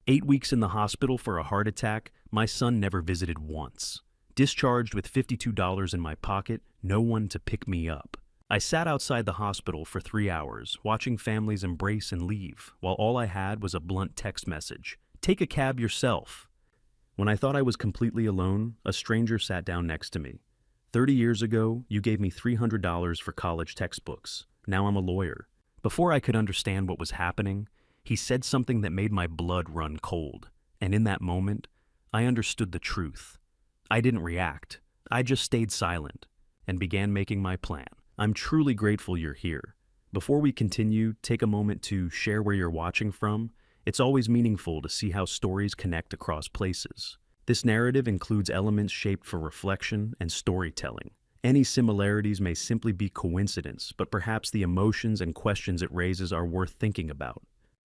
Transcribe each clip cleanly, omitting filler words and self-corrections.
8 weeks in the hospital for a heart attack, my son never visited once. Discharged with $52 in my pocket, no one to pick me up. I sat outside the hospital for 3 hours, watching families embrace and leave, while all I had was a blunt text message. Take a cab yourself. When I thought I was completely alone, a stranger sat down next to me. 30 years ago, you gave me $300 for college textbooks. Now I'm a lawyer. Before I could understand what was happening, he said something that made my blood run cold. And in that moment, I understood the truth. I didn't react. I just stayed silent and began making my plan. I'm truly grateful you're here. Before we continue, take a moment to share where you're watching from. It's always meaningful to see how stories connect across places. This narrative includes elements shaped for reflection and storytelling. Any similarities may simply be coincidence, but perhaps the emotions and questions it raises are worth thinking about.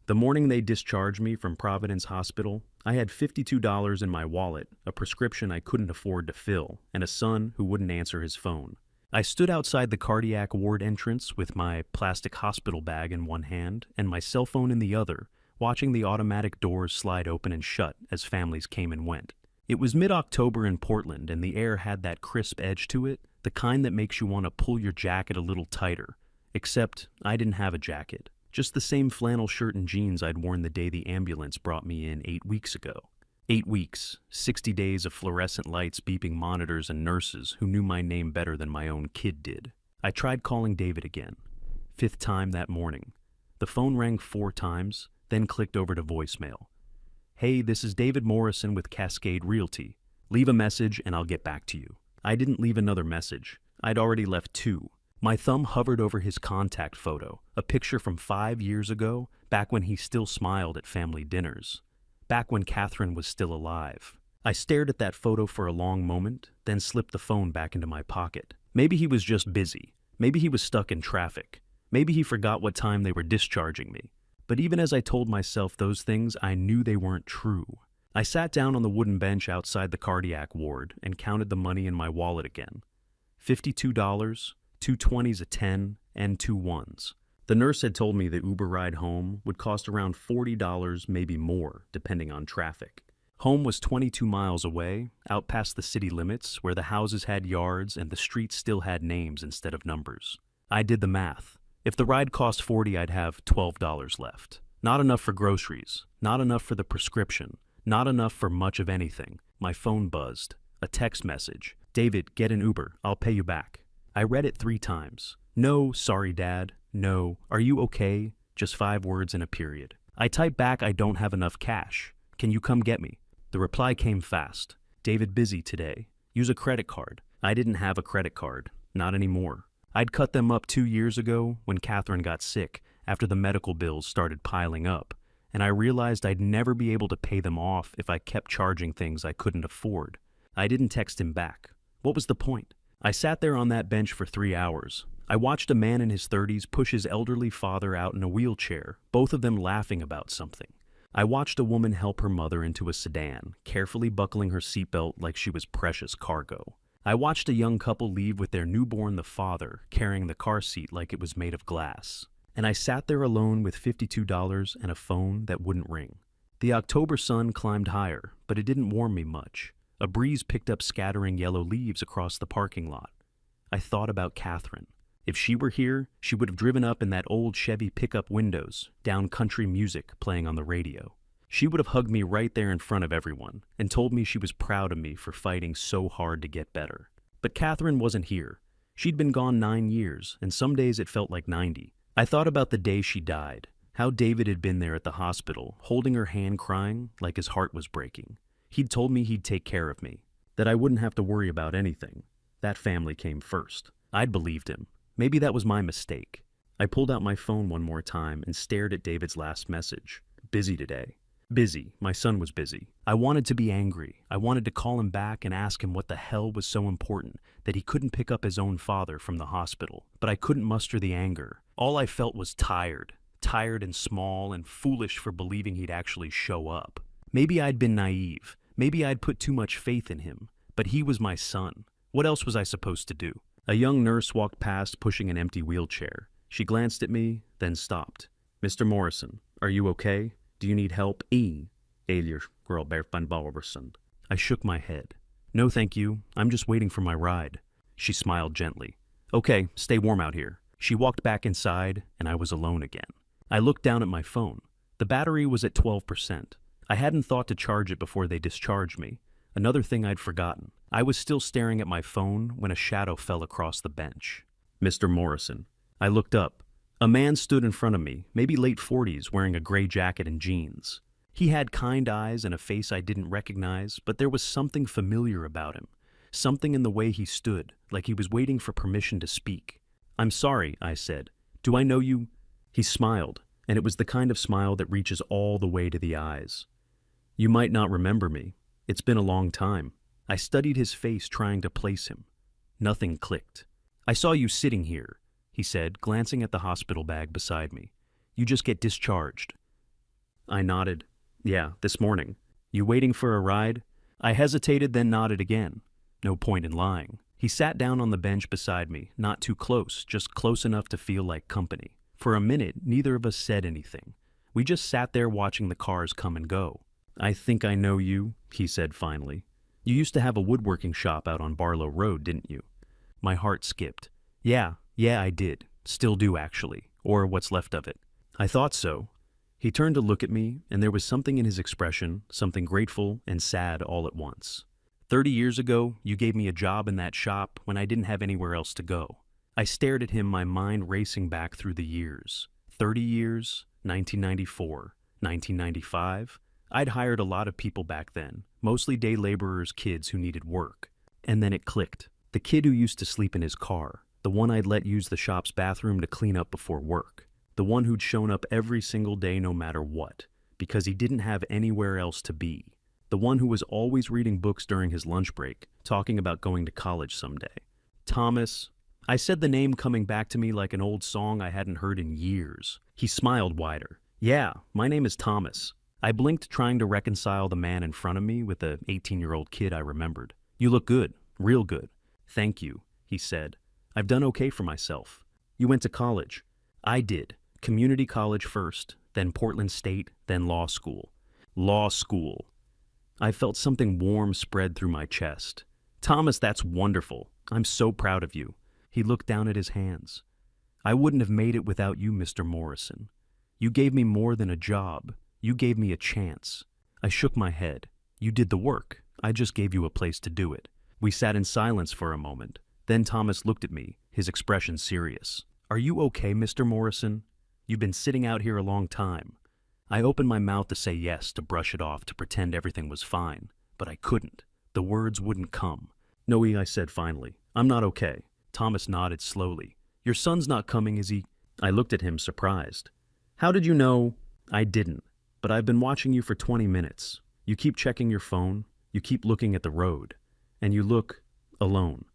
The morning they discharged me from Providence Hospital, I had $52 in my wallet, a prescription I couldn't afford to fill, and a son who wouldn't answer his phone. I stood outside the cardiac ward entrance with my plastic hospital bag in one hand and my cell phone in the other, watching the automatic doors slide open and shut as families came and went. It was mid-October in Portland, and the air had that crisp edge to it, the kind that makes you want to pull your jacket a little tighter. Except I didn't have a jacket. Just the same flannel shirt and jeans I'd worn the day the ambulance brought me in 8 weeks ago. 8 weeks, 60 days of fluorescent lights, beeping monitors, and nurses who knew my name better than my own kid did. I tried calling David again. 5th time that morning. The phone rang 4 times, then clicked over to voicemail. Hey, this is David Morrison with Cascade Realty. Leave a message and I'll get back to you. I didn't leave another message. I'd already left 2. My thumb hovered over his contact photo, a picture from 5 years ago, back when he still smiled at family dinners. Back when Catherine was still alive. I stared at that photo for a long moment, then slipped the phone back into my pocket. Maybe he was just busy. Maybe he was stuck in traffic. Maybe he forgot what time they were discharging me. But even as I told myself those things, I knew they weren't true. I sat down on the wooden bench outside the cardiac ward and counted the money in my wallet again. $52, 2 20s, a 10, and 2 1s. The nurse had told me the Uber ride home would cost around $40, maybe more, depending on traffic. Home was 22 miles away, out past the city limits, where the houses had yards and the streets still had names instead of numbers. I did the math. If the ride cost $40, I'd have $12 left. Not enough for groceries, not enough for the prescription, not enough for much of anything. My phone buzzed. A text message. David, get an Uber. I'll pay you back. I read it 3 times. No, sorry, Dad. No, are you okay? Just 5 words and a period. I typed back, I don't have enough cash. Can you come get me? The reply came fast. David, busy today. Use a credit card. I didn't have a credit card. Not anymore. I'd cut them up 2 years ago when Catherine got sick after the medical bills started piling up, and I realized I'd never be able to pay them off if I kept charging things I couldn't afford. I didn't text him back. What was the point? I sat there on that bench for 3 hours. I watched a man in his 30s push his elderly father out in a wheelchair, both of them laughing about something. I watched a woman help her mother into a sedan, carefully buckling her seatbelt like she was precious cargo. I watched a young couple leave with their newborn, the father, carrying the car seat like it was made of glass. And I sat there alone with $52 and a phone that wouldn't ring. The October sun climbed higher, but it didn't warm me much. A breeze picked up scattering yellow leaves across the parking lot. I thought about Catherine. If she were here, she would have driven up in that old Chevy pickup windows, down country music playing on the radio. She would have hugged me right there in front of everyone and told me she was proud of me for fighting so hard to get better. But Catherine wasn't here. She'd been gone 9 years, and some days it felt like 90. I thought about the day she died, how David had been there at the hospital, holding her hand crying like his heart was breaking. He'd told me he'd take care of me, that I wouldn't have to worry about anything. That family came first. I'd believed him. Maybe that was my mistake. I pulled out my phone one more time and stared at David's last message. Busy today. Busy. My son was busy. I wanted to be angry. I wanted to call him back and ask him what the hell was so important that he couldn't pick up his own father from the hospital. But I couldn't muster the anger. All I felt was tired. Tired and small and foolish for believing he'd actually show up. Maybe I'd been naive. Maybe I'd put too much faith in him. But he was my son. What else was I supposed to do? A young nurse walked past pushing an empty wheelchair. She glanced at me, then stopped. Mr. Morrison, are you okay? Do you need help? Eilir Grolberg Barberson. I shook my head. No, thank you. I'm just waiting for my ride. She smiled gently. Okay, stay warm out here. She walked back inside, and I was alone again. I looked down at my phone. The battery was at 12%. I hadn't thought to charge it before they discharged me. Another thing I'd forgotten. I was still staring at my phone when a shadow fell across the bench. Mr. Morrison. I looked up. A man stood in front of me, maybe late 40s, wearing a gray jacket and jeans. He had kind eyes and a face I didn't recognize, but there was something familiar about him. Something in the way he stood, like he was waiting for permission to speak. I'm sorry, I said. Do I know you? He smiled, and it was the kind of smile that reaches all the way to the eyes. You might not remember me. It's been a long time. I studied his face, trying to place him. Nothing clicked. I saw you sitting here, he said, glancing at the hospital bag beside me. You just get discharged. I nodded. Yeah, this morning. You waiting for a ride? I hesitated, then nodded again. No point in lying. He sat down on the bench beside me, not too close, just close enough to feel like company. For a minute, neither of us said anything. We just sat there watching the cars come and go. I think I know you, he said finally. You used to have a woodworking shop out on Barlow Road, didn't you? My heart skipped. Yeah, I did. Still do, actually. Or what's left of it. I thought so. He turned to look at me, and there was something in his expression, something grateful and sad all at once. 30 years ago, you gave me a job in that shop when I didn't have anywhere else to go. I stared at him, my mind racing back through the years. 30 years, 1994, 1995. I'd hired a lot of people back then, mostly day laborers, kids who needed work. And then it clicked. The kid who used to sleep in his car, the one I'd let use the shop's bathroom to clean up before work, the one who'd shown up every single day no matter what, because he didn't have anywhere else to be, the one who was always reading books during his lunch break, talking about going to college someday. Thomas. I said the name coming back to me like an old song I hadn't heard in years. He smiled wider. Yeah, my name is Thomas. I blinked, trying to reconcile the man in front of me with the 18-year-old kid I remembered. You look good, real good. Thank you, he said. I've done okay for myself. You went to college. I did. Community college first, then Portland State, then law school. Law school. I felt something warm spread through my chest. Thomas, that's wonderful. I'm so proud of you. He looked down at his hands. I wouldn't have made it without you, Mr. Morrison. You gave me more than a job. You gave me a chance. I shook my head. You did the work. I just gave you a place to do it. We sat in silence for a moment. Then Thomas looked at me, his expression serious. Are you okay, Mr. Morrison? You've been sitting out here a long time. I opened my mouth to say yes, to brush it off, to pretend everything was fine. But I couldn't. The words wouldn't come. No, I said finally. I'm not okay. Thomas nodded slowly. Your son's not coming, is he? I looked at him, surprised. How did you know? I didn't. But I've been watching you for 20 minutes. You keep checking your phone. You keep looking at the road. And you look alone.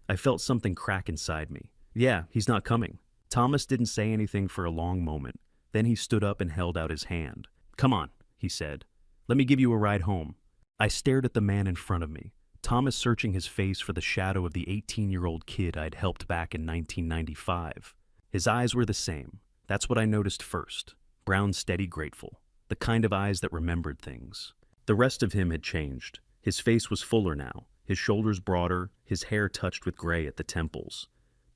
I felt something crack inside me. Yeah, he's not coming. Thomas didn't say anything for a long moment. Then he stood up and held out his hand. Come on, he said. Let me give you a ride home. I stared at the man in front of me, Thomas searching his face for the shadow of the 18-year-old kid I'd helped back in 1995. His eyes were the same. That's what I noticed first. Brown, steady, grateful. The kind of eyes that remembered things. The rest of him had changed. His face was fuller now, his shoulders broader, his hair touched with gray at the temples.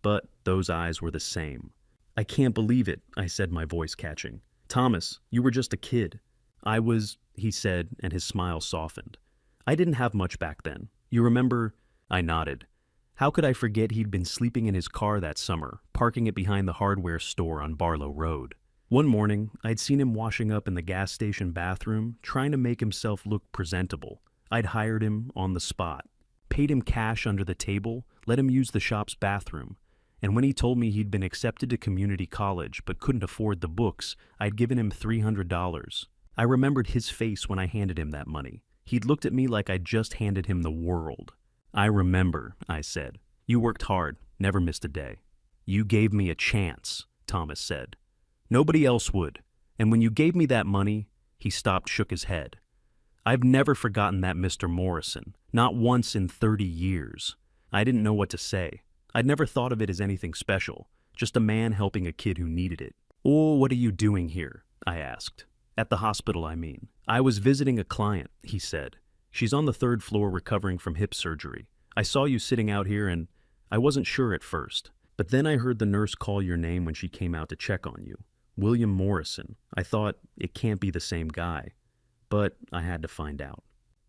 But those eyes were the same. I can't believe it, I said, my voice catching. Thomas, you were just a kid. I was, he said, and his smile softened. I didn't have much back then. You remember? I nodded. How could I forget he'd been sleeping in his car that summer, parking it behind the hardware store on Barlow Road. One morning, I'd seen him washing up in the gas station bathroom, trying to make himself look presentable. I'd hired him on the spot, paid him cash under the table, let him use the shop's bathroom. And when he told me he'd been accepted to community college but couldn't afford the books, I'd given him $300. I remembered his face when I handed him that money. He'd looked at me like I'd just handed him the world. I remember, I said. You worked hard, never missed a day. You gave me a chance, Thomas said. Nobody else would. And when you gave me that money, he stopped, shook his head. I've never forgotten that, Mr. Morrison. Not once in 30 years. I didn't know what to say. I'd never thought of it as anything special, just a man helping a kid who needed it. Oh, what are you doing here? I asked. At the hospital, I mean. I was visiting a client, he said. She's on the third floor recovering from hip surgery. I saw you sitting out here and I wasn't sure at first. But then I heard the nurse call your name when she came out to check on you. William Morrison. I thought, it can't be the same guy. But I had to find out.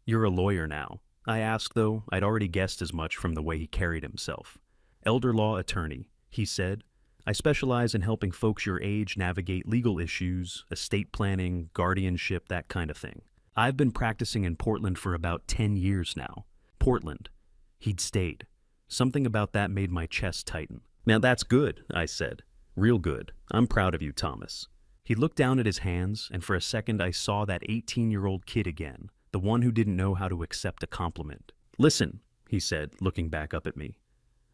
You're a lawyer now. I asked, though. I'd already guessed as much from the way he carried himself. Elder law attorney, he said. I specialize in helping folks your age navigate legal issues, estate planning, guardianship, that kind of thing. I've been practicing in Portland for about 10 years now. Portland. He'd stayed. Something about that made my chest tighten. Now that's good, I said. Real good. I'm proud of you, Thomas. He looked down at his hands, and for a second I saw that 18-year-old kid again, the one who didn't know how to accept a compliment. Listen, he said, looking back up at me.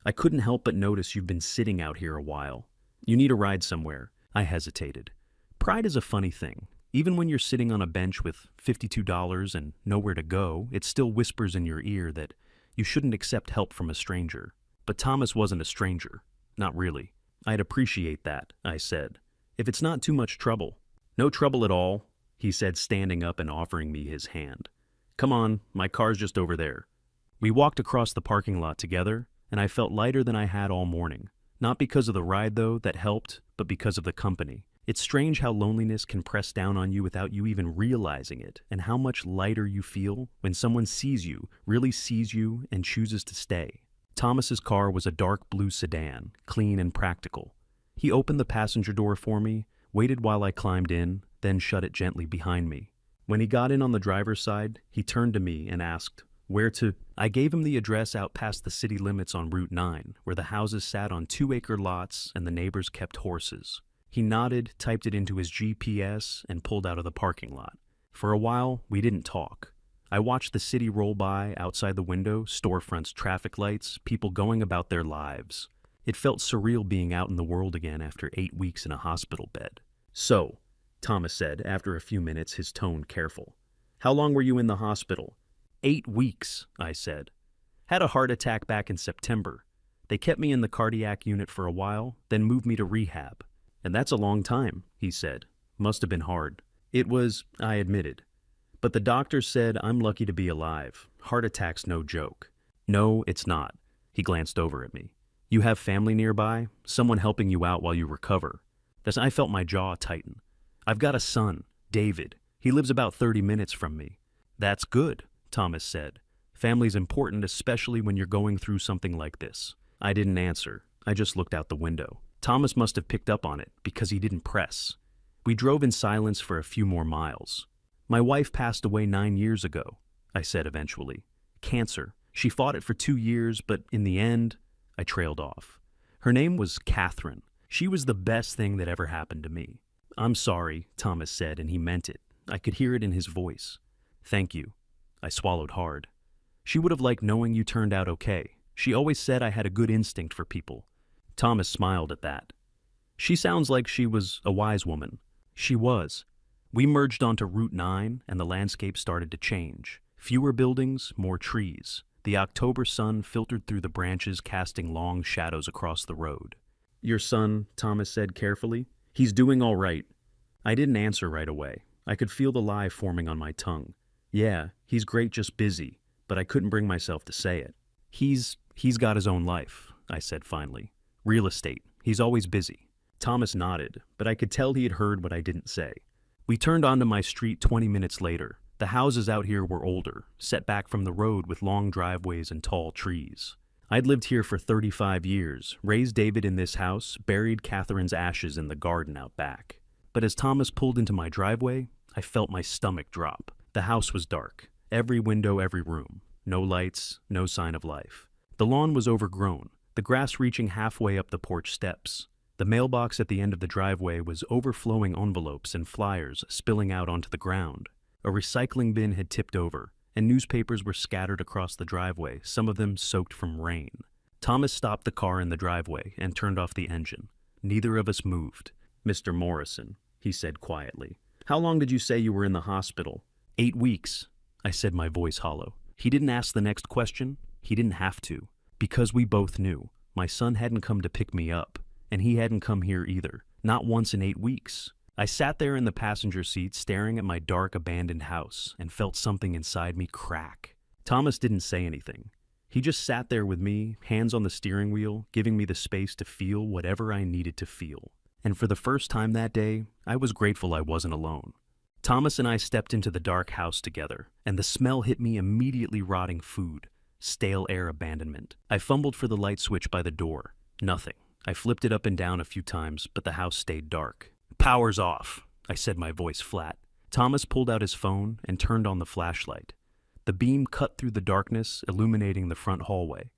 I couldn't help but notice you've been sitting out here a while. You need a ride somewhere. I hesitated. Pride is a funny thing. Even when you're sitting on a bench with $52 and nowhere to go, it still whispers in your ear that you shouldn't accept help from a stranger. But Thomas wasn't a stranger. Not really. I'd appreciate that, I said. If it's not too much trouble. No trouble at all, he said, standing up and offering me his hand. Come on, my car's just over there. We walked across the parking lot together, and I felt lighter than I had all morning. Not because of the ride, though, that helped, but because of the company. It's strange how loneliness can press down on you without you even realizing it, and how much lighter you feel when someone sees you, really sees you, and chooses to stay. Thomas's car was a dark blue sedan, clean and practical. He opened the passenger door for me, waited while I climbed in, then shut it gently behind me. When he got in on the driver's side, he turned to me and asked, "Where to?" I gave him the address out past the city limits on Route 9, where the houses sat on 2-acre lots and the neighbors kept horses. He nodded, typed it into his GPS, and pulled out of the parking lot. For a while, we didn't talk. I watched the city roll by outside the window, storefronts, traffic lights, people going about their lives. It felt surreal being out in the world again after 8 weeks in a hospital bed. "So," Thomas said, after a few minutes, his tone careful. "How long were you in the hospital?" 8 weeks, I said. Had a heart attack back in September. They kept me in the cardiac unit for a while, then moved me to rehab. And that's a long time, he said. Must have been hard. It was, I admitted. But the doctor said I'm lucky to be alive. Heart attack's no joke. No, it's not. He glanced over at me. You have family nearby? Someone helping you out while you recover? I felt my jaw tighten. I've got a son, David. He lives about 30 minutes from me. That's good, Thomas said. Family's important, especially when you're going through something like this. I didn't answer. I just looked out the window. Thomas must have picked up on it because he didn't press. We drove in silence for a few more miles. My wife passed away 9 years ago, I said eventually. Cancer. She fought it for 2 years, but in the end, I trailed off. Her name was Catherine. She was the best thing that ever happened to me. I'm sorry, Thomas said, and he meant it. I could hear it in his voice. Thank you. I swallowed hard. She would have liked knowing you turned out okay. She always said I had a good instinct for people. Thomas smiled at that. She sounds like she was a wise woman. She was. We merged onto Route 9, and the landscape started to change. Fewer buildings, more trees. The October sun filtered through the branches, casting long shadows across the road. Your son, Thomas said carefully. He's doing all right. I didn't answer right away. I could feel the lie forming on my tongue. Yeah, he's great, just busy, but I couldn't bring myself to say it. He's got his own life, I said finally. Real estate. He's always busy. Thomas nodded, but I could tell he had heard what I didn't say. We turned onto my street 20 minutes later. The houses out here were older, set back from the road with long driveways and tall trees. I'd lived here for 35 years, raised David in this house, buried Catherine's ashes in the garden out back. But as Thomas pulled into my driveway, I felt my stomach drop. The house was dark. Every window, every room. No lights, no sign of life. The lawn was overgrown, the grass reaching halfway up the porch steps. The mailbox at the end of the driveway was overflowing envelopes and flyers spilling out onto the ground. A recycling bin had tipped over, and newspapers were scattered across the driveway, some of them soaked from rain. Thomas stopped the car in the driveway and turned off the engine. Neither of us moved. Mr. Morrison, he said quietly. How long did you say you were in the hospital? 8 weeks, I said, my voice hollow. He didn't ask the next question. He didn't have to. Because we both knew. My son hadn't come to pick me up, and he hadn't come here either. Not once in 8 weeks. I sat there in the passenger seat staring at my dark, abandoned house and felt something inside me crack. Thomas didn't say anything. He just sat there with me, hands on the steering wheel, giving me the space to feel whatever I needed to feel. And for the first time that day, I was grateful I wasn't alone. Thomas and I stepped into the dark house together, and the smell hit me immediately: rotting food, stale air, abandonment. I fumbled for the light switch by the door. Nothing. I flipped it up and down a few times, but the house stayed dark. "Power's off," I said, my voice flat. Thomas pulled out his phone and turned on the flashlight. The beam cut through the darkness, illuminating the front hallway.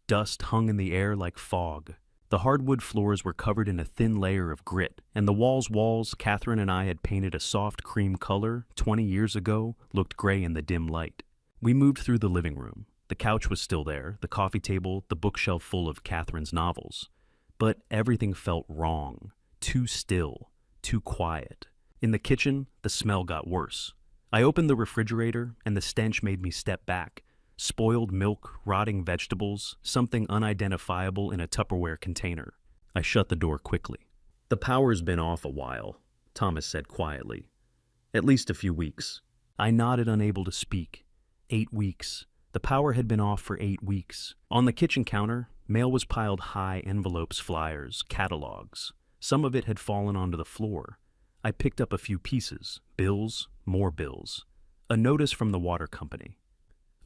Dust hung in the air like fog. The hardwood floors were covered in a thin layer of grit, and the walls Catherine and I had painted a soft cream color 20 years ago looked gray in the dim light. We moved through the living room. The couch was still there, the coffee table, the bookshelf full of Catherine's novels. But everything felt wrong, too still, too quiet. In the kitchen, the smell got worse. I opened the refrigerator, and the stench made me step back. Spoiled milk, rotting vegetables, something unidentifiable in a Tupperware container. I shut the door quickly. "The power's been off a while," Thomas said quietly. "At least a few weeks." I nodded, unable to speak. 8 weeks. The power had been off for 8 weeks. On the kitchen counter, mail was piled high: envelopes, flyers, catalogs. Some of it had fallen onto the floor. I picked up a few pieces: bills, more bills. A notice from the water company.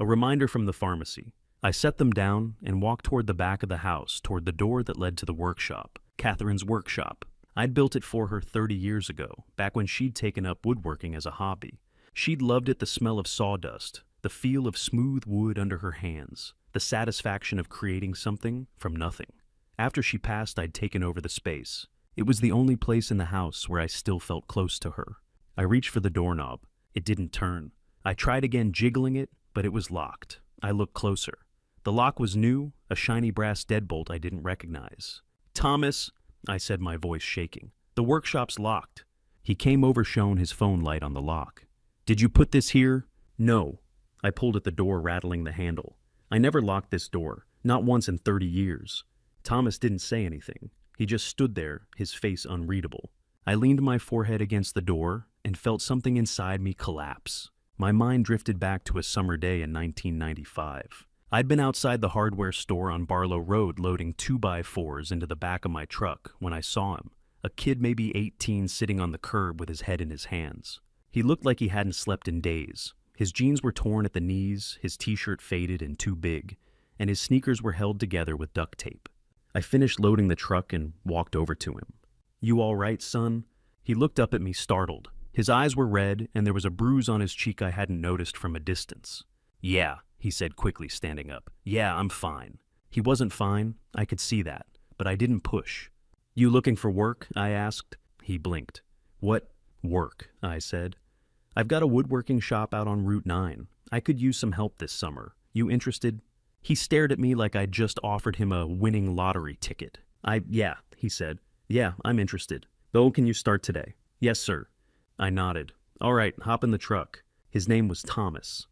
A reminder from the pharmacy. I set them down and walked toward the back of the house, toward the door that led to the workshop, Catherine's workshop. I'd built it for her 30 years ago, back when she'd taken up woodworking as a hobby. She'd loved it: the smell of sawdust, the feel of smooth wood under her hands, the satisfaction of creating something from nothing. After she passed, I'd taken over the space. It was the only place in the house where I still felt close to her. I reached for the doorknob. It didn't turn. I tried again, jiggling it, but it was locked. I looked closer. The lock was new, a shiny brass deadbolt I didn't recognize. "Thomas," I said, my voice shaking, "the workshop's locked." He came over, shone his phone light on the lock. "Did you put this here?" "No." I pulled at the door, rattling the handle. "I never locked this door, not once in 30 years. Thomas didn't say anything. He just stood there, his face unreadable. I leaned my forehead against the door and felt something inside me collapse. My mind drifted back to a summer day in 1995. I'd been outside the hardware store on Barlow Road loading 2x4s into the back of my truck when I saw him, a kid maybe 18, sitting on the curb with his head in his hands. He looked like he hadn't slept in days. His jeans were torn at the knees, his t-shirt faded and too big, and his sneakers were held together with duct tape. I finished loading the truck and walked over to him. "You all right, son?" He looked up at me, startled. His eyes were red, and there was a bruise on his cheek I hadn't noticed from a distance. "Yeah," he said quickly, standing up. "Yeah, I'm fine." He wasn't fine, I could see that, but I didn't push. "You looking for work?" I asked. He blinked. "What work?" I said. "I've got a woodworking shop out on Route 9. I could use some help this summer. You interested?" He stared at me like I'd just offered him a winning lottery ticket. Yeah, he said. "Yeah, I'm interested. Though, can you start today?" "Yes, sir." I nodded. "All right, hop in the truck." His name was Thomas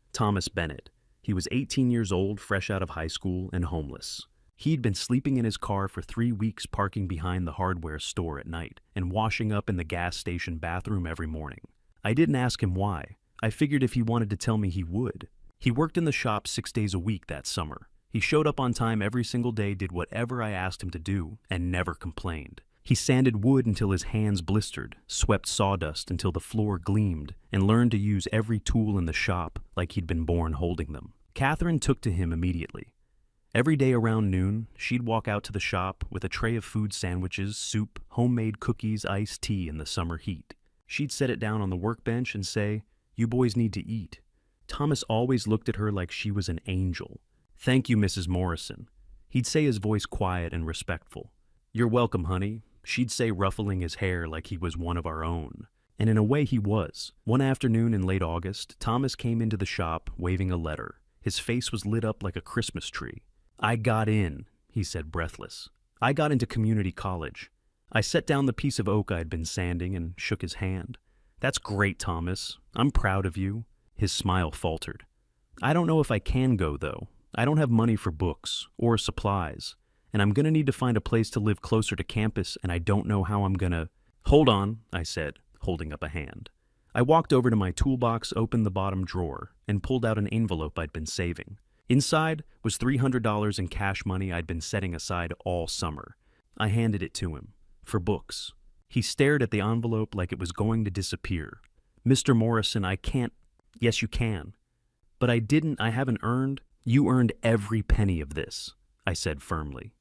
Bennett. He was 18 years old, fresh out of high school, and homeless. He'd been sleeping in his car for 3 weeks, parking behind the hardware store at night, and washing up in the gas station bathroom every morning. I didn't ask him why. I figured if he wanted to tell me, he would. He worked in the shop 6 days a week that summer. He showed up on time every single day, did whatever I asked him to do, and never complained. He sanded wood until his hands blistered, swept sawdust until the floor gleamed, and learned to use every tool in the shop like he'd been born holding them. Catherine took to him immediately. Every day around noon, she'd walk out to the shop with a tray of food, sandwiches, soup, homemade cookies, iced tea in the summer heat. She'd set it down on the workbench and say, "You boys need to eat." Thomas always looked at her like she was an angel. "Thank you, Mrs. Morrison." He'd say, his voice quiet and respectful. "You're welcome, honey," she'd say, ruffling his hair like he was one of our own. And in a way he was. One afternoon in late August, Thomas came into the shop waving a letter. His face was lit up like a Christmas tree. "I got in," he said, breathless. "I got into community college." I set down the piece of oak I'd been sanding and shook his hand. "That's great, Thomas. I'm proud of you." His smile faltered. "I don't know if I can go, though. I don't have money for books or supplies, and I'm going to need to find a place to live closer to campus, and I don't know how I'm going to—" "Hold on," I said. holding up a hand. I walked over to my toolbox, opened the bottom drawer, and pulled out an envelope I'd been saving. Inside was $300 in cash money I'd been setting aside all summer. I handed it to him. For books. He stared at the envelope like it was going to disappear. Mr. Morrison, I can't. Yes, you can. But I haven't earned. You earned every penny of this, I said firmly.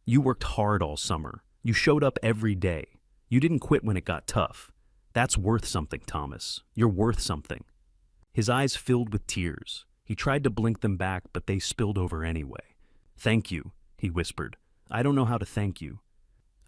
You worked hard all summer. You showed up every day. You didn't quit when it got tough. That's worth something, Thomas. You're worth something. His eyes filled with tears. He tried to blink them back, but they spilled over anyway. Thank you, he whispered. I don't know how to thank you.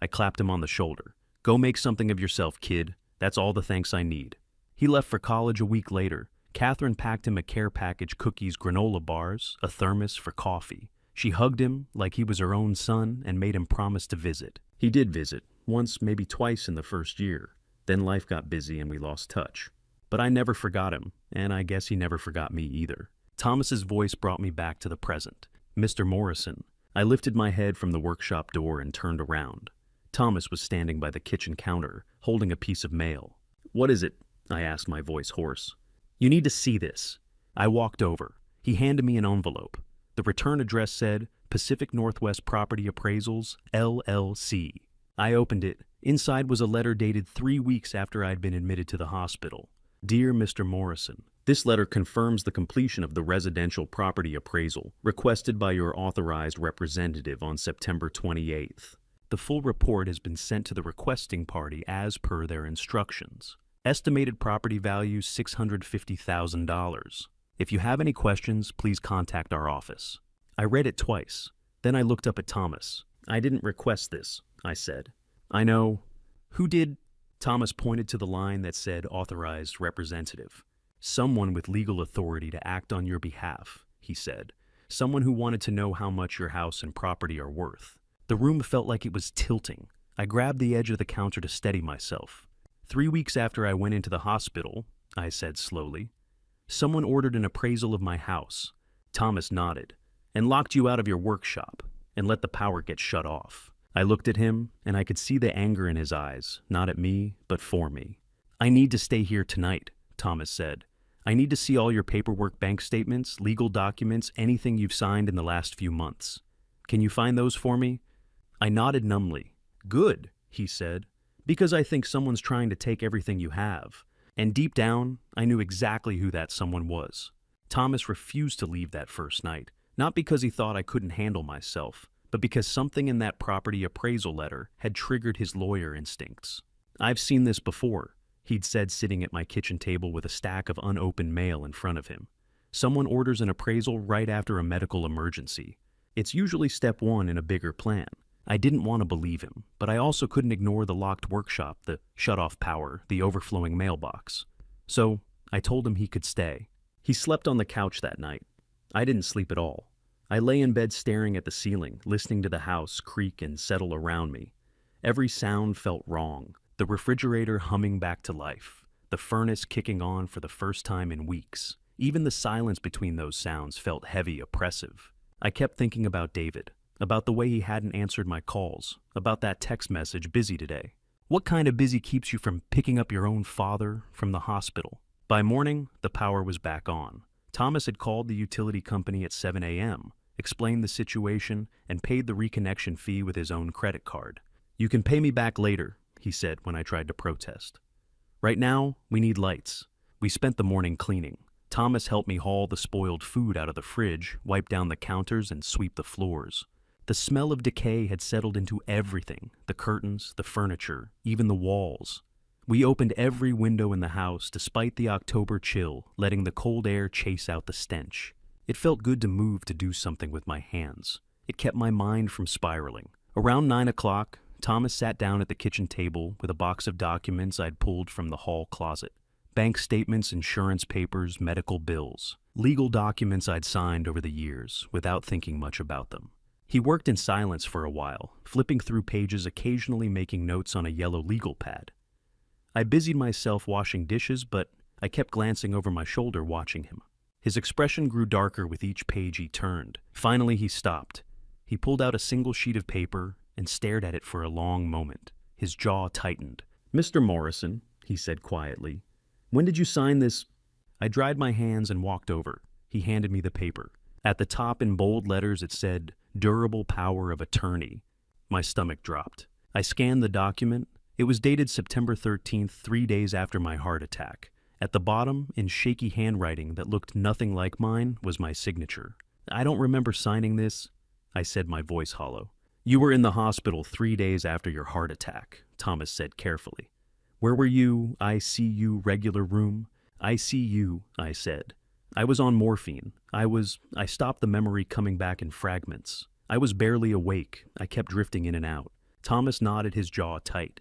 I clapped him on the shoulder. Go make something of yourself, kid. That's all the thanks I need. He left for college a week later. Catherine packed him a care package, cookies, granola bars, a thermos for coffee. She hugged him like he was her own son and made him promise to visit. He did visit, once, maybe twice in the first year. Then life got busy and we lost touch. But I never forgot him, and I guess he never forgot me either. Thomas's voice brought me back to the present. Mr. Morrison. I lifted my head from the workshop door and turned around. Thomas was standing by the kitchen counter, holding a piece of mail. What is it? I asked, my voice hoarse. You need to see this. I walked over. He handed me an envelope. The return address said, Pacific Northwest Property Appraisals, LLC. I opened it. Inside was a letter dated 3 weeks after I'd been admitted to the hospital. Dear Mr. Morrison, this letter confirms the completion of the residential property appraisal requested by your authorized representative on September 28th. The full report has been sent to the requesting party as per their instructions. Estimated property value $650,000. If you have any questions, please contact our office. I read it twice. Then I looked up at Thomas. I didn't request this, I said. I know. Who did? Thomas pointed to the line that said authorized representative. Someone with legal authority to act on your behalf, he said. Someone who wanted to know how much your house and property are worth. The room felt like it was tilting. I grabbed the edge of the counter to steady myself. 3 weeks after I went into the hospital, I said slowly, someone ordered an appraisal of my house. Thomas nodded. And locked you out of your workshop and let the power get shut off. I looked at him and I could see the anger in his eyes, not at me, but for me. I need to stay here tonight, Thomas said. I need to see all your paperwork, bank statements, legal documents, anything you've signed in the last few months. Can you find those for me? I nodded numbly. Good, he said, because I think someone's trying to take everything you have. And deep down, I knew exactly who that someone was. Thomas refused to leave that first night, not because he thought I couldn't handle myself, but because something in that property appraisal letter had triggered his lawyer instincts. I've seen this before, he'd said, sitting at my kitchen table with a stack of unopened mail in front of him. Someone orders an appraisal right after a medical emergency. It's usually step one in a bigger plan. I didn't want to believe him, but I also couldn't ignore the locked workshop, the shut-off power, the overflowing mailbox. So I told him he could stay. He slept on the couch that night. I didn't sleep at all. I lay in bed staring at the ceiling, listening to the house creak and settle around me. Every sound felt wrong. The refrigerator humming back to life. The furnace kicking on for the first time in weeks. Even the silence between those sounds felt heavy, oppressive. I kept thinking about David. About the way he hadn't answered my calls, about that text message, busy today. What kind of busy keeps you from picking up your own father from the hospital? By morning, the power was back on. Thomas had called the utility company at 7 a.m., explained the situation, and paid the reconnection fee with his own credit card. You can pay me back later, he said when I tried to protest. Right now, we need lights. We spent the morning cleaning. Thomas helped me haul the spoiled food out of the fridge, wipe down the counters, and sweep the floors. The smell of decay had settled into everything, the curtains, the furniture, even the walls. We opened every window in the house despite the October chill, letting the cold air chase out the stench. It felt good to move to do something with my hands. It kept my mind from spiraling. Around 9 o'clock, Thomas sat down at the kitchen table with a box of documents I'd pulled from the hall closet. Bank statements, insurance papers, medical bills. Legal documents I'd signed over the years without thinking much about them. He worked in silence for a while, flipping through pages, occasionally making notes on a yellow legal pad. I busied myself washing dishes, but I kept glancing over my shoulder watching him. His expression grew darker with each page he turned. Finally, he stopped. He pulled out a single sheet of paper and stared at it for a long moment. His jaw tightened. Mr. Morrison, he said quietly. When did you sign this? I dried my hands and walked over. He handed me the paper. At the top in bold letters it said, "Durable power of attorney." My stomach dropped. I scanned the document. It was dated September 13th, 3 days after my heart attack. At the bottom, in shaky handwriting that looked nothing like mine, was my signature. I don't remember signing this, I said, my voice hollow. You were in the hospital 3 days after your heart attack, Thomas said carefully. Where were you? ICU, regular room? ICU, I said. I was on morphine. I stopped the memory coming back in fragments. I was barely awake. I kept drifting in and out. Thomas nodded, his jaw tight.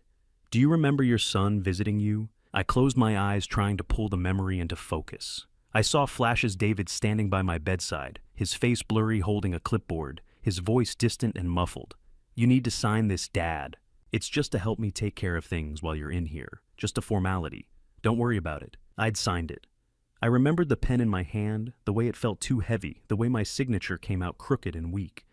Do you remember your son visiting you? I closed my eyes, trying to pull the memory into focus. I saw flashes. David standing by my bedside, his face blurry, holding a clipboard, his voice distant and muffled. You need to sign this, Dad. It's just to help me take care of things while you're in here. Just a formality. Don't worry about it. I'd signed it. I remembered the pen in my hand, the way it felt too heavy, the way my signature came out crooked and weak.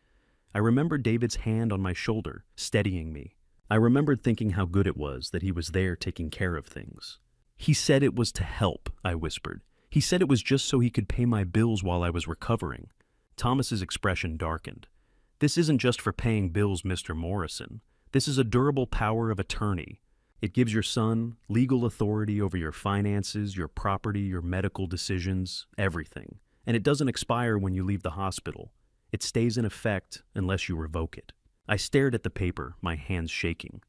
I remembered David's hand on my shoulder, steadying me. I remembered thinking how good it was that he was there taking care of things. He said it was to help, I whispered. He said it was just so he could pay my bills while I was recovering. Thomas's expression darkened. This isn't just for paying bills, Mr. Morrison. This is a durable power of attorney. It gives your son legal authority over your finances, your property, your medical decisions, everything. And it doesn't expire when you leave the hospital. It stays in effect unless you revoke it. I stared at the paper, my hands shaking.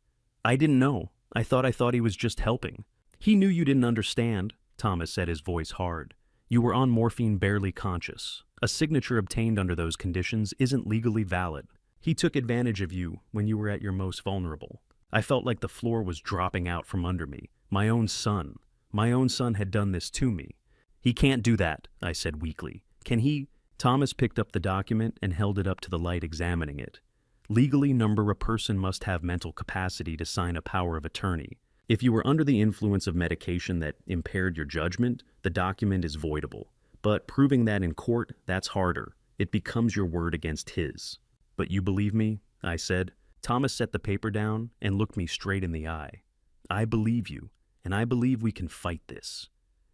I didn't know. I thought he was just helping. He knew you didn't understand, Thomas said, his voice hard. You were on morphine, barely conscious. A signature obtained under those conditions isn't legally valid. He took advantage of you when you were at your most vulnerable. I felt like the floor was dropping out from under me. My own son had done this to me. He can't do that, I said weakly. Can he? Thomas picked up the document and held it up to the light, examining it. Legally, a person must have mental capacity to sign a power of attorney. If you were under the influence of medication that impaired your judgment, the document is voidable. But proving that in court, that's harder. It becomes your word against his. But you believe me? I said. Thomas set the paper down and looked me straight in the eye. I believe you, and I believe we can fight this.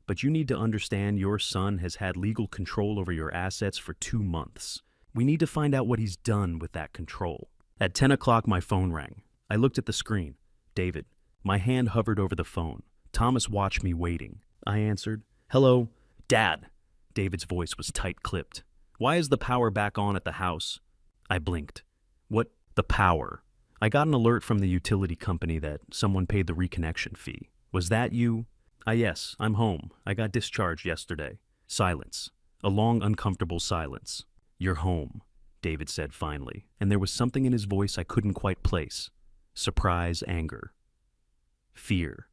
But you need to understand your son has had legal control over your assets for 2 months. We need to find out what he's done with that control. At 10 o'clock, my phone rang. I looked at the screen. David. My hand hovered over the phone. Thomas watched me waiting. I answered. Hello, Dad. David's voice was tight-clipped. Why is the power back on at the house? I blinked. What? The power. I got an alert from the utility company that someone paid the reconnection fee. Was that you? Yes, I'm home. I got discharged yesterday. Silence. A long, uncomfortable silence. You're home, David said finally, and there was something in his voice I couldn't quite place. Surprise, anger. Fear.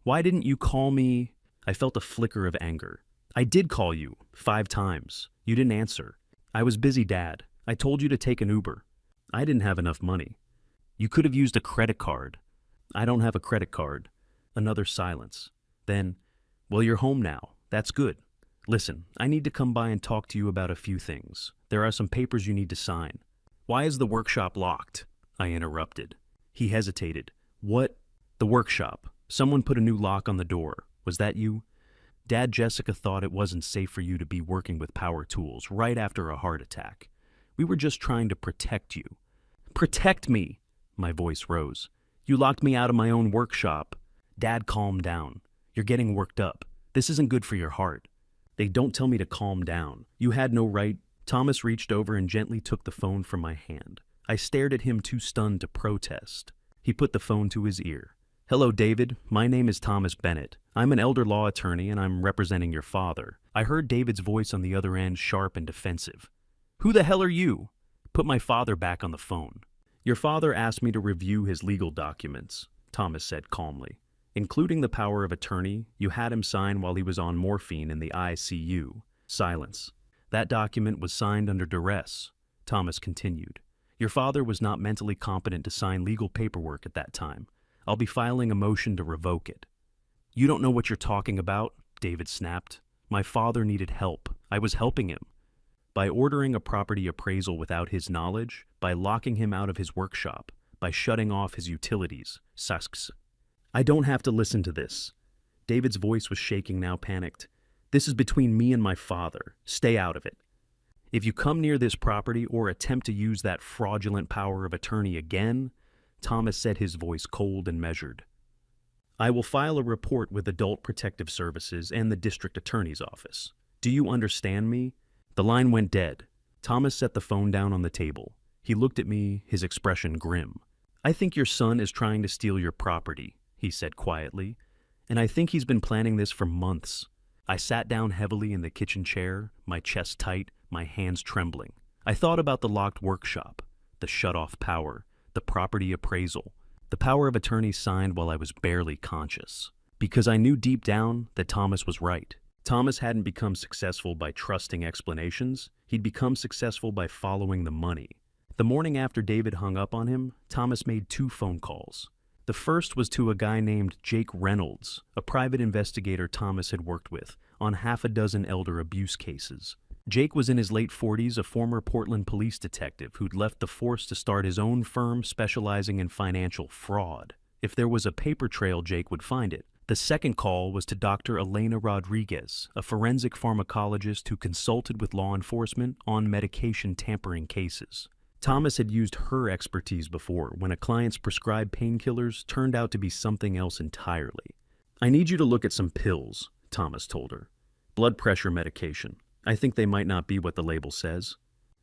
Why didn't you call me? I felt a flicker of anger. I did call you 5 times. You didn't answer. I was busy, Dad. I told you to take an Uber. I didn't have enough money. You could have used a credit card. I don't have a credit card. Another silence. Then, well, you're home now. That's good. Listen, I need to come by and talk to you about a few things. There are some papers you need to sign. Why is the workshop locked? I interrupted. He hesitated. What? The workshop. Someone put a new lock on the door. Was that you? Dad, Jessica thought it wasn't safe for you to be working with power tools right after a heart attack. We were just trying to protect you. Protect me! My voice rose. You locked me out of my own workshop. Dad, calm down. You're getting worked up. This isn't good for your heart. They don't tell me to calm down. You had no right. Thomas reached over and gently took the phone from my hand. I stared at him, too stunned to protest. He put the phone to his ear. Hello, David. My name is Thomas Bennett. I'm an elder law attorney and I'm representing your father. I heard David's voice on the other end, sharp and defensive. Who the hell are you? Put my father back on the phone. Your father asked me to review his legal documents, Thomas said calmly. Including the power of attorney you had him sign while he was on morphine in the ICU. Silence. That document was signed under duress, Thomas continued. Your father was not mentally competent to sign legal paperwork at that time. I'll be filing a motion to revoke it. You don't know what you're talking about, David snapped. My father needed help. I was helping him. By ordering a property appraisal without his knowledge, by locking him out of his workshop, by shutting off his utilities, Sasks. I don't have to listen to this. David's voice was shaking, now panicked. This is between me and my father. Stay out of it. If you come near this property or attempt to use that fraudulent power of attorney again, Thomas said, his voice cold and measured, I will file a report with Adult Protective Services and the district attorney's office. Do you understand me? The line went dead. Thomas set the phone down on the table. He looked at me, his expression grim. I think your son is trying to steal your property, he said quietly, and I think he's been planning this for months. I sat down heavily in the kitchen chair, my chest tight, my hands trembling. I thought about the locked workshop, the shut-off power, the property appraisal, the power of attorney signed while I was barely conscious. Because I knew deep down that Thomas was right. Thomas hadn't become successful by trusting explanations. He'd become successful by following the money. The morning after David hung up on him, Thomas made 2 phone calls. The first was to a guy named Jake Reynolds, a private investigator Thomas had worked with on half a dozen elder abuse cases. Jake was in his late 40s, a former Portland police detective who'd left the force to start his own firm specializing in financial fraud. If there was a paper trail, Jake would find it. The second call was to Dr. Elena Rodriguez, a forensic pharmacologist who consulted with law enforcement on medication tampering cases. Thomas had used her expertise before when a client's prescribed painkillers turned out to be something else entirely. I need you to look at some pills, Thomas told her. Blood pressure medication. I think they might not be what the label says.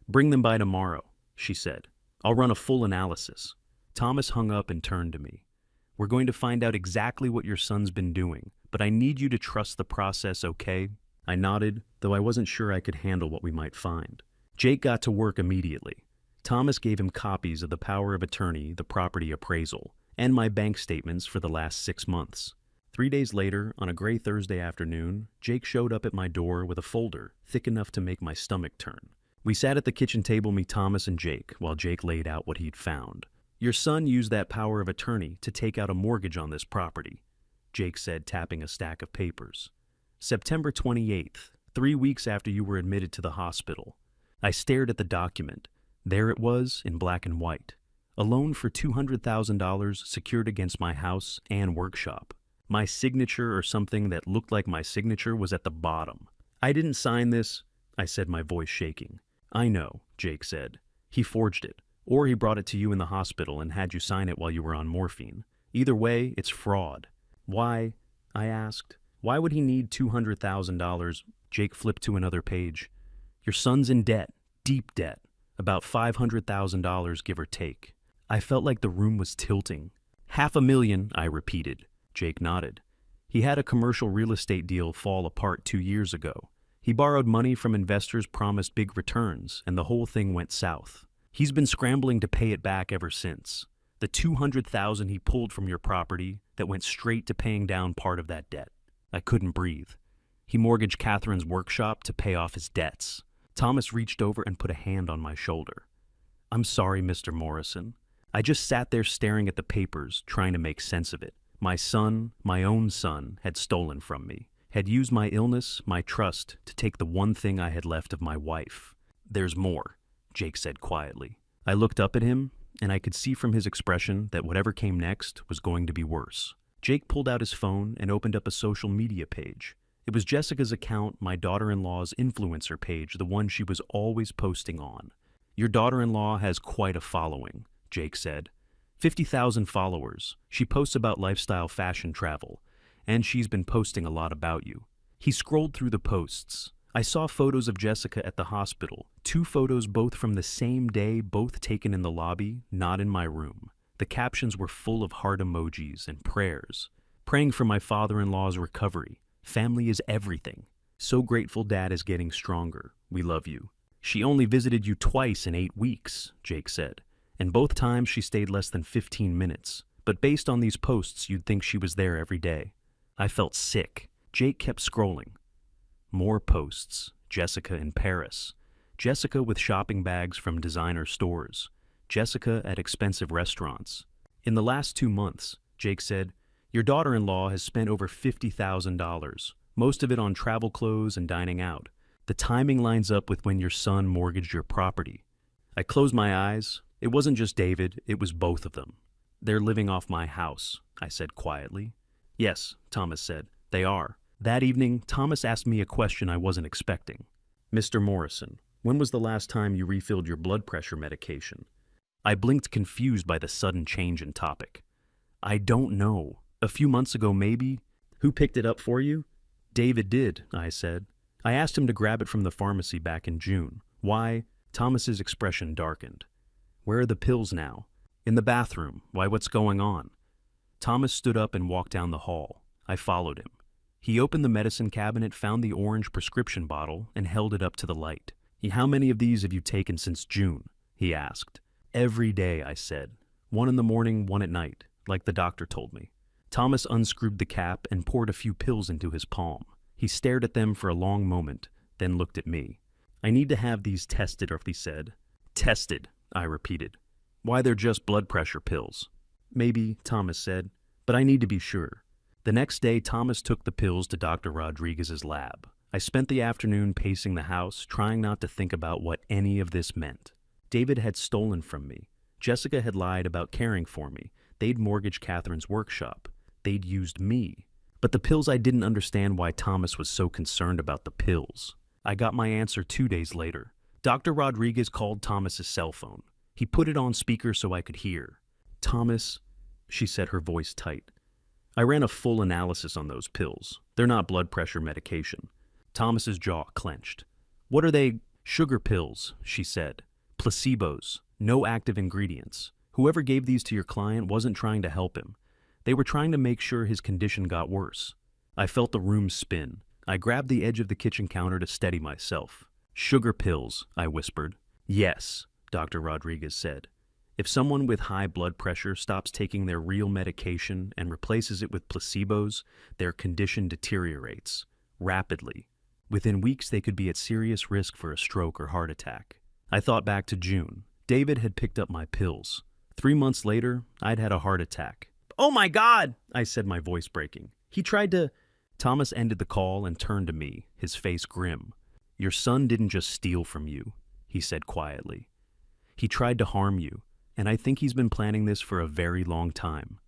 Bring them by tomorrow, she said. I'll run a full analysis. Thomas hung up and turned to me. We're going to find out exactly what your son's been doing, but I need you to trust the process, okay? I nodded, though I wasn't sure I could handle what we might find. Jake got to work immediately. Thomas gave him copies of the power of attorney, the property appraisal, and my bank statements for the last 6 months. 3 days later, on a gray Thursday afternoon, Jake showed up at my door with a folder thick enough to make my stomach turn. We sat at the kitchen table, me, Thomas, and Jake, while Jake laid out what he'd found. Your son used that power of attorney to take out a mortgage on this property, Jake said, tapping a stack of papers. September 28th, 3 weeks after you were admitted to the hospital. I stared at the document. There it was, in black and white. A loan for $200,000 secured against my house and workshop. My signature, or something that looked like my signature, was at the bottom. I didn't sign this, I said, my voice shaking. I know, Jake said. He forged it, or he brought it to you in the hospital and had you sign it while you were on morphine. Either way, it's fraud. Why? I asked. Why would he need $200,000? Jake flipped to another page. Your son's in debt, deep debt, about $500,000, give or take. I felt like the room was tilting. $500,000, I repeated. Jake nodded. He had a commercial real estate deal fall apart 2 years ago. He borrowed money from investors, promised big returns, and the whole thing went south. He's been scrambling to pay it back ever since. The $200,000 he pulled from your property that went straight to paying down part of that debt. I couldn't breathe. He mortgaged Catherine's workshop to pay off his debts. Thomas reached over and put a hand on my shoulder. I'm sorry, Mr. Morrison. I just sat there staring at the papers, trying to make sense of it. My son, my own son, had stolen from me, had used my illness, my trust, to take the one thing I had left of my wife. There's more, Jake said quietly. I looked up at him, and I could see from his expression that whatever came next was going to be worse. Jake pulled out his phone and opened up a social media page. It was Jessica's account, my daughter-in-law's influencer page, the one she was always posting on. Your daughter-in-law has quite a following, Jake said. 50,000 followers. She posts about lifestyle, fashion, travel, and she's been posting a lot about you. He scrolled through the posts. I saw photos of Jessica at the hospital, 2 photos both from the same day, both taken in the lobby, not in my room. The captions were full of heart emojis and prayers. Praying for my father-in-law's recovery. Family is everything. So grateful Dad is getting stronger. We love you. She only visited you twice in 8 weeks, Jake said. And both times she stayed less than 15 minutes. But based on these posts, you'd think she was there every day. I felt sick. Jake kept scrolling. More posts. Jessica in Paris. Jessica with shopping bags from designer stores. Jessica at expensive restaurants. In the last 2 months, Jake said, your daughter-in-law has spent over $50,000, most of it on travel clothes and dining out. The timing lines up with when your son mortgaged your property. I closed my eyes. It wasn't just David, it was both of them. They're living off my house, I said quietly. Yes, Thomas said, they are. That evening, Thomas asked me a question I wasn't expecting. Mr. Morrison, when was the last time you refilled your blood pressure medication? I blinked, confused by the sudden change in topic. I don't know. A few months ago, maybe. Who picked it up for you? David did, I said. I asked him to grab it from the pharmacy back in June. Why? Thomas's expression darkened. Where are the pills now? In the bathroom. Why, what's going on? Thomas stood up and walked down the hall. I followed him. He opened the medicine cabinet, found the orange prescription bottle, and held it up to the light. How many of these have you taken since June? He asked. Every day, I said. 1 in the morning, 1 at night, like the doctor told me. Thomas unscrewed the cap and poured a few pills into his palm. He stared at them for a long moment, then looked at me. I need to have these tested, he said. Tested, I repeated. Why, they're just blood pressure pills. Maybe, Thomas said, but I need to be sure. The next day, Thomas took the pills to Dr. Rodriguez's lab. I spent the afternoon pacing the house, trying not to think about what any of this meant. David had stolen from me. Jessica had lied about caring for me. They'd mortgaged Catherine's workshop. They'd used me. But the pills, I didn't understand why Thomas was so concerned about the pills. I got my answer 2 days later. Dr. Rodriguez called Thomas's cell phone. He put it on speaker so I could hear. Thomas, she said, her voice tight. I ran a full analysis on those pills. They're not blood pressure medication. Thomas's jaw clenched. What are they? Sugar pills, she said. Placebos. No active ingredients. Whoever gave these to your client wasn't trying to help him. They were trying to make sure his condition got worse. I felt the room spin. I grabbed the edge of the kitchen counter to steady myself. Sugar pills, I whispered. Yes, Dr. Rodriguez said. If someone with high blood pressure stops taking their real medication and replaces it with placebos, their condition deteriorates rapidly. Within weeks, they could be at serious risk for a stroke or heart attack. I thought back to June. David had picked up my pills. 3 months later, I'd had a heart attack. Oh my God, I said, my voice breaking. He tried to... Thomas ended the call and turned to me, his face grim. Your son didn't just steal from you, he said quietly. He tried to harm you, and I think he's been planning this for a very long time.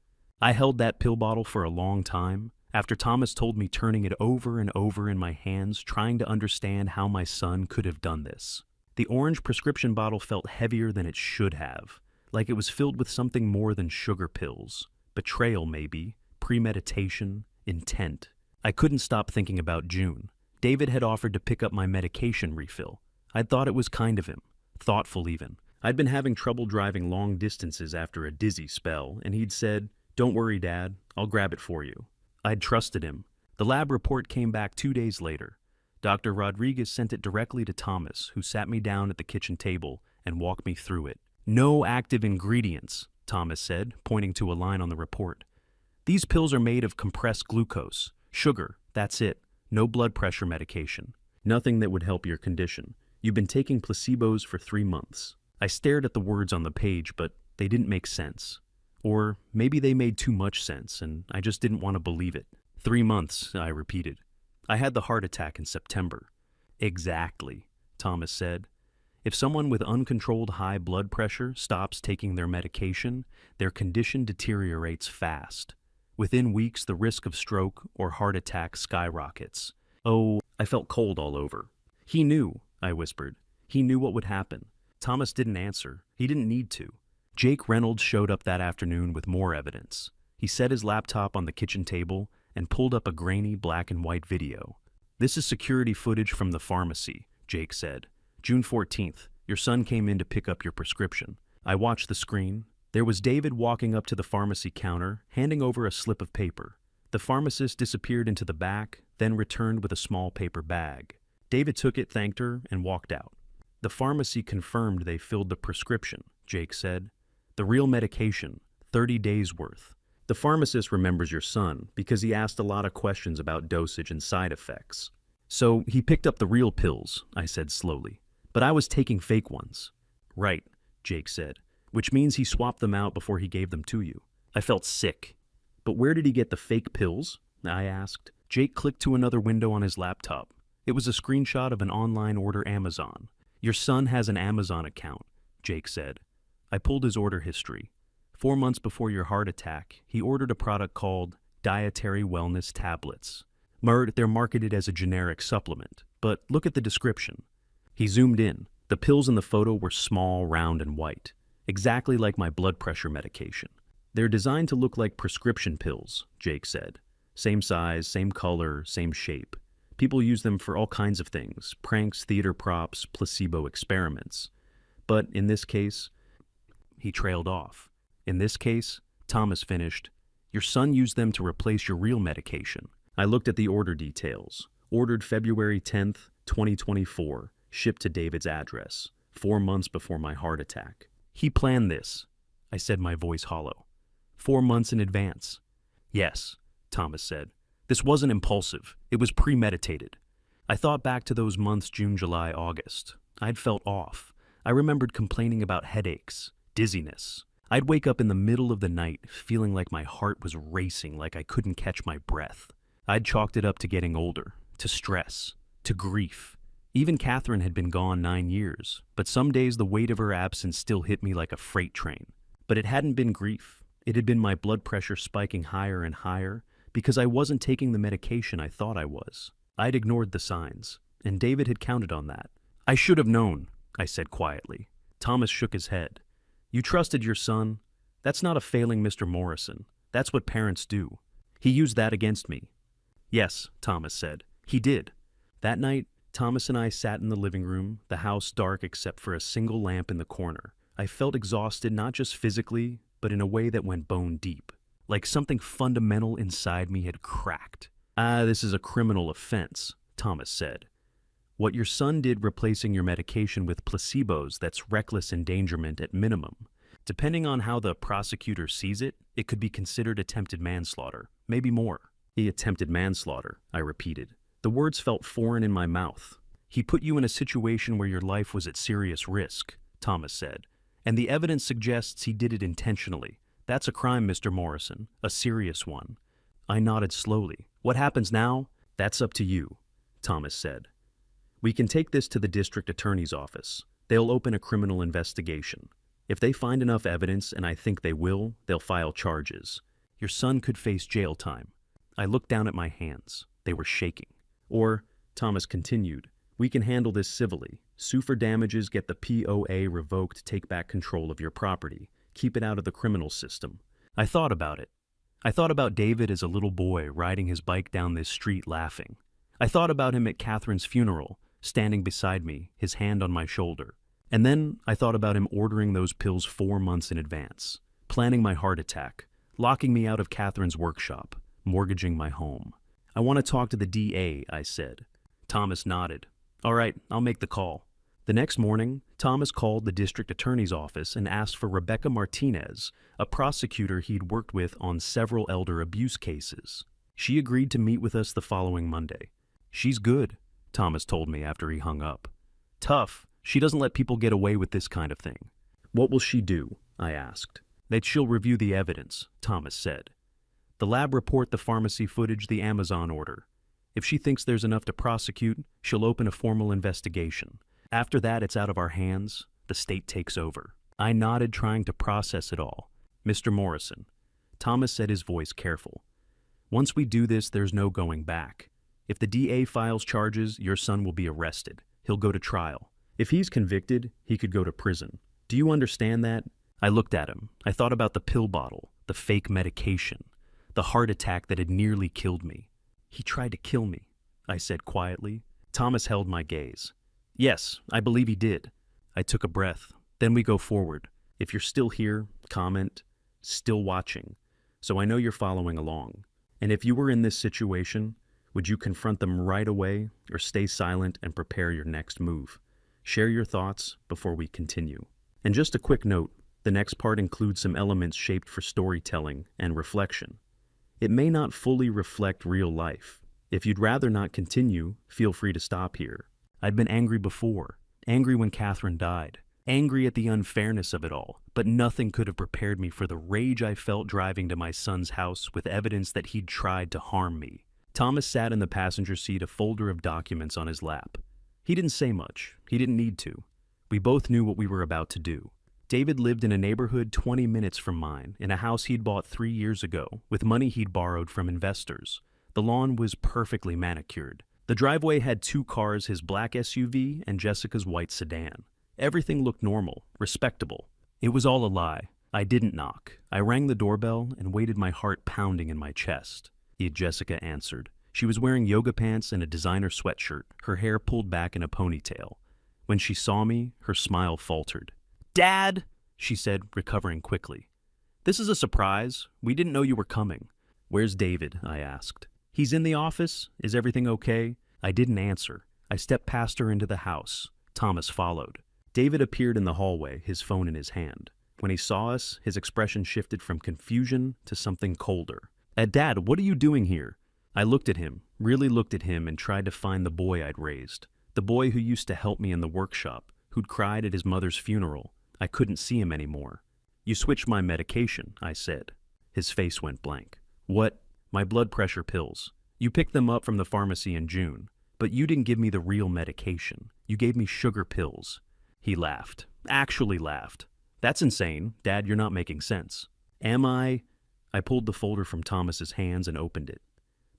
I held that pill bottle for a long time, after Thomas told me, turning it over and over in my hands, trying to understand how my son could have done this. The orange prescription bottle felt heavier than it should have, like it was filled with something more than sugar pills. Betrayal, maybe, premeditation, intent. I couldn't stop thinking about June. David had offered to pick up my medication refill. I'd thought it was kind of him, thoughtful even. I'd been having trouble driving long distances after a dizzy spell, and he'd said, "Don't worry, Dad, I'll grab it for you." I'd trusted him. The lab report came back 2 days later. Dr. Rodriguez sent it directly to Thomas, who sat me down at the kitchen table and walked me through it. No active ingredients, Thomas said, pointing to a line on the report. These pills are made of compressed glucose, sugar, that's it. No blood pressure medication. Nothing that would help your condition. You've been taking placebos for 3 months. I stared at the words on the page, but they didn't make sense. Or maybe they made too much sense, and I just didn't want to believe it. 3 months, I repeated. I had the heart attack in September. Exactly, Thomas said. If someone with uncontrolled high blood pressure stops taking their medication, their condition deteriorates fast. Within weeks, the risk of stroke or heart attack skyrockets. Oh, I felt cold all over. He knew, I whispered. He knew what would happen. Thomas didn't answer. He didn't need to. Jake Reynolds showed up that afternoon with more evidence. He set his laptop on the kitchen table and pulled up a grainy black and white video. This is security footage from the pharmacy, Jake said. June 14th, your son came in to pick up your prescription. I watched the screen. There was David walking up to the pharmacy counter, handing over a slip of paper. The pharmacist disappeared into the back, then returned with a small paper bag. David took it, thanked her, and walked out. The pharmacy confirmed they filled the prescription, Jake said. The real medication, 30 days worth. The pharmacist remembers your son because he asked a lot of questions about dosage and side effects. So he picked up the real pills, I said slowly. But I was taking fake ones. Right, Jake said, which means he swapped them out before he gave them to you. I felt sick. But where did he get the fake pills? I asked. Jake clicked to another window on his laptop. It was a screenshot of an online order Amazon. Your son has an Amazon account, Jake said. I pulled his order history. 4 months before your heart attack, he ordered a product called Dietary Wellness Tablets. They're marketed as a generic supplement, but look at the description. He zoomed in. The pills in the photo were small, round, and white, exactly like my blood pressure medication. They're designed to look like prescription pills, Jake said. Same size, same color, same shape. People use them for all kinds of things, pranks, theater props, placebo experiments. But in this case, he trailed off. In this case, Thomas finished, your son used them to replace your real medication. I looked at the order details. Ordered February 10th, 2024, shipped to David's address, 4 months before my heart attack. He planned this, I said, my voice hollow. 4 months in advance. Yes, Thomas said. This wasn't impulsive. It was premeditated. I thought back to those months, June, July, August. I'd felt off. I remembered complaining about headaches, dizziness. I'd wake up in the middle of the night feeling like my heart was racing, like I couldn't catch my breath. I'd chalked it up to getting older, to stress, to grief. Even Catherine had been gone 9 years, but some days the weight of her absence still hit me like a freight train. But it hadn't been grief. It had been my blood pressure spiking higher and higher because I wasn't taking the medication I thought I was. I'd ignored the signs, and David had counted on that. I should have known, I said quietly. Thomas shook his head. You trusted your son. That's not a failing Mr. Morrison. That's what parents do. He used that against me. Yes, Thomas said. He did. That night, Thomas and I sat in the living room, the house dark except for a single lamp in the corner. I felt exhausted not just physically, but in a way that went bone deep. Like something fundamental inside me had cracked. This is a criminal offense, Thomas said. What your son did replacing your medication with placebos, that's reckless endangerment at minimum. Depending on how the prosecutor sees it, it could be considered attempted manslaughter, maybe more. He attempted manslaughter, I repeated. The words felt foreign in my mouth. He put you in a situation where your life was at serious risk, Thomas said. And the evidence suggests he did it intentionally. That's a crime, Mr. Morrison, a serious one. I nodded slowly. What happens now? That's up to you, Thomas said. We can take this to the district attorney's office. They'll open a criminal investigation. If they find enough evidence, and I think they will, they'll file charges. Your son could face jail time. I looked down at my hands. They were shaking. Or, Thomas continued, we can handle this civilly. Sue for damages, get the POA revoked, take back control of your property. Keep it out of the criminal system. I thought about it. I thought about David as a little boy riding his bike down this street laughing. I thought about him at Catherine's funeral, standing beside me, his hand on my shoulder. And then I thought about him ordering those pills 4 months in advance, planning my heart attack, locking me out of Catherine's workshop, mortgaging my home. I want to talk to the DA, I said. Thomas nodded. All right, I'll make the call. The next morning, Thomas called the district attorney's office and asked for Rebecca Martinez, a prosecutor he'd worked with on several elder abuse cases. She agreed to meet with us the following Monday. She's good, Thomas told me after he hung up. Tough. She doesn't let people get away with this kind of thing. What will she do? I asked. That she'll review the evidence, Thomas said. The lab report, the pharmacy footage, the Amazon order. If she thinks there's enough to prosecute, she'll open a formal investigation. After that, it's out of our hands. The state takes over. I nodded, trying to process it all. Mr. Morrison. Thomas said, his voice careful. Once we do this, there's no going back. If the DA files charges, your son will be arrested. He'll go to trial. If he's convicted, he could go to prison. Do you understand that? I looked at him. I thought about the pill bottle, the fake medication, the heart attack that had nearly killed me. He tried to kill me, I said quietly. Thomas held my gaze. Yes, I believe he did. I took a breath. Then we go forward. If you're still here, comment, still watching, so I know you're following along. And if you were in this situation, would you confront them right away or stay silent and prepare your next move? Share your thoughts before we continue. And just a quick note, the next part includes some elements shaped for storytelling and reflection. It may not fully reflect real life. If you'd rather not continue, feel free to stop here. I'd been angry before, angry when Catherine died, angry at the unfairness of it all, but nothing could have prepared me for the rage I felt driving to my son's house with evidence that he'd tried to harm me. Thomas sat in the passenger seat, a folder of documents on his lap. He didn't say much. He didn't need to. We both knew what we were about to do. David lived in a neighborhood 20 minutes from mine, in a house he'd bought 3 years ago, with money he'd borrowed from investors. The lawn was perfectly manicured. The driveway had 2 cars, his black SUV and Jessica's white sedan. Everything looked normal, respectable. It was all a lie. I didn't knock. I rang the doorbell and waited, my heart pounding in my chest. Jessica answered. She was wearing yoga pants and a designer sweatshirt, her hair pulled back in a ponytail. When she saw me, her smile faltered. "Dad," she said, recovering quickly. "This is a surprise. We didn't know you were coming." "Where's David?" I asked. "He's in the office. Is everything okay?" I didn't answer. I stepped past her into the house. Thomas followed. David appeared in the hallway, his phone in his hand. When he saw us, his expression shifted from confusion to something colder. "Dad, what are you doing here?" I looked at him, really looked at him, and tried to find the boy I'd raised. The boy who used to help me in the workshop, who'd cried at his mother's funeral. I couldn't see him anymore. "You switched my medication," I said. His face went blank. "What?" "My blood pressure pills. You picked them up from the pharmacy in June, but you didn't give me the real medication. You gave me sugar pills." He laughed. Actually laughed. "That's insane. Dad, you're not making sense." "Am I?" I pulled the folder from Thomas's hands and opened it.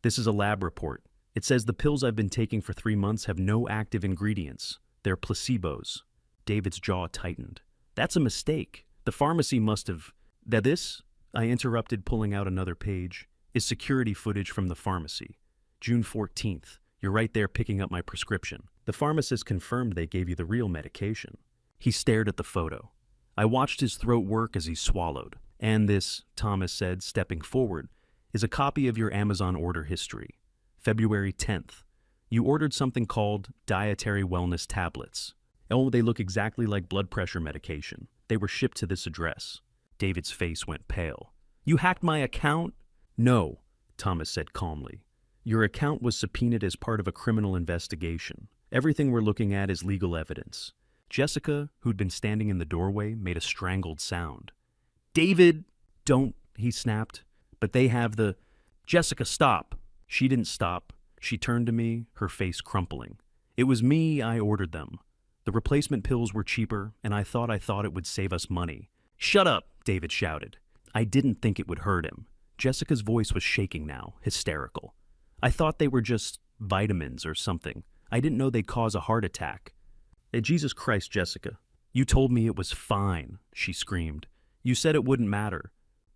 "This is a lab report. It says the pills I've been taking for 3 months have no active ingredients. They're placebos." David's jaw tightened. "That's a mistake. The pharmacy must have..." "This," I interrupted, pulling out another page, "is security footage from the pharmacy. June 14th. You're right there picking up my prescription. The pharmacist confirmed they gave you the real medication." He stared at the photo. I watched his throat work as he swallowed. "And this," Thomas said, stepping forward, "is a copy of your Amazon order history. February 10th. You ordered something called dietary wellness tablets. Oh, they look exactly like blood pressure medication. They were shipped to this address." David's face went pale. "You hacked my account?" "No," Thomas said calmly. "Your account was subpoenaed as part of a criminal investigation. Everything we're looking at is legal evidence." Jessica, who'd been standing in the doorway, made a strangled sound. "David!" "Don't," he snapped. "But they have the..." "Jessica, stop!" She didn't stop. She turned to me, her face crumpling. "It was me. I ordered them. The replacement pills were cheaper, and I thought it would save us money." "Shut up!" David shouted. I didn't think it would hurt him. Jessica's voice was shaking now, hysterical. "I thought they were just vitamins or something. I didn't know they'd cause a heart attack." Jesus Christ, Jessica. "You told me it was fine," she screamed. "You said it wouldn't matter."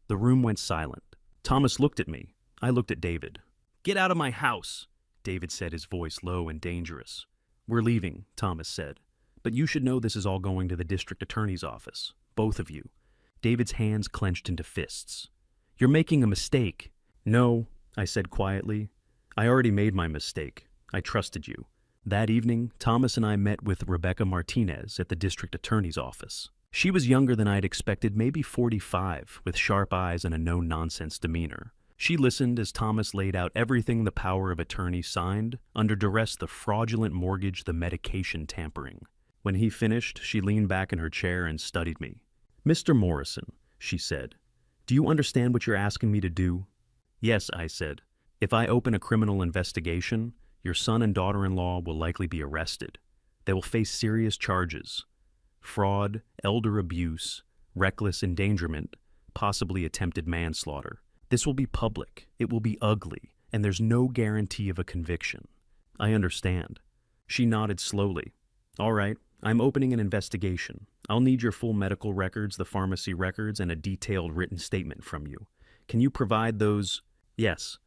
The room went silent. Thomas looked at me. I looked at David. "Get out of my house," David said, his voice low and dangerous. "We're leaving," Thomas said. "But you should know this is all going to the district attorney's office. Both of you." David's hands clenched into fists. "You're making a mistake." "No," I said quietly. "I already made my mistake. I trusted you." That evening, Thomas and I met with Rebecca Martinez at the district attorney's office. She was younger than I'd expected, maybe 45, with sharp eyes and a no-nonsense demeanor. She listened as Thomas laid out everything the power of attorney signed, under duress the fraudulent mortgage, the medication tampering. When he finished, she leaned back in her chair and studied me. "Mr. Morrison," she said, "do you understand what you're asking me to do?" "Yes," I said. "If I open a criminal investigation, your son and daughter-in-law will likely be arrested. They will face serious charges: fraud, elder abuse, reckless endangerment, possibly attempted manslaughter. This will be public, it will be ugly, and there's no guarantee of a conviction." "I understand." She nodded slowly. "All right, I'm opening an investigation. I'll need your full medical records, the pharmacy records, and a detailed written statement from you. Can you provide those?" "Yes."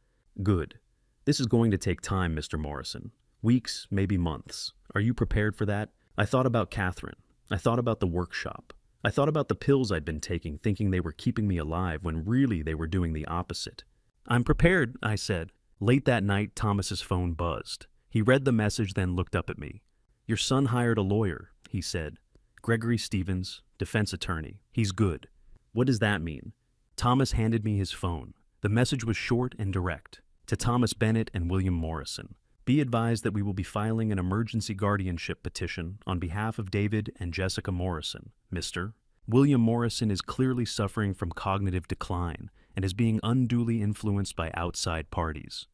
"Good. This is going to take time, Mr. Morrison. Weeks, maybe months. Are you prepared for that? I thought about Catherine. I thought about the workshop. I thought about the pills I'd been taking, thinking they were keeping me alive when really they were doing the opposite." "I'm prepared," I said. Late that night, Thomas's phone buzzed. He read the message, then looked up at me. "Your son hired a lawyer," he said. "Gregory Stevens, defense attorney. He's good." "What does that mean?" Thomas handed me his phone. The message was short and direct. "To Thomas Bennett and William Morrison. Be advised that we will be filing an emergency guardianship petition on behalf of David and Jessica Morrison. Mr. William Morrison is clearly suffering from cognitive decline and is being unduly influenced by outside parties.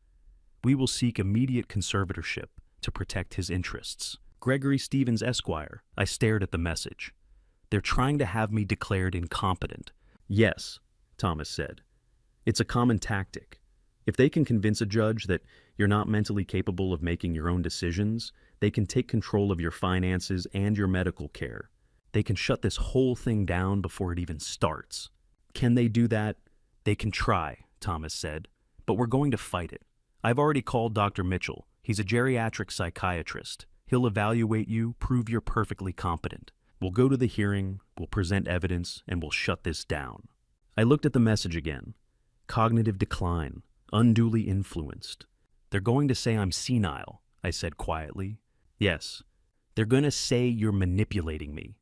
We will seek immediate conservatorship to protect his interests. Gregory Stevens, Esquire." I stared at the message. They're trying to have me declared incompetent. Yes, Thomas said. It's a common tactic. If they can convince a judge that you're not mentally capable of making your own decisions, they can take control of your finances and your medical care. They can shut this whole thing down before it even starts. Can they do that? They can try, Thomas said, but we're going to fight it. I've already called Dr. Mitchell. He's a geriatric psychiatrist. He'll evaluate you, prove you're perfectly competent. We'll go to the hearing, we'll present evidence, and we'll shut this down. I looked at the message again. Cognitive decline, unduly influenced. They're going to say I'm senile, I said quietly. Yes. They're going to say you're manipulating me.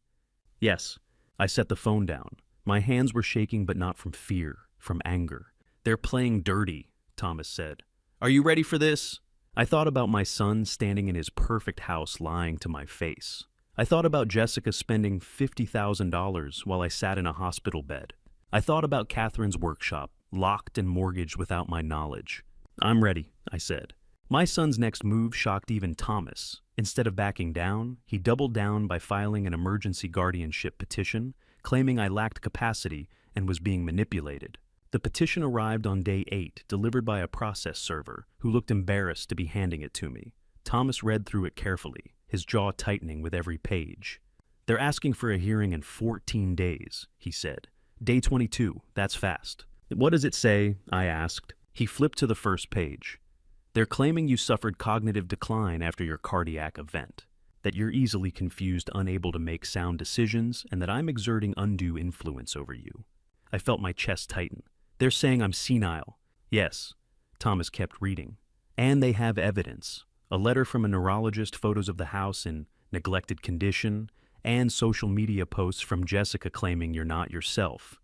Yes. I set the phone down. My hands were shaking, but not from fear, from anger. They're playing dirty, Thomas said. Are you ready for this? I thought about my son standing in his perfect house lying to my face. I thought about Jessica spending $50,000 while I sat in a hospital bed. I thought about Catherine's workshop, locked and mortgaged without my knowledge. I'm ready, I said. My son's next move shocked even Thomas. Instead of backing down, he doubled down by filing an emergency guardianship petition, claiming I lacked capacity and was being manipulated. The petition arrived on day 8, delivered by a process server, who looked embarrassed to be handing it to me. Thomas read through it carefully, his jaw tightening with every page. They're asking for a hearing in 14 days, he said. Day 22, that's fast. What does it say? I asked. He flipped to the first page. They're claiming you suffered cognitive decline after your cardiac event, that you're easily confused, unable to make sound decisions, and that I'm exerting undue influence over you. I felt my chest tighten. They're saying I'm senile. Yes, Thomas kept reading. And they have evidence. A letter from a neurologist, photos of the house in neglected condition, and social media posts from Jessica claiming you're not yourself.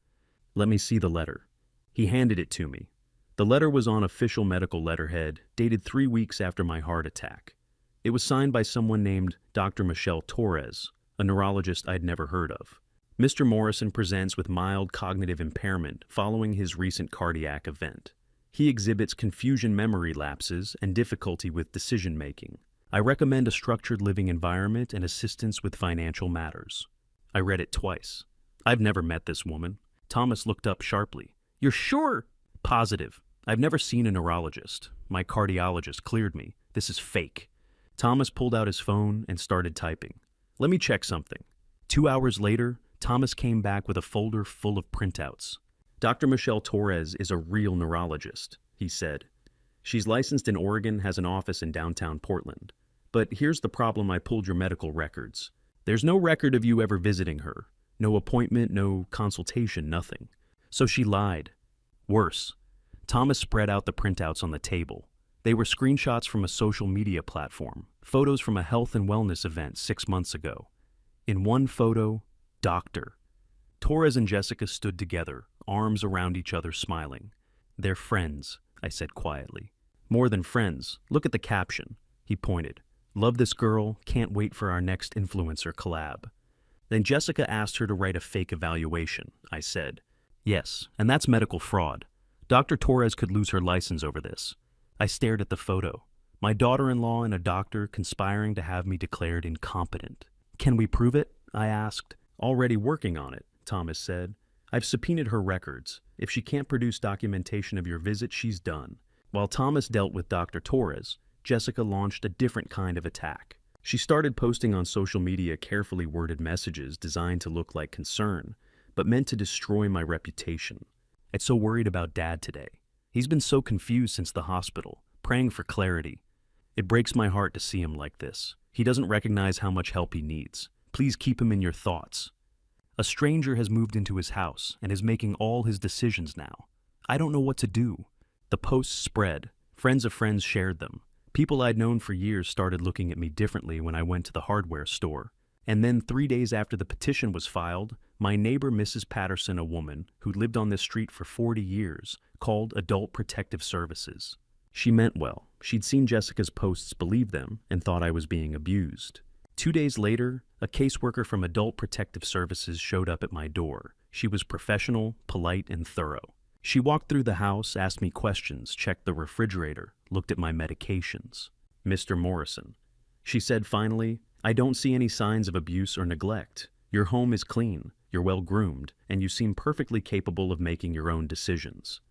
Let me see the letter. He handed it to me. The letter was on official medical letterhead, dated 3 weeks after my heart attack. It was signed by someone named Dr. Michelle Torres, a neurologist I'd never heard of. Mr. Morrison presents with mild cognitive impairment following his recent cardiac event. He exhibits confusion, memory lapses, and difficulty with decision-making. I recommend a structured living environment and assistance with financial matters. I read it twice. I've never met this woman. Thomas looked up sharply. You're sure? Positive. I've never seen a neurologist. My cardiologist cleared me. This is fake. Thomas pulled out his phone and started typing. Let me check something. 2 hours later, Thomas came back with a folder full of printouts. Dr. Michelle Torres is a real neurologist, he said. She's licensed in Oregon, has an office in downtown Portland. But here's the problem: I pulled your medical records. There's no record of you ever visiting her. No appointment, no consultation, nothing. So she lied. Worse. Thomas spread out the printouts on the table. They were screenshots from a social media platform, photos from a health and wellness event 6 months ago. In one photo, Doctor. Torres and Jessica stood together, arms around each other, smiling. They're friends, I said quietly. More than friends. Look at the caption. He pointed. Love this girl, can't wait for our next influencer collab. Then Jessica asked her to write a fake evaluation, I said. Yes, and that's medical fraud. Dr. Torres could lose her license over this. I stared at the photo. My daughter-in-law and a doctor conspiring to have me declared incompetent. Can we prove it? I asked. Already working on it, Thomas said. I've subpoenaed her records. If she can't produce documentation of your visit, she's done. While Thomas dealt with Dr. Torres, Jessica launched a different kind of attack. She started posting on social media carefully worded messages designed to look like concern, but meant to destroy my reputation. I'm so worried about Dad today. He's been so confused since the hospital, praying for clarity. It breaks my heart to see him like this. He doesn't recognize how much help he needs. Please keep him in your thoughts. A stranger has moved into his house and is making all his decisions now. I don't know what to do. The posts spread. Friends of friends shared them. People I'd known for years started looking at me differently when I went to the hardware store. And then 3 days after the petition was filed, my neighbor Mrs. Patterson, a woman who lived on this street for 40 years, called Adult Protective Services. She meant well. She'd seen Jessica's posts, believed them, and thought I was being abused. 2 days later, a caseworker from Adult Protective Services showed up at my door. She was professional, polite, and thorough. She walked through the house, asked me questions, checked the refrigerator, looked at my medications. Mr. Morrison. She said finally, I don't see any signs of abuse or neglect. Your home is clean, you're well groomed, and you seem perfectly capable of making your own decisions."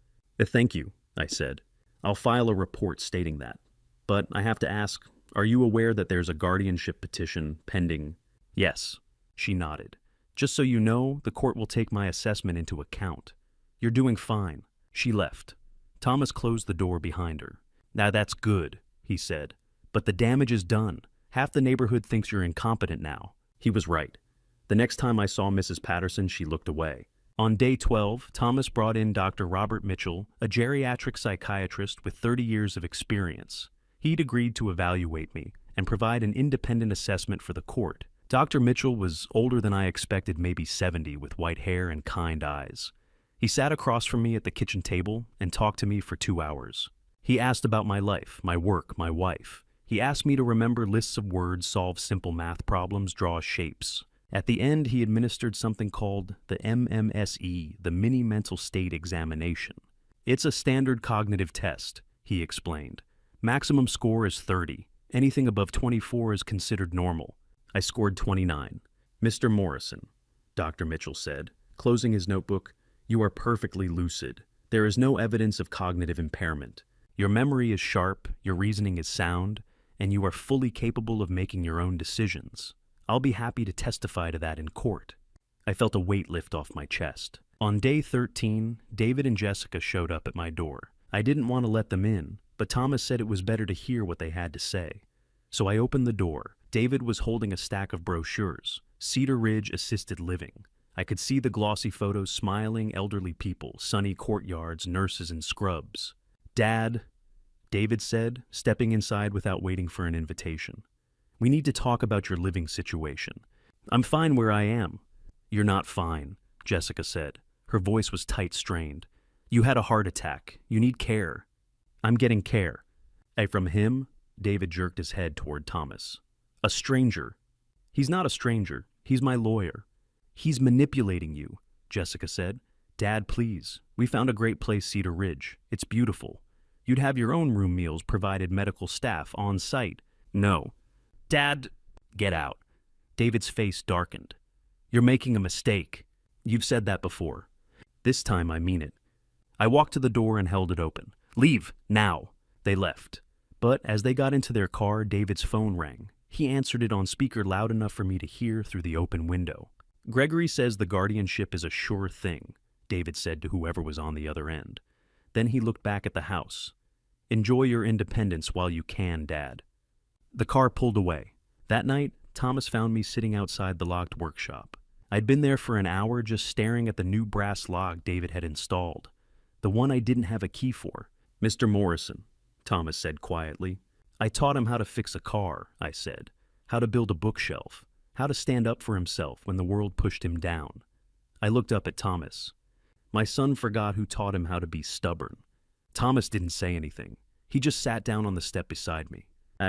Thank you," I said. "I'll file a report stating that. But I have to ask, are you aware that there's a guardianship petition pending?" "Yes," she nodded. "Just so you know, the court will take my assessment into account. You're doing fine." She left. Thomas closed the door behind her. "Now that's good," he said. "But the damage is done. Half the neighborhood thinks you're incompetent now." He was right. The next time I saw Mrs. Patterson, she looked away. On day 12, Thomas brought in Dr. Robert Mitchell, a geriatric psychiatrist with 30 years of experience. He'd agreed to evaluate me and provide an independent assessment for the court. Dr. Mitchell was older than I expected, maybe 70, with white hair and kind eyes. He sat across from me at the kitchen table and talked to me for 2 hours. He asked about my life, my work, my wife. He asked me to remember lists of words, solve simple math problems, draw shapes. At the end, he administered something called the MMSE, the Mini Mental State Examination. "It's a standard cognitive test," he explained. "Maximum score is 30. Anything above 24 is considered normal." I scored 29. "Mr. Morrison," Dr. Mitchell said, closing his notebook, "you are perfectly lucid. There is no evidence of cognitive impairment. Your memory is sharp, your reasoning is sound, and you are fully capable of making your own decisions. I'll be happy to testify to that in court." I felt a weight lift off my chest. On day 13, David and Jessica showed up at my door. I didn't want to let them in, but Thomas said it was better to hear what they had to say. So I opened the door. David was holding a stack of brochures, Cedar Ridge Assisted Living. I could see the glossy photos, smiling elderly people, sunny courtyards, nurses in scrubs. "Dad," David said, stepping inside without waiting for an invitation. "We need to talk about your living situation." "I'm fine where I am." "You're not fine," Jessica said. Her voice was tight-strained. "You had a heart attack. You need care." "I'm getting care." "From him?" David jerked his head toward Thomas. "A stranger." "He's not a stranger. He's my lawyer." "He's manipulating you," Jessica said. "Dad, please. We found a great place, Cedar Ridge. It's beautiful. You'd have your own room meals, provided medical staff on site." "No." "Dad, get out." David's face darkened. "You're making a mistake." "You've said that before." "This time I mean it." I walked to the door and held it open. "Leave, now." They left. But as they got into their car, David's phone rang. He answered it on speaker loud enough for me to hear through the open window. "Gregory says the guardianship is a sure thing," David said to whoever was on the other end. Then he looked back at the house. "Enjoy your independence while you can, Dad." The car pulled away. That night, Thomas found me sitting outside the locked workshop. I'd been there for an hour just staring at the new brass lock David had installed, the one I didn't have a key for. "Mr. Morrison," Thomas said quietly. "I taught him how to fix a car," I said, "how to build a bookshelf, how to stand up for himself when the world pushed him down." I looked up at Thomas. My son forgot who taught him how to be stubborn. Thomas didn't say anything. He just sat down on the step beside me.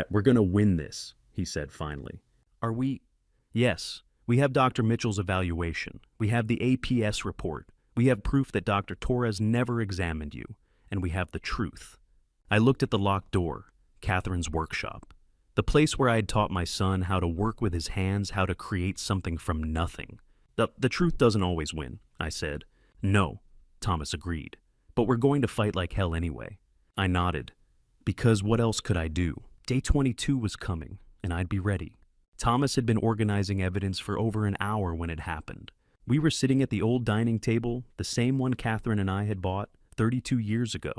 "We're going to win this," he said finally. "Are we?" "Yes. We have Dr. Mitchell's evaluation. We have the APS report. We have proof that Dr. Torres never examined you. And we have the truth." I looked at the locked door, Catherine's workshop. The place where I had taught my son how to work with his hands, how to create something from nothing. The truth doesn't always win," I said. "No," Thomas agreed. "But we're going to fight like hell anyway." I nodded. Because what else could I do? Day 22 was coming, and I'd be ready. Thomas had been organizing evidence for over an hour when it happened. We were sitting at the old dining table, the same one Catherine and I had bought 32 years ago,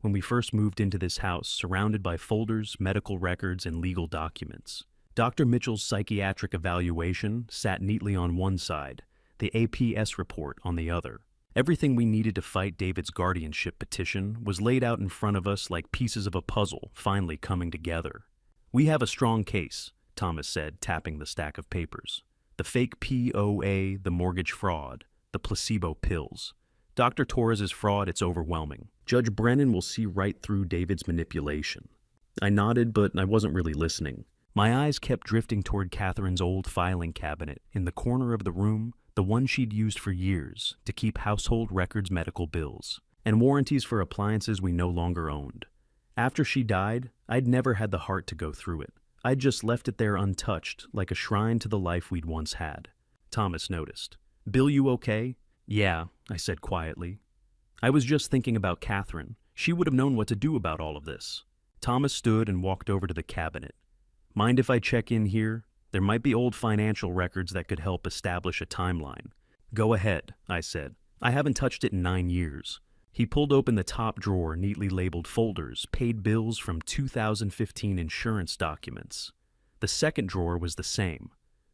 when we first moved into this house, surrounded by folders, medical records, and legal documents. Dr. Mitchell's psychiatric evaluation sat neatly on one side, the APS report on the other. Everything we needed to fight David's guardianship petition was laid out in front of us like pieces of a puzzle finally coming together. "We have a strong case," Thomas said, tapping the stack of papers. "The fake POA, the mortgage fraud, the placebo pills. Dr. Torres' fraud, it's overwhelming. Judge Brennan will see right through David's manipulation." I nodded, but I wasn't really listening. My eyes kept drifting toward Catherine's old filing cabinet in the corner of the room, the one she'd used for years to keep household records, medical bills, and warranties for appliances we no longer owned. After she died, I'd never had the heart to go through it. I'd just left it there untouched, like a shrine to the life we'd once had. Thomas noticed. "Bill, you okay?" "Yeah," I said quietly. "I was just thinking about Catherine. She would have known what to do about all of this." Thomas stood and walked over to the cabinet. "Mind if I check in here? There might be old financial records that could help establish a timeline." "Go ahead," I said. "I haven't touched it in 9 years." He pulled open the top drawer, neatly labeled folders, paid bills from 2015 insurance documents. The second drawer was the same.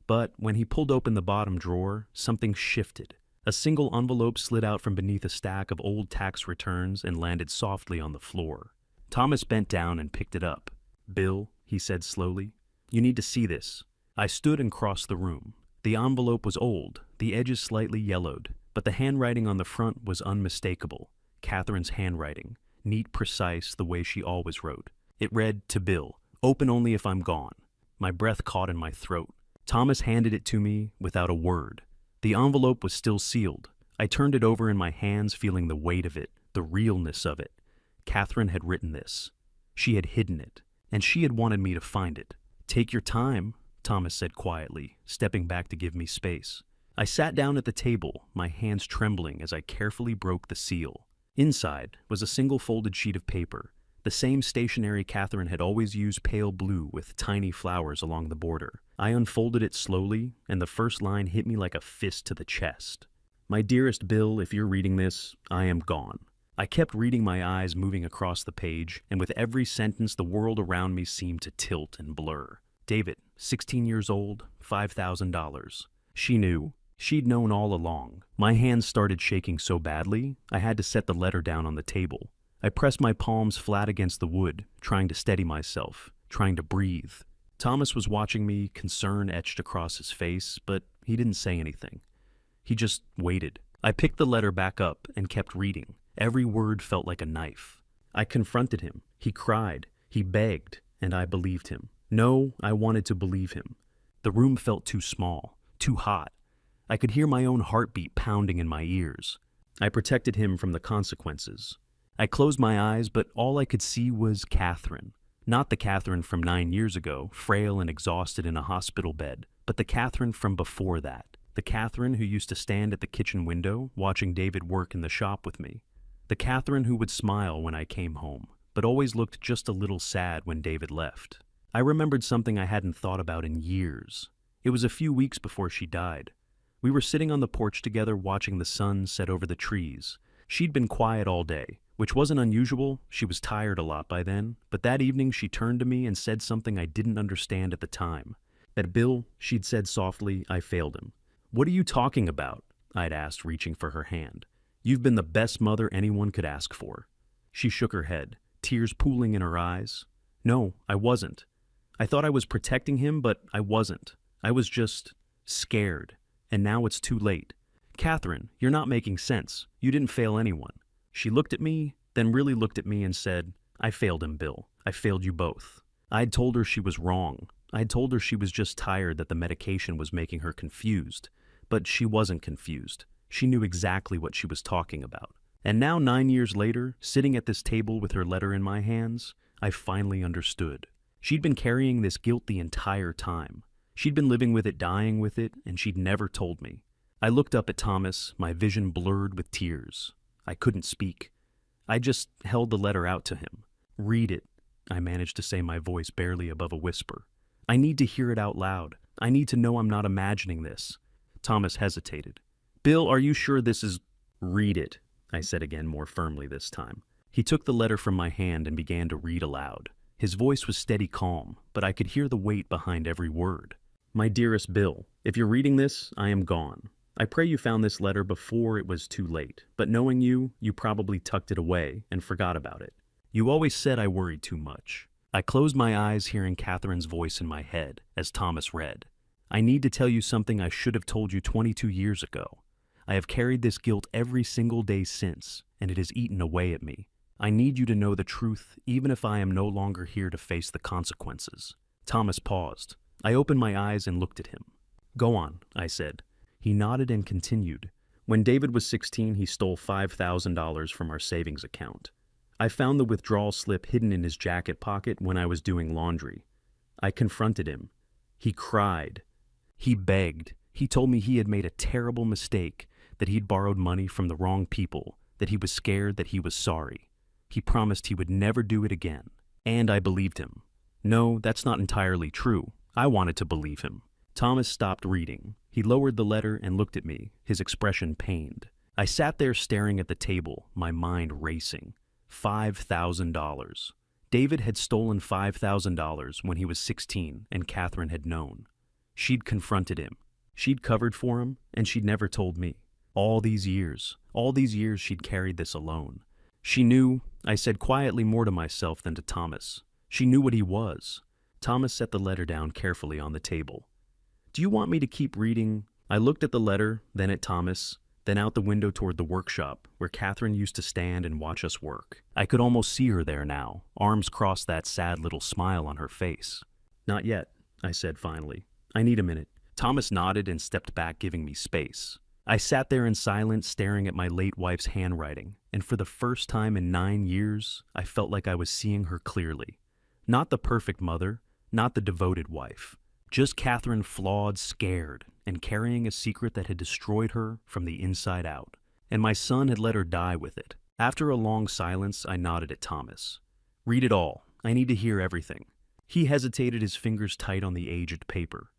But when he pulled open the bottom drawer, something shifted. A single envelope slid out from beneath a stack of old tax returns and landed softly on the floor. Thomas bent down and picked it up. "Bill," he said slowly, "you need to see this." I stood and crossed the room. The envelope was old, the edges slightly yellowed, but the handwriting on the front was unmistakable. Catherine's handwriting, neat, precise, the way she always wrote. It read, "To Bill, open only if I'm gone." My breath caught in my throat. Thomas handed it to me without a word. The envelope was still sealed. I turned it over in my hands, feeling the weight of it, the realness of it. Catherine had written this. She had hidden it, and she had wanted me to find it. "Take your time," Thomas said quietly, stepping back to give me space. I sat down at the table, my hands trembling as I carefully broke the seal. Inside was a single folded sheet of paper, the same stationery Catherine had always used, pale blue with tiny flowers along the border. I unfolded it slowly, and the first line hit me like a fist to the chest. "My dearest Bill, if you're reading this, I am gone." I kept reading, my eyes moving across the page, and with every sentence the world around me seemed to tilt and blur. David, 16 years old, $5,000. She knew. She'd known all along. My hands started shaking so badly, I had to set the letter down on the table. I pressed my palms flat against the wood, trying to steady myself, trying to breathe. Thomas was watching me, concern etched across his face, but he didn't say anything. He just waited. I picked the letter back up and kept reading. Every word felt like a knife. I confronted him. He cried. He begged, and I believed him. No, I wanted to believe him. The room felt too small, too hot. I could hear my own heartbeat pounding in my ears. I protected him from the consequences. I closed my eyes, but all I could see was Catherine. Not the Catherine from 9 years ago, frail and exhausted in a hospital bed, but the Catherine from before that. The Catherine who used to stand at the kitchen window, watching David work in the shop with me. The Catherine who would smile when I came home, but always looked just a little sad when David left. I remembered something I hadn't thought about in years. It was a few weeks before she died. We were sitting on the porch together watching the sun set over the trees. She'd been quiet all day, which wasn't unusual. She was tired a lot by then, but that evening she turned to me and said something I didn't understand at the time. That Bill, she'd said softly, I failed him. "What are you talking about?" I'd asked, reaching for her hand. "You've been the best mother anyone could ask for." She shook her head, tears pooling in her eyes. "No, I wasn't. I thought I was protecting him, but I wasn't. I was just scared. And now it's too late. Catherine, you're not making sense. You didn't fail anyone." She looked at me, then really looked at me and said, "I failed him, Bill. I failed you both." I'd told her she was wrong. I'd told her she was just tired, that the medication was making her confused. But she wasn't confused. She knew exactly what she was talking about. And now, 9 years later, sitting at this table with her letter in my hands, I finally understood. She'd been carrying this guilt the entire time. She'd been living with it, dying with it, and she'd never told me. I looked up at Thomas, my vision blurred with tears. I couldn't speak. I just held the letter out to him. "Read it," I managed to say, my voice barely above a whisper. "I need to hear it out loud. I need to know I'm not imagining this." Thomas hesitated. "Bill, are you sure this is—" "Read it," I said again, more firmly this time. He took the letter from my hand and began to read aloud. His voice was steady, calm, but I could hear the weight behind every word. "My dearest Bill, if you're reading this, I am gone. I pray you found this letter before it was too late, but knowing you, you probably tucked it away and forgot about it. You always said I worried too much." I closed my eyes, hearing Catherine's voice in my head as Thomas read. "I need to tell you something I should have told you 22 years ago. I have carried this guilt every single day since, and it has eaten away at me. I need you to know the truth, even if I am no longer here to face the consequences." Thomas paused. I opened my eyes and looked at him. "Go on," I said. He nodded and continued. "When David was 16, he stole $5,000 from our savings account. I found the withdrawal slip hidden in his jacket pocket when I was doing laundry. I confronted him. He cried. He begged. He told me he had made a terrible mistake, that he'd borrowed money from the wrong people, that he was scared, that he was sorry. He promised he would never do it again. And I believed him. No, that's not entirely true. I wanted to believe him. Thomas stopped reading. He lowered the letter and looked at me, his expression pained. I sat there staring at the table, my mind racing. $5,000. David had stolen $5,000 when he was 16 and Catherine had known. She'd confronted him. She'd covered for him, and she'd never told me. All these years she'd carried this alone. She knew, I said quietly more to myself than to Thomas. She knew what he was. Thomas set the letter down carefully on the table. Do you want me to keep reading? I looked at the letter, then at Thomas, then out the window toward the workshop, where Catherine used to stand and watch us work. I could almost see her there now, arms crossed, that sad little smile on her face. Not yet, I said finally. I need a minute. Thomas nodded and stepped back, giving me space. I sat there in silence, staring at my late wife's handwriting, and for the first time in 9 years, I felt like I was seeing her clearly. Not the perfect mother, not the devoted wife. Just Catherine, flawed, scared, and carrying a secret that had destroyed her from the inside out. And my son had let her die with it. After a long silence, I nodded at Thomas. Read it all. I need to hear everything. He hesitated, his fingers tight on the aged paper.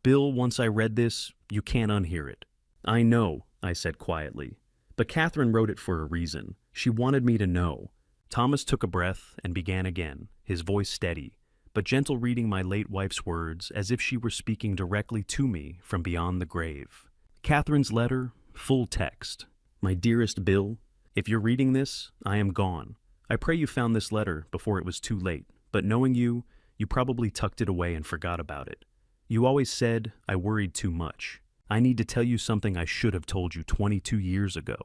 Bill, once I read this, you can't unhear it. I know, I said quietly. But Catherine wrote it for a reason. She wanted me to know. Thomas took a breath and began again, his voice steady, but gentle, reading my late wife's words as if she were speaking directly to me from beyond the grave. Catherine's letter, full text. My dearest Bill, if you're reading this, I am gone. I pray you found this letter before it was too late, but knowing you, you probably tucked it away and forgot about it. You always said I worried too much. I need to tell you something I should have told you 22 years ago.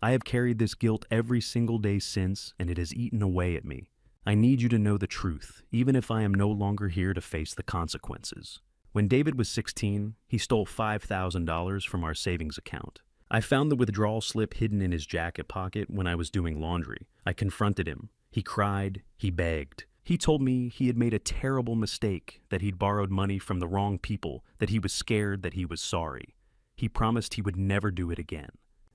I have carried this guilt every single day since, and it has eaten away at me. I need you to know the truth, even if I am no longer here to face the consequences. When David was 16, he stole $5,000 from our savings account. I found the withdrawal slip hidden in his jacket pocket when I was doing laundry. I confronted him. He cried. He begged. He told me he had made a terrible mistake, that he'd borrowed money from the wrong people, that he was scared, that he was sorry. He promised he would never do it again.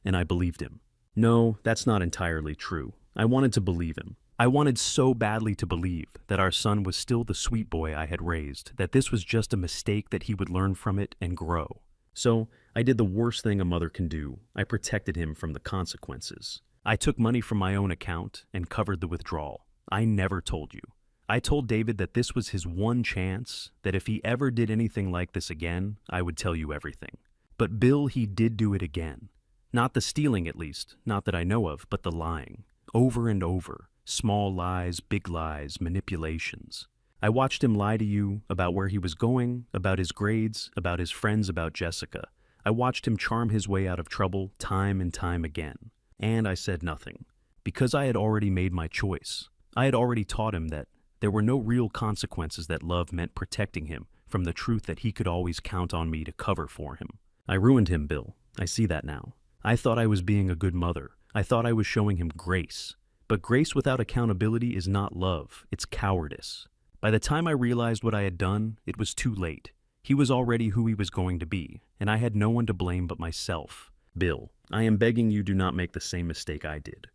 And I believed him. No, that's not entirely true. I wanted to believe him. I wanted so badly to believe that our son was still the sweet boy I had raised, that this was just a mistake, that he would learn from it and grow. So I did the worst thing a mother can do. I protected him from the consequences. I took money from my own account and covered the withdrawal. I never told you. I told David that this was his one chance, that if he ever did anything like this again, I would tell you everything. But Bill, he did do it again. Not the stealing, at least, not that I know of, but the lying. Over and over. Small lies, big lies, manipulations. I watched him lie to you about where he was going, about his grades, about his friends, about Jessica. I watched him charm his way out of trouble time and time again. And I said nothing. Because I had already made my choice. I had already taught him that there were no real consequences, that love meant protecting him from the truth, that he could always count on me to cover for him. I ruined him, Bill. I see that now. I thought I was being a good mother. I thought I was showing him grace. But grace without accountability is not love, it's cowardice. By the time I realized what I had done, it was too late. He was already who he was going to be, and I had no one to blame but myself. Bill, I am begging you, do not make the same mistake I did.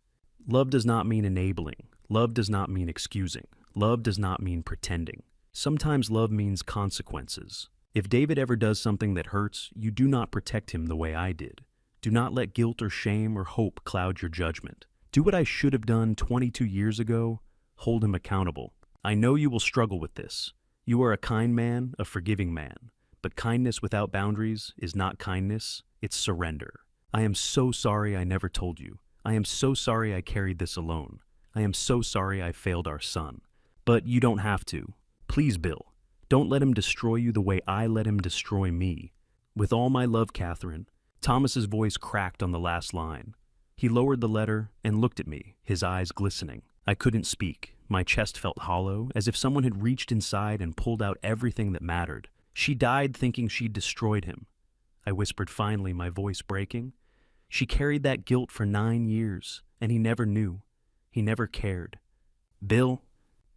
Love does not mean enabling. Love does not mean excusing. Love does not mean pretending. Sometimes love means consequences. If David ever does something that hurts, you do not protect him the way I did. Do not let guilt or shame or hope cloud your judgment. Do what I should have done 22 years ago. Hold him accountable. I know you will struggle with this. You are a kind man, a forgiving man. But kindness without boundaries is not kindness, it's surrender. I am so sorry I never told you. I am so sorry I carried this alone. I am so sorry I failed our son. But you don't have to. Please, Bill, don't let him destroy you the way I let him destroy me. With all my love, Catherine. Thomas's voice cracked on the last line. He lowered the letter and looked at me, his eyes glistening. I couldn't speak. My chest felt hollow, as if someone had reached inside and pulled out everything that mattered. She died thinking she'd destroyed him. I whispered finally, my voice breaking. She carried that guilt for 9 years, and he never knew. He never cared. Bill,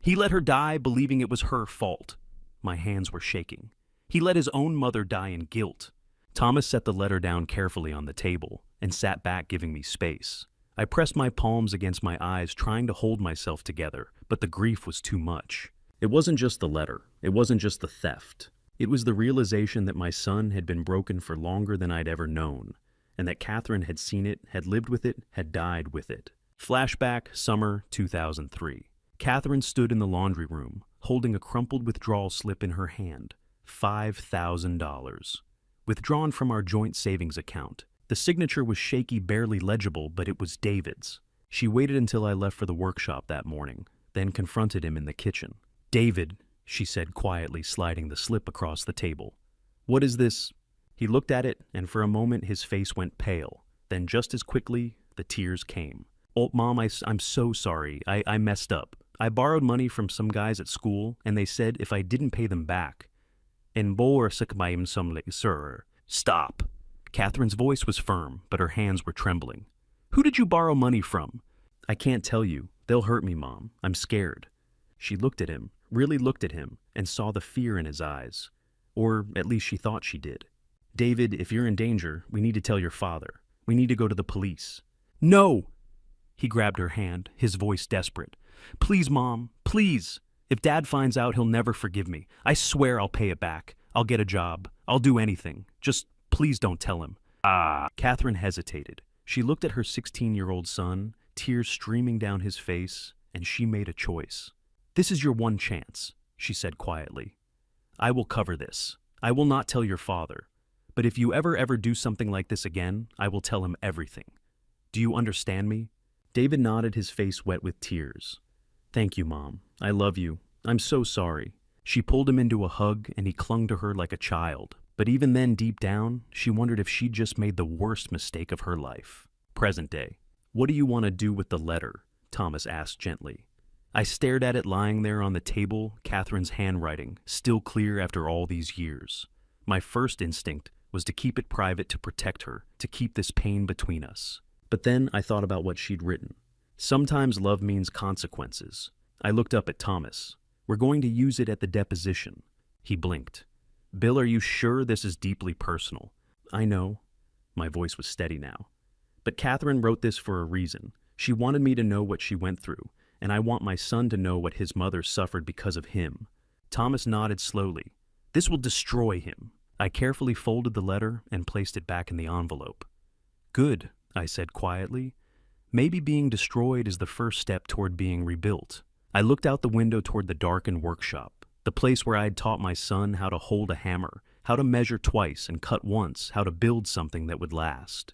he let her die believing it was her fault. My hands were shaking. He let his own mother die in guilt. Thomas set the letter down carefully on the table and sat back, giving me space. I pressed my palms against my eyes, trying to hold myself together, but the grief was too much. It wasn't just the letter. It wasn't just the theft. It was the realization that my son had been broken for longer than I'd ever known, and that Catherine had seen it, had lived with it, had died with it. Flashback, summer 2003. Catherine stood in the laundry room, holding a crumpled withdrawal slip in her hand. $5,000. Withdrawn from our joint savings account. The signature was shaky, barely legible, but it was David's. She waited until I left for the workshop that morning, then confronted him in the kitchen. "David," she said quietly, sliding the slip across the table. "What is this?" He looked at it, and for a moment his face went pale. Then just as quickly, the tears came. "Oh, Mom, I'm so sorry. I messed up. I borrowed money from some guys at school, and they said if I didn't pay them back. En bor sakmayim somle, sir." "Stop." Catherine's voice was firm, but her hands were trembling. "Who did you borrow money from?" "I can't tell you. They'll hurt me, Mom. I'm scared." She looked at him, really looked at him, and saw the fear in his eyes. Or at least she thought she did. "David, if you're in danger, we need to tell your father. We need to go to the police." "No!" He grabbed her hand, his voice desperate. "Please, Mom, please. If Dad finds out, he'll never forgive me. I swear I'll pay it back. I'll get a job. I'll do anything. Just please don't tell him." Catherine hesitated. She looked at her 16-year-old son, tears streaming down his face, and she made a choice. "This is your one chance," she said quietly. "I will cover this. I will not tell your father. But if you ever do something like this again, I will tell him everything. Do you understand me?" David nodded, his face wet with tears. "Thank you, Mom. I love you. I'm so sorry." She pulled him into a hug, and he clung to her like a child. But even then, deep down, she wondered if she'd just made the worst mistake of her life. Present day. "What do you want to do with the letter?" Thomas asked gently. I stared at it lying there on the table, Catherine's handwriting, still clear after all these years. My first instinct was to keep it private, to protect her, to keep this pain between us. But then I thought about what she'd written. "Sometimes love means consequences." I looked up at Thomas. "We're going to use it at the deposition." He blinked. "Bill, are you sure this is deeply personal?" "I know." My voice was steady now. "But Catherine wrote this for a reason. She wanted me to know what she went through, and I want my son to know what his mother suffered because of him." Thomas nodded slowly. "This will destroy him." I carefully folded the letter and placed it back in the envelope. "Good," I said quietly. "Maybe being destroyed is the first step toward being rebuilt." I looked out the window toward the darkened workshop, the place where I had taught my son how to hold a hammer, how to measure twice and cut once, how to build something that would last.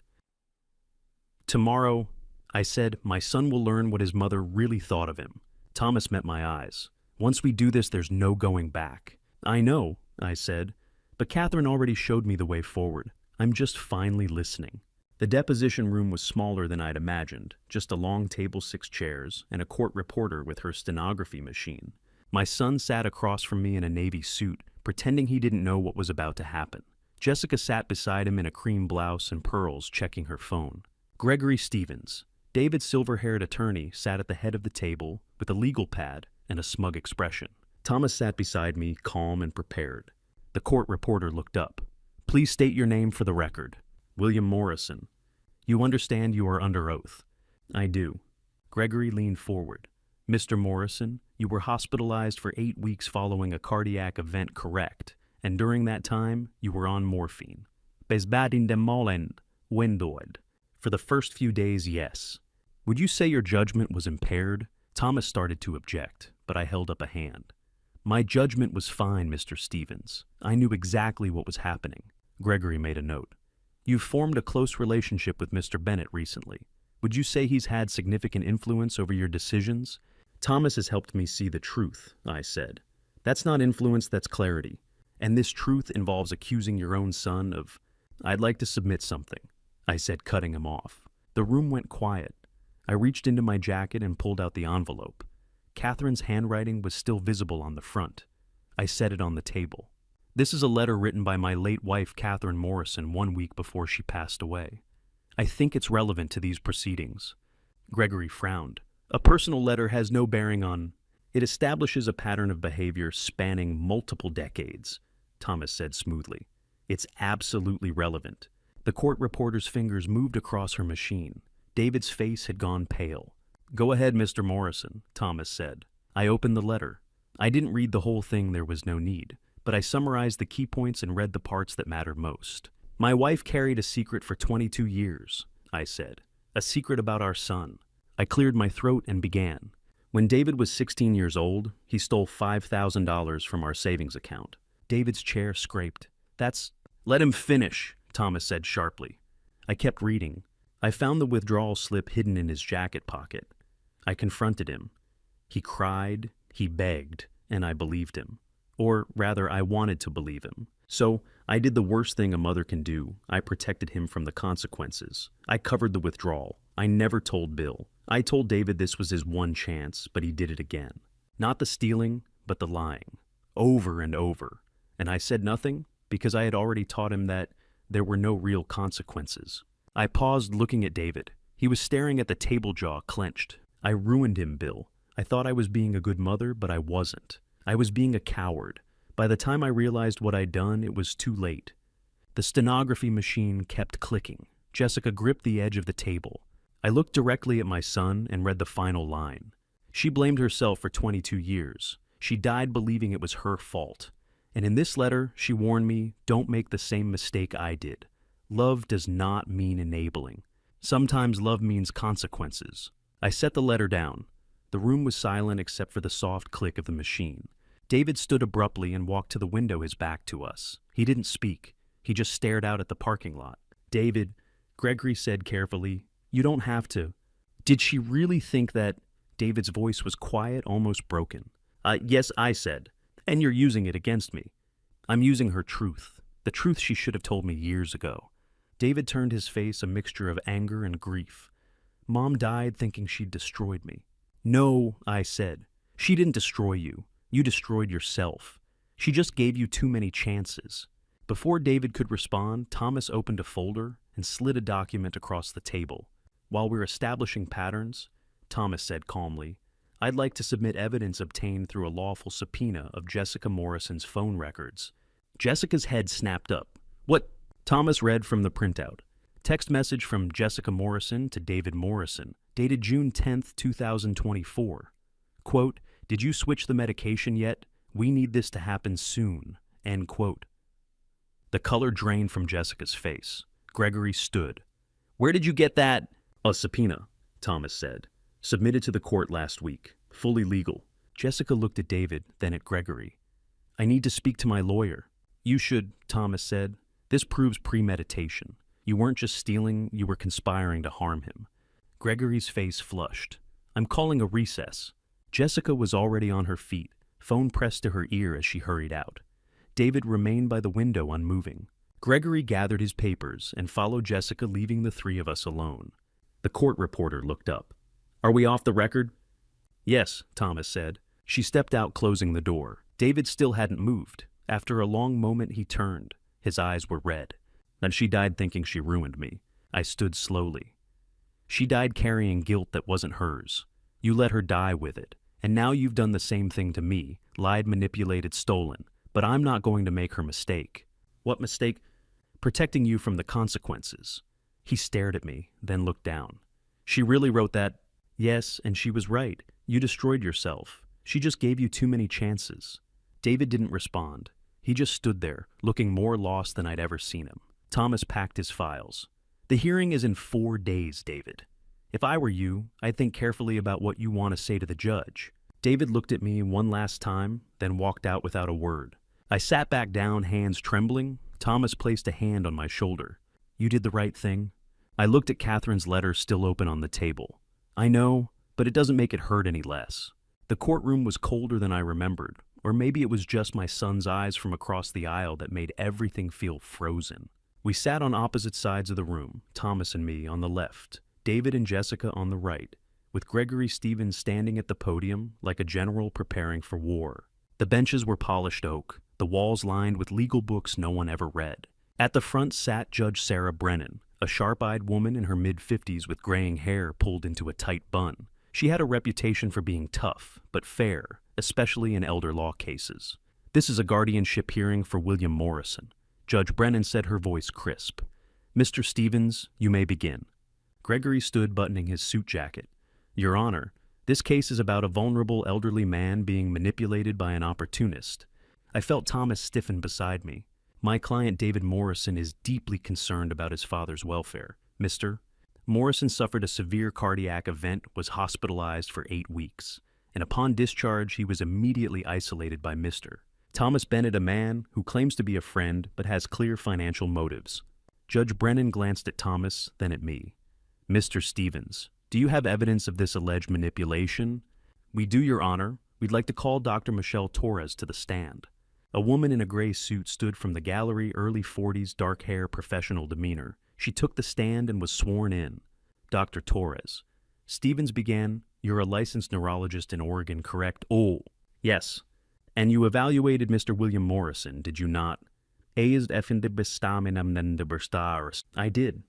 "Tomorrow," I said, "my son will learn what his mother really thought of him." Thomas met my eyes. "Once we do this, there's no going back." "I know," I said, "but Catherine already showed me the way forward. I'm just finally listening." The deposition room was smaller than I'd imagined, just a long table, 6 chairs, and a court reporter with her stenography machine. My son sat across from me in a navy suit, pretending he didn't know what was about to happen. Jessica sat beside him in a cream blouse and pearls, checking her phone. Gregory Stevens, David's silver-haired attorney, sat at the head of the table with a legal pad and a smug expression. Thomas sat beside me, calm and prepared. The court reporter looked up. "Please state your name for the record." "William Morrison." "You understand you are under oath?" "I do." Gregory leaned forward. "Mr. Morrison, you were hospitalized for 8 weeks following a cardiac event, correct? And during that time, you were on morphine." "Besbadin de Molend, Wendoid." "For the first few days, yes." "Would you say your judgment was impaired?" Thomas started to object, but I held up a hand. "My judgment was fine, Mr. Stevens. I knew exactly what was happening." Gregory made a note. "You've formed a close relationship with Mr. Bennett recently. Would you say he's had significant influence over your decisions?" "Thomas has helped me see the truth," I said. "That's not influence, that's clarity. And this truth involves accusing your own son of—" "I'd like to submit something," I said, cutting him off. The room went quiet. I reached into my jacket and pulled out the envelope. Catherine's handwriting was still visible on the front. I set it on the table. "This is a letter written by my late wife, Catherine Morrison, 1 week before she passed away. I think it's relevant to these proceedings." Gregory frowned. "A personal letter has no bearing on—" "It establishes a pattern of behavior spanning multiple decades," Thomas said smoothly. It's absolutely relevant. The court reporter's fingers moved across her machine. David's face had gone pale. "Go ahead, Mr. Morrison," Thomas said. I opened the letter. I didn't read the whole thing, there was no need, but I summarized the key points and read the parts that mattered most. "My wife carried a secret for 22 years, I said. A secret about our son. I cleared my throat and began. When David was 16 years old, he stole $5,000 from our savings account. David's chair scraped. Let him finish, Thomas said sharply. I kept reading. I found the withdrawal slip hidden in his jacket pocket. I confronted him. He cried, he begged, and I believed him. Or rather, I wanted to believe him. So I did the worst thing a mother can do. I protected him from the consequences. I covered the withdrawal. I never told Bill. I told David this was his one chance, but he did it again. Not the stealing, but the lying. Over and over. And I said nothing because I had already taught him that there were no real consequences. I paused, looking at David. He was staring at the table, jaw clenched. I ruined him, Bill. I thought I was being a good mother, but I wasn't. I was being a coward. By the time I realized what I'd done, it was too late. The stenography machine kept clicking. Jessica gripped the edge of the table. I looked directly at my son and read the final line. She blamed herself for 22 years. She died believing it was her fault. And in this letter, she warned me, don't make the same mistake I did. Love does not mean enabling. Sometimes love means consequences. I set the letter down. The room was silent except for the soft click of the machine. David stood abruptly and walked to the window, his back to us. He didn't speak. He just stared out at the parking lot. "David," Gregory said carefully, "you don't have to." Did she really think that? David's voice was quiet, almost broken. Yes, I said. And you're using it against me. I'm using her truth. The truth she should have told me years ago. David turned his face a mixture of anger and grief. Mom died thinking she'd destroyed me. No, I said. She didn't destroy you. You destroyed yourself. She just gave you too many chances. Before David could respond, Thomas opened a folder and slid a document across the table. While we're establishing patterns, Thomas said calmly, I'd like to submit evidence obtained through a lawful subpoena of Jessica Morrison's phone records. Jessica's head snapped up. What? Thomas read from the printout. Text message from Jessica Morrison to David Morrison, dated June 10th, 2024. Quote, "Did you switch the medication yet? We need this to happen soon." End quote. The color drained from Jessica's face. Gregory stood. "Where did you get that?" "A subpoena," Thomas said. "Submitted to the court last week. Fully legal." Jessica looked at David, then at Gregory. "I need to speak to my lawyer." "You should," Thomas said. "This proves premeditation. You weren't just stealing, you were conspiring to harm him." Gregory's face flushed. "I'm calling a recess." Jessica was already on her feet, phone pressed to her ear as she hurried out. David remained by the window unmoving. Gregory gathered his papers and followed Jessica, leaving the three of us alone. The court reporter looked up. "Are we off the record?" "Yes," Thomas said. She stepped out, closing the door. David still hadn't moved. After a long moment, he turned. His eyes were red. "Then she died thinking she ruined me." I stood slowly. "She died carrying guilt that wasn't hers. You let her die with it. And now you've done the same thing to me, lied, manipulated, stolen. But I'm not going to make her mistake." "What mistake?" "Protecting you from the consequences." He stared at me, then looked down. "She really wrote that?" "Yes, and she was right. You destroyed yourself. She just gave you too many chances." David didn't respond. He just stood there, looking more lost than I'd ever seen him. Thomas packed his files. "The hearing is in 4 days, David. If I were you, I'd think carefully about what you want to say to the judge." David looked at me one last time, then walked out without a word. I sat back down, hands trembling. Thomas placed a hand on my shoulder. "You did the right thing." I looked at Catherine's letter still open on the table. "I know, but it doesn't make it hurt any less." The courtroom was colder than I remembered, or maybe it was just my son's eyes from across the aisle that made everything feel frozen. We sat on opposite sides of the room, Thomas and me on the left, David and Jessica on the right, with Gregory Stevens standing at the podium like a general preparing for war. The benches were polished oak, the walls lined with legal books no one ever read. At the front sat Judge Sarah Brennan, a sharp-eyed woman in her mid-50s with graying hair pulled into a tight bun. She had a reputation for being tough, but fair, especially in elder law cases. "This is a guardianship hearing for William Morrison. Judge Brennan said, her voice crisp. Mr. Stevens, you may begin. Gregory stood buttoning his suit jacket. Your Honor, this case is about a vulnerable elderly man being manipulated by an opportunist. I felt Thomas stiffen beside me. My client David Morrison is deeply concerned about his father's welfare. Mr. Morrison suffered a severe cardiac event, was hospitalized for 8 weeks, and upon discharge he was immediately isolated by Mr. Thomas Bennett, a man who claims to be a friend but has clear financial motives. Judge Brennan glanced at Thomas, then at me. Mr. Stevens, do you have evidence of this alleged manipulation? We do, Your Honor. We'd like to call Dr. Michelle Torres to the stand. A woman in a gray suit stood from the gallery, early 40s, dark hair, professional demeanor. She took the stand and was sworn in. Dr. Torres. Stevens began, you're a licensed neurologist in Oregon, correct? Oh, yes. And you evaluated Mr. William Morrison, did you not? I did.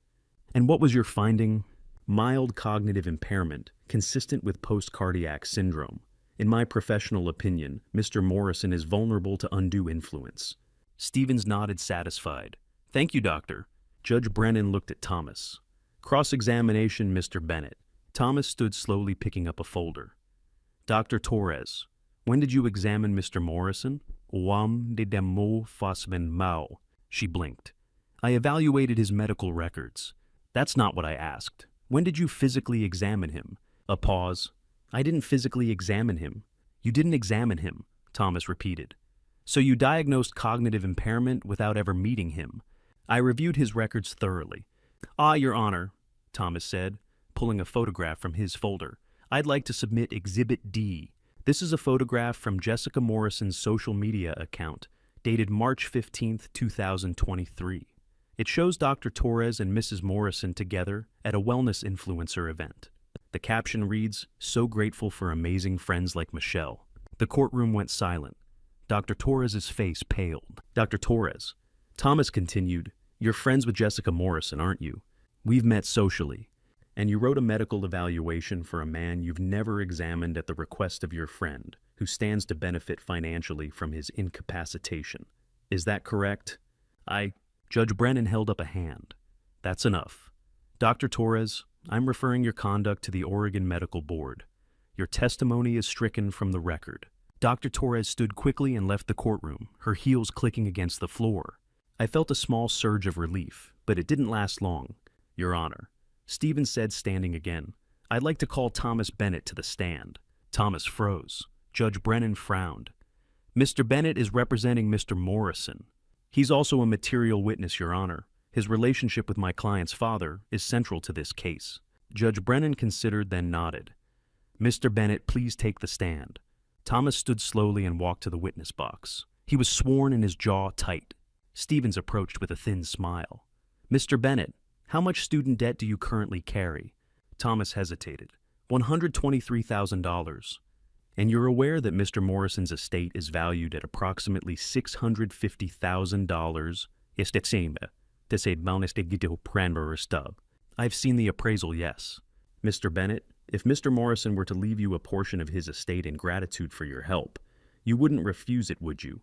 And what was your finding? Mild cognitive impairment, consistent with post-cardiac syndrome. In my professional opinion, Mr. Morrison is vulnerable to undue influence. Stevens nodded, satisfied. Thank you, Doctor. Judge Brennan looked at Thomas. Cross-examination, Mr. Bennett. Thomas stood slowly picking up a folder. Dr. Torres, when did you examine Mr. Morrison? She blinked. I evaluated his medical records. That's not what I asked. When did you physically examine him? A pause. I didn't physically examine him. You didn't examine him, Thomas repeated. So you diagnosed cognitive impairment without ever meeting him. I reviewed his records thoroughly. Your Honor, Thomas said, pulling a photograph from his folder. I'd like to submit Exhibit D. This is a photograph from Jessica Morrison's social media account, dated March 15, 2023. It shows Dr. Torres and Mrs. Morrison together at a wellness influencer event. The caption reads, "So grateful for amazing friends like Michelle." The courtroom went silent. Dr. Torres's face paled. Dr. Torres, Thomas continued, you're friends with Jessica Morrison, aren't you? We've met socially. And you wrote a medical evaluation for a man you've never examined at the request of your friend, who stands to benefit financially from his incapacitation. Is that correct? Judge Brennan held up a hand. That's enough. Dr. Torres, I'm referring your conduct to the Oregon Medical Board. Your testimony is stricken from the record. Dr. Torres stood quickly and left the courtroom, her heels clicking against the floor. I felt a small surge of relief, but it didn't last long. Your Honor, Stevens said, standing again, I'd like to call Thomas Bennett to the stand. Thomas froze. Judge Brennan frowned. Mr. Bennett is representing Mr. Morrison. He's also a material witness, Your Honor. His relationship with my client's father is central to this case. Judge Brennan considered, then nodded. Mr. Bennett, please take the stand. Thomas stood slowly and walked to the witness box. He was sworn and his jaw tight. Stevens approached with a thin smile. Mr. Bennett, how much student debt do you currently carry? Thomas hesitated. $123,000. And you're aware that Mr. Morrison's estate is valued at approximately $650,000. I've seen the appraisal, yes. Mr. Bennett, if Mr. Morrison were to leave you a portion of his estate in gratitude for your help, you wouldn't refuse it, would you?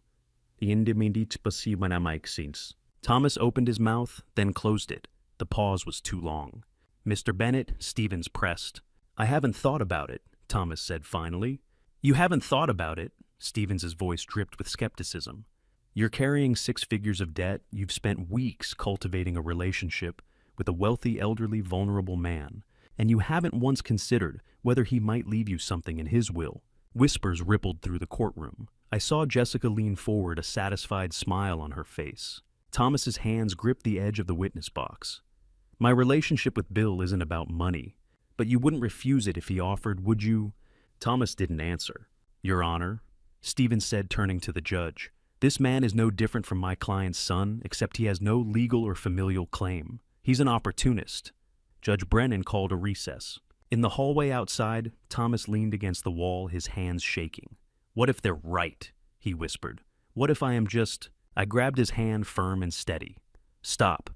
Thomas opened his mouth, then closed it. The pause was too long. Mr. Bennett, Stevens pressed. I haven't thought about it, Thomas said finally. You haven't thought about it? Stevens's voice dripped with skepticism. You're carrying 6 figures of debt. You've spent weeks cultivating a relationship with a wealthy, elderly, vulnerable man, and you haven't once considered whether he might leave you something in his will. Whispers rippled through the courtroom. I saw Jessica lean forward, a satisfied smile on her face. Thomas's hands gripped the edge of the witness box. My relationship with Bill isn't about money, but you wouldn't refuse it if he offered, would you? Thomas didn't answer. Your Honor, Stevens said, turning to the judge, this man is no different from my client's son, except he has no legal or familial claim. He's an opportunist. Judge Brennan called a recess. In the hallway outside, Thomas leaned against the wall, his hands shaking. What if they're right? He whispered. What if I am just... I grabbed his hand firm and steady. Stop.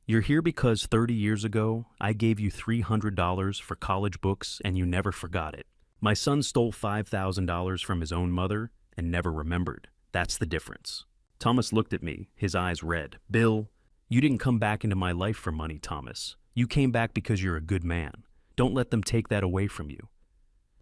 You're here because 30 years ago, I gave you $300 for college books and you never forgot it. My son stole $5,000 from his own mother and never remembered. That's the difference. Thomas looked at me, his eyes red. Bill, you didn't come back into my life for money, Thomas. You came back because you're a good man. Don't let them take that away from you.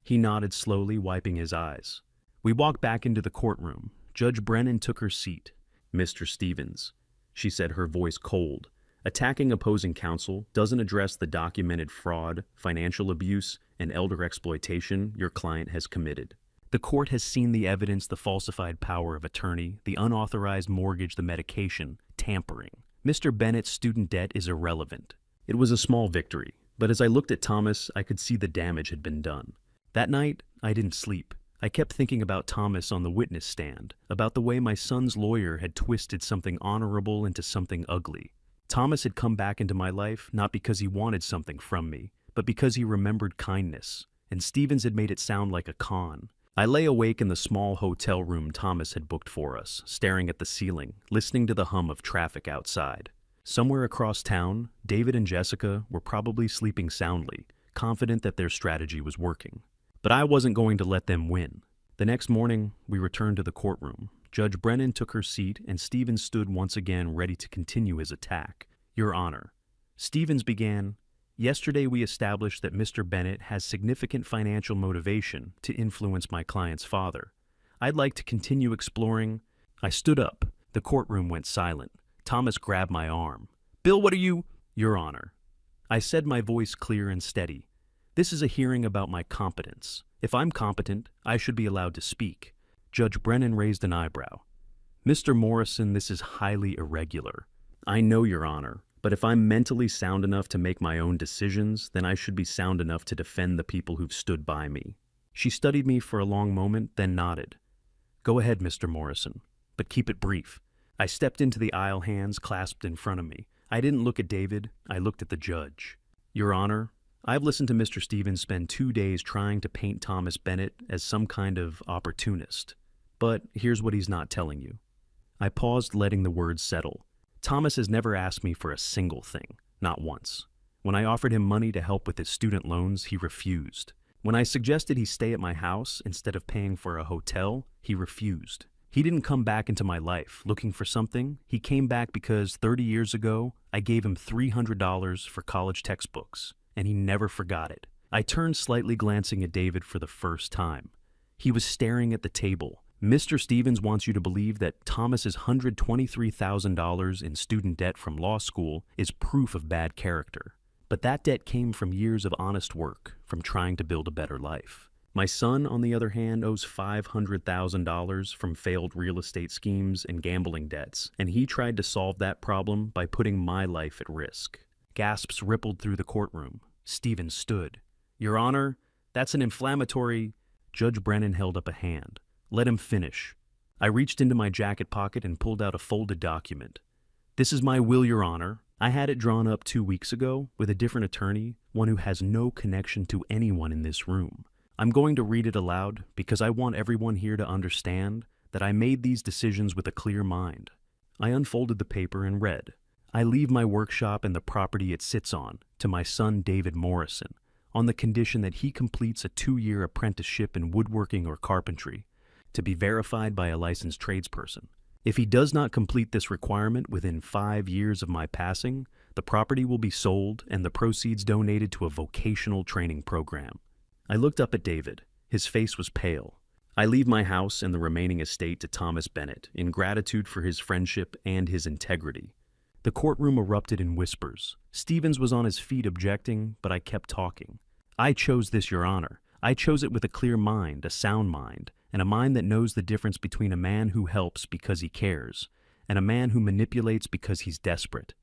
He nodded slowly, wiping his eyes. We walked back into the courtroom. Judge Brennan took her seat. Mr. Stevens, she said, her voice cold. Attacking opposing counsel doesn't address the documented fraud, financial abuse, and elder exploitation your client has committed. The court has seen the evidence, the falsified power of attorney, the unauthorized mortgage, the medication, tampering. Mr. Bennett's student debt is irrelevant. It was a small victory, but as I looked at Thomas, I could see the damage had been done. That night, I didn't sleep. I kept thinking about Thomas on the witness stand, about the way my son's lawyer had twisted something honorable into something ugly. Thomas had come back into my life not because he wanted something from me, but because he remembered kindness, and Stevens had made it sound like a con. I lay awake in the small hotel room Thomas had booked for us, staring at the ceiling, listening to the hum of traffic outside. Somewhere across town, David and Jessica were probably sleeping soundly, confident that their strategy was working. But I wasn't going to let them win. The next morning, we returned to the courtroom. Judge Brennan took her seat, and Stevens stood once again ready to continue his attack. Your Honor. Stevens began, yesterday we established that Mr. Bennett has significant financial motivation to influence my client's father. I'd like to continue exploring. I stood up. The courtroom went silent. Thomas grabbed my arm. Bill, what are you? Your Honor. I said, my voice clear and steady. This is a hearing about my competence. If I'm competent, I should be allowed to speak. Judge Brennan raised an eyebrow. Mr. Morrison, this is highly irregular. I know, Your Honor, but if I'm mentally sound enough to make my own decisions, then I should be sound enough to defend the people who've stood by me. She studied me for a long moment, then nodded. Go ahead, Mr. Morrison, but keep it brief. I stepped into the aisle, hands clasped in front of me. I didn't look at David, I looked at the judge. Your Honor, I've listened to Mr. Stevens spend 2 days trying to paint Thomas Bennett as some kind of opportunist. But here's what he's not telling you. I paused, letting the words settle. Thomas has never asked me for a single thing, not once. When I offered him money to help with his student loans, he refused. When I suggested he stay at my house instead of paying for a hotel, he refused. He didn't come back into my life looking for something. He came back because 30 years ago, I gave him $300 for college textbooks, and he never forgot it. I turned slightly, glancing at David for the first time. He was staring at the table. Mr. Stevens wants you to believe that Thomas's $123,000 in student debt from law school is proof of bad character. But that debt came from years of honest work, from trying to build a better life. My son, on the other hand, owes $500,000 from failed real estate schemes and gambling debts, and he tried to solve that problem by putting my life at risk. Gasps rippled through the courtroom. Stevens stood. Your Honor, that's an inflammatory... Judge Brennan held up a hand. Let him finish. I reached into my jacket pocket and pulled out a folded document. This is my will, Your Honor. I had it drawn up 2 weeks ago with a different attorney, one who has no connection to anyone in this room. I'm going to read it aloud because I want everyone here to understand that I made these decisions with a clear mind. I unfolded the paper and read, I leave my workshop and the property it sits on to my son David Morrison on the condition that he completes a 2-year apprenticeship in woodworking or carpentry to be verified by a licensed tradesperson. If he does not complete this requirement within 5 years of my passing, the property will be sold and the proceeds donated to a vocational training program. I looked up at David. His face was pale. I leave my house and the remaining estate to Thomas Bennett in gratitude for his friendship and his integrity. The courtroom erupted in whispers. Stevens was on his feet objecting, but I kept talking. I chose this, Your Honor. I chose it with a clear mind, a sound mind, and a mind that knows the difference between a man who helps because he cares and a man who manipulates because he's desperate.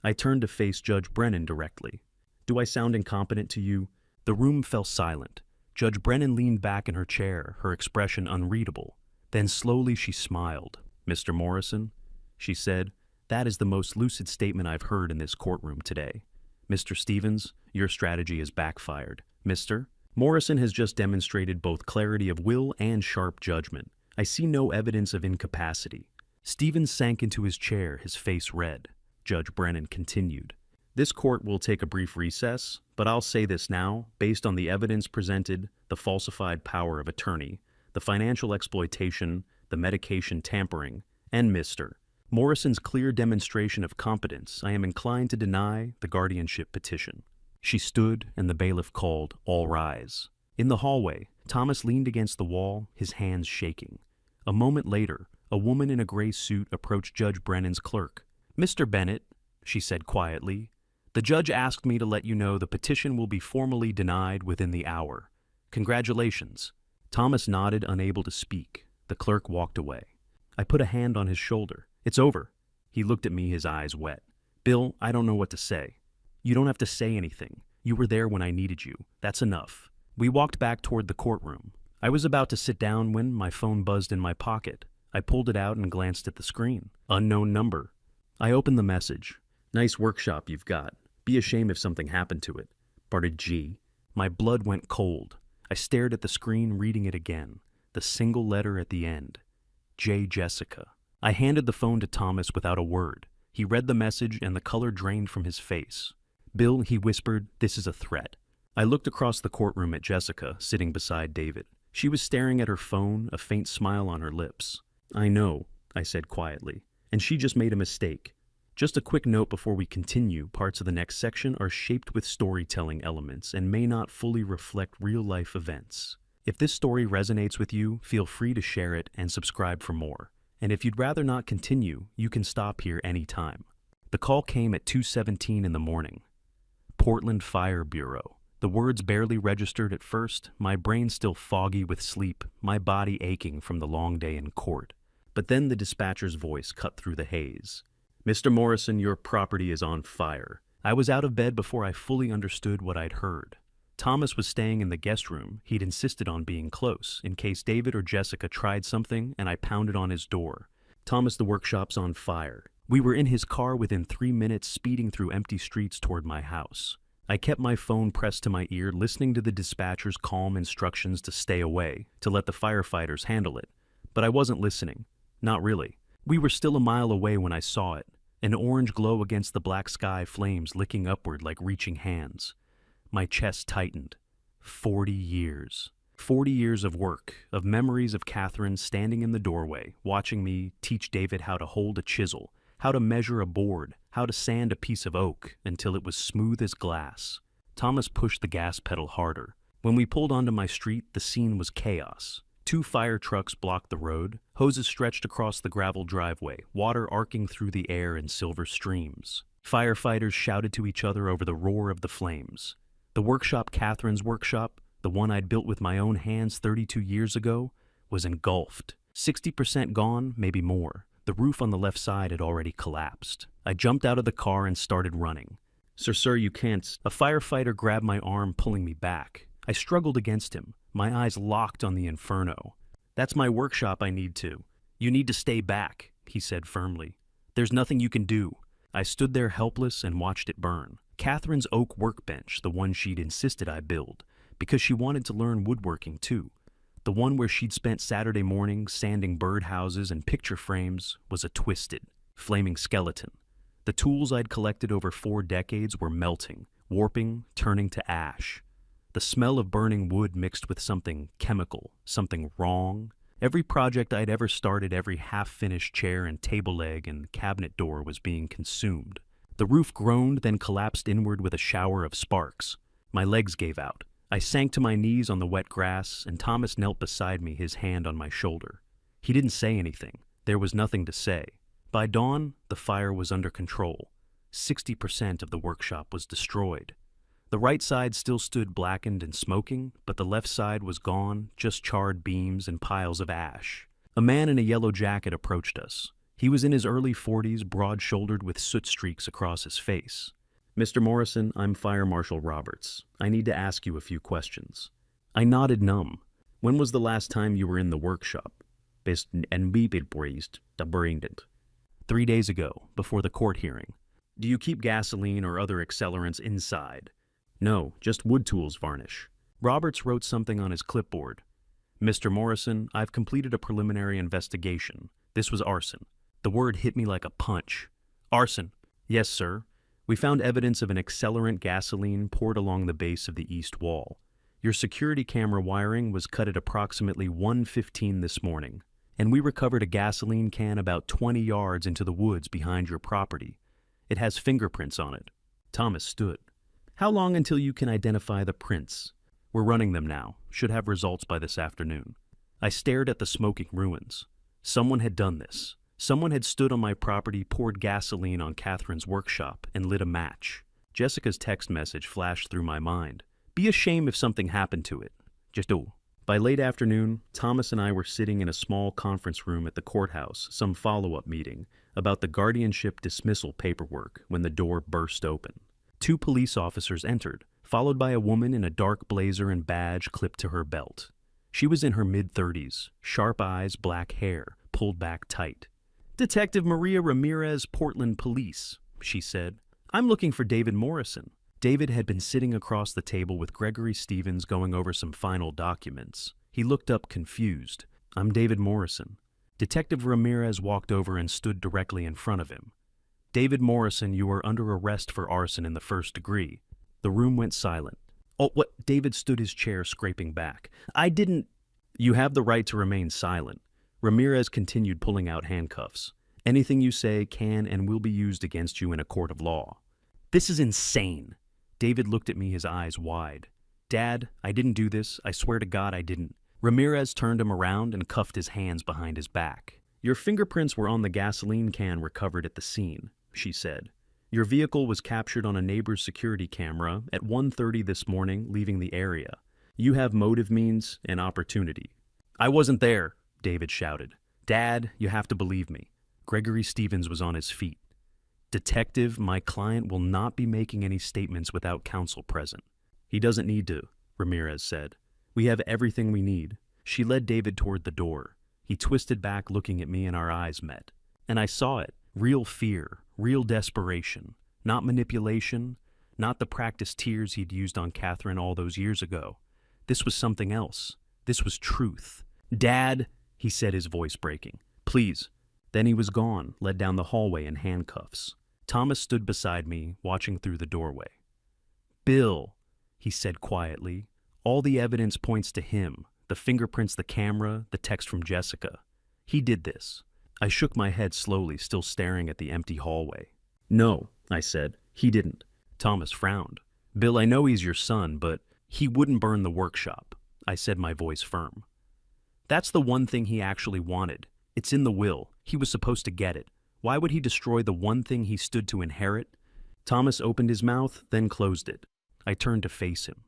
I turned to face Judge Brennan directly. Do I sound incompetent to you? The room fell silent. Judge Brennan leaned back in her chair, her expression unreadable. Then slowly she smiled. Mr. Morrison, she said, that is the most lucid statement I've heard in this courtroom today. Mr. Stevens, your strategy has backfired. Mr. Morrison has just demonstrated both clarity of will and sharp judgment. I see no evidence of incapacity. Stevens sank into his chair, his face red. Judge Brennan continued. This court will take a brief recess, but I'll say this now, based on the evidence presented, the falsified power of attorney, the financial exploitation, the medication tampering, and Mr. Morrison's clear demonstration of competence, I am inclined to deny the guardianship petition. She stood, and the bailiff called, "All rise." In the hallway, Thomas leaned against the wall, his hands shaking. A moment later, a woman in a gray suit approached Judge Brennan's clerk. "Mr. Bennett," she said quietly, "the judge asked me to let you know the petition will be formally denied within the hour. Congratulations." Thomas nodded, unable to speak. The clerk walked away. I put a hand on his shoulder. "It's over." He looked at me, his eyes wet. "Bill, I don't know what to say." "You don't have to say anything. You were there when I needed you. That's enough." We walked back toward the courtroom. I was about to sit down when my phone buzzed in my pocket. I pulled it out and glanced at the screen. Unknown number. I opened the message. "Nice workshop you've got. Be ashamed if something happened to it. Parted G." My blood went cold. I stared at the screen, reading it again. The single letter at the end. J. Jessica. I handed the phone to Thomas without a word. He read the message and the color drained from his face. "Bill," he whispered, "this is a threat." I looked across the courtroom at Jessica, sitting beside David. She was staring at her phone, a faint smile on her lips. "I know," I said quietly, "and she just made a mistake. Just a quick note before we continue, parts of the next section are shaped with storytelling elements and may not fully reflect real-life events. If this story resonates with you, feel free to share it and subscribe for more. And if you'd rather not continue, you can stop here anytime." The call came at 2:17 in the morning. Portland Fire Bureau. The words barely registered at first, my brain still foggy with sleep, my body aching from the long day in court. But then the dispatcher's voice cut through the haze. "Mr. Morrison, your property is on fire." I was out of bed before I fully understood what I'd heard. Thomas was staying in the guest room. He'd insisted on being close, in case David or Jessica tried something, and I pounded on his door. "Thomas, the workshop's on fire." We were in his car within 3 minutes, speeding through empty streets toward my house. I kept my phone pressed to my ear, listening to the dispatcher's calm instructions to stay away, to let the firefighters handle it. But I wasn't listening. Not really. We were still a mile away when I saw it. An orange glow against the black sky, flames licking upward like reaching hands. My chest tightened. 40 years. 40 years of work, of memories of Catherine standing in the doorway, watching me teach David how to hold a chisel, how to measure a board, how to sand a piece of oak until it was smooth as glass. Thomas pushed the gas pedal harder. When we pulled onto my street, the scene was chaos. 2 fire trucks blocked the road, hoses stretched across the gravel driveway, water arcing through the air in silver streams. Firefighters shouted to each other over the roar of the flames. The workshop, Catherine's workshop, the one I'd built with my own hands 32 years ago, was engulfed. 60% gone, maybe more. The roof on the left side had already collapsed. I jumped out of the car and started running. Sir, you can't." A firefighter grabbed my arm, pulling me back. I struggled against him, my eyes locked on the inferno. "That's my workshop, I need to." "You need to stay back," he said firmly. "There's nothing you can do." I stood there helpless and watched it burn. Catherine's oak workbench, the one she'd insisted I build, because she wanted to learn woodworking too. The one where she'd spent Saturday mornings sanding birdhouses and picture frames, was a twisted, flaming skeleton. The tools I'd collected over 4 decades were melting, warping, turning to ash. The smell of burning wood mixed with something chemical, something wrong. Every project I'd ever started, every half-finished chair and table leg and cabinet door was being consumed. The roof groaned, then collapsed inward with a shower of sparks. My legs gave out. I sank to my knees on the wet grass, and Thomas knelt beside me, his hand on my shoulder. He didn't say anything. There was nothing to say. By dawn, the fire was under control. 60% of the workshop was destroyed. The right side still stood blackened and smoking, but the left side was gone, just charred beams and piles of ash. A man in a yellow jacket approached us. He was in his early 40s, broad-shouldered with soot streaks across his face. "Mr. Morrison, I'm Fire Marshal Roberts. I need to ask you a few questions." I nodded numb. "When was the last time you were in the workshop?" "Best and priest, the burned." 3 days ago, before the court hearing." "Do you keep gasoline or other accelerants inside?" "No, just wood tools varnish." Roberts wrote something on his clipboard. "Mr. Morrison, I've completed a preliminary investigation. This was arson." The word hit me like a punch. "Arson?" "Yes, sir. We found evidence of an accelerant gasoline poured along the base of the east wall. Your security camera wiring was cut at approximately 1:15 this morning. and we recovered a gasoline can about 20 yards into the woods behind your property. It has fingerprints on it." Thomas stood. "How long until you can identify the prints?" "We're running them now. Should have results by this afternoon." I stared at the smoking ruins. Someone had done this. Someone had stood on my property, poured gasoline on Catherine's workshop, and lit a match. Jessica's text message flashed through my mind. "Be a shame if something happened to it. Just do." By late afternoon, Thomas and I were sitting in a small conference room at the courthouse, some follow-up meeting, about the guardianship dismissal paperwork when the door burst open. 2 police officers entered, followed by a woman in a dark blazer and badge clipped to her belt. She was in her mid-30s, sharp eyes, black hair, pulled back tight. "Detective Maria Ramirez, Portland Police," she said. "I'm looking for David Morrison." David had been sitting across the table with Gregory Stevens going over some final documents. He looked up confused. "I'm David Morrison." Detective Ramirez walked over and stood directly in front of him. "David Morrison, you are under arrest for arson in the 1st degree." The room went silent. "Oh, what?" David stood his chair, scraping back. "I didn't—" "You have the right to remain silent." Ramirez continued pulling out handcuffs. "Anything you say can and will be used against you in a court of law." "This is insane." David looked at me, his eyes wide. "Dad, I didn't do this. I swear to God I didn't." Ramirez turned him around and cuffed his hands behind his back. "Your fingerprints were on the gasoline can recovered at the scene," she said. "Your vehicle was captured on a neighbor's security camera at 1:30 this morning, leaving the area. You have motive, means, and opportunity." "I wasn't there," David shouted. "Dad, you have to believe me." Gregory Stevens was on his feet. "Detective, my client will not be making any statements without counsel present." "He doesn't need to," Ramirez said. "We have everything we need." She led David toward the door. He twisted back, looking at me, and our eyes met. And I saw it. Real fear, real desperation. Not manipulation, not the practiced tears he'd used on Catherine all those years ago. This was something else. This was truth. "Dad," he said, his voice breaking. "Please." Then he was gone, led down the hallway in handcuffs. Thomas stood beside me, watching through the doorway. "Bill," he said quietly, "all the evidence points to him. The fingerprints, the camera, the text from Jessica. He did this." I shook my head slowly, still staring at the empty hallway. "No," I said, "he didn't." Thomas frowned. "Bill, I know he's your son, but he wouldn't burn the workshop," I said, my voice firm. "That's the one thing he actually wanted. It's in the will. He was supposed to get it. Why would he destroy the one thing he stood to inherit?" Thomas opened his mouth, then closed it. I turned to face him.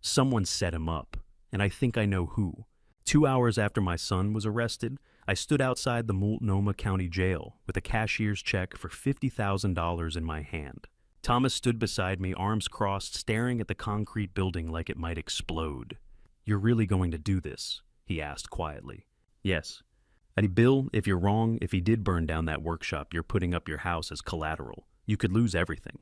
Someone set him up, and I think I know who. 2 hours after my son was arrested, I stood outside the Multnomah County Jail with a cashier's check for $50,000 in my hand. Thomas stood beside me, arms crossed, staring at the concrete building like it might explode. "You're really going to do this?" he asked quietly. "Yes." "Bill, if you're wrong, if he did burn down that workshop, you're putting up your house as collateral. You could lose everything."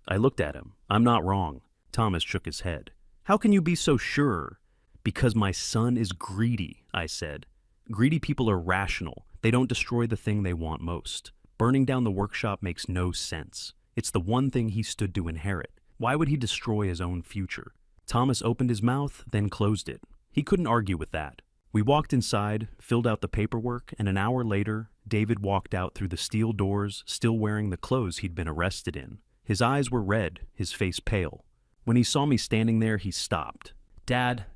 I looked at him. "I'm not wrong." Thomas shook his head. "How can you be so sure?" "Because my son is greedy," I said. "Greedy people are rational. They don't destroy the thing they want most. Burning down the workshop makes no sense. It's the one thing he stood to inherit. Why would he destroy his own future?" Thomas opened his mouth, then closed it. He couldn't argue with that. We walked inside, filled out the paperwork, and an hour later, David walked out through the steel doors, still wearing the clothes he'd been arrested in. His eyes were red, his face pale. When he saw me standing there, he stopped. "Dad."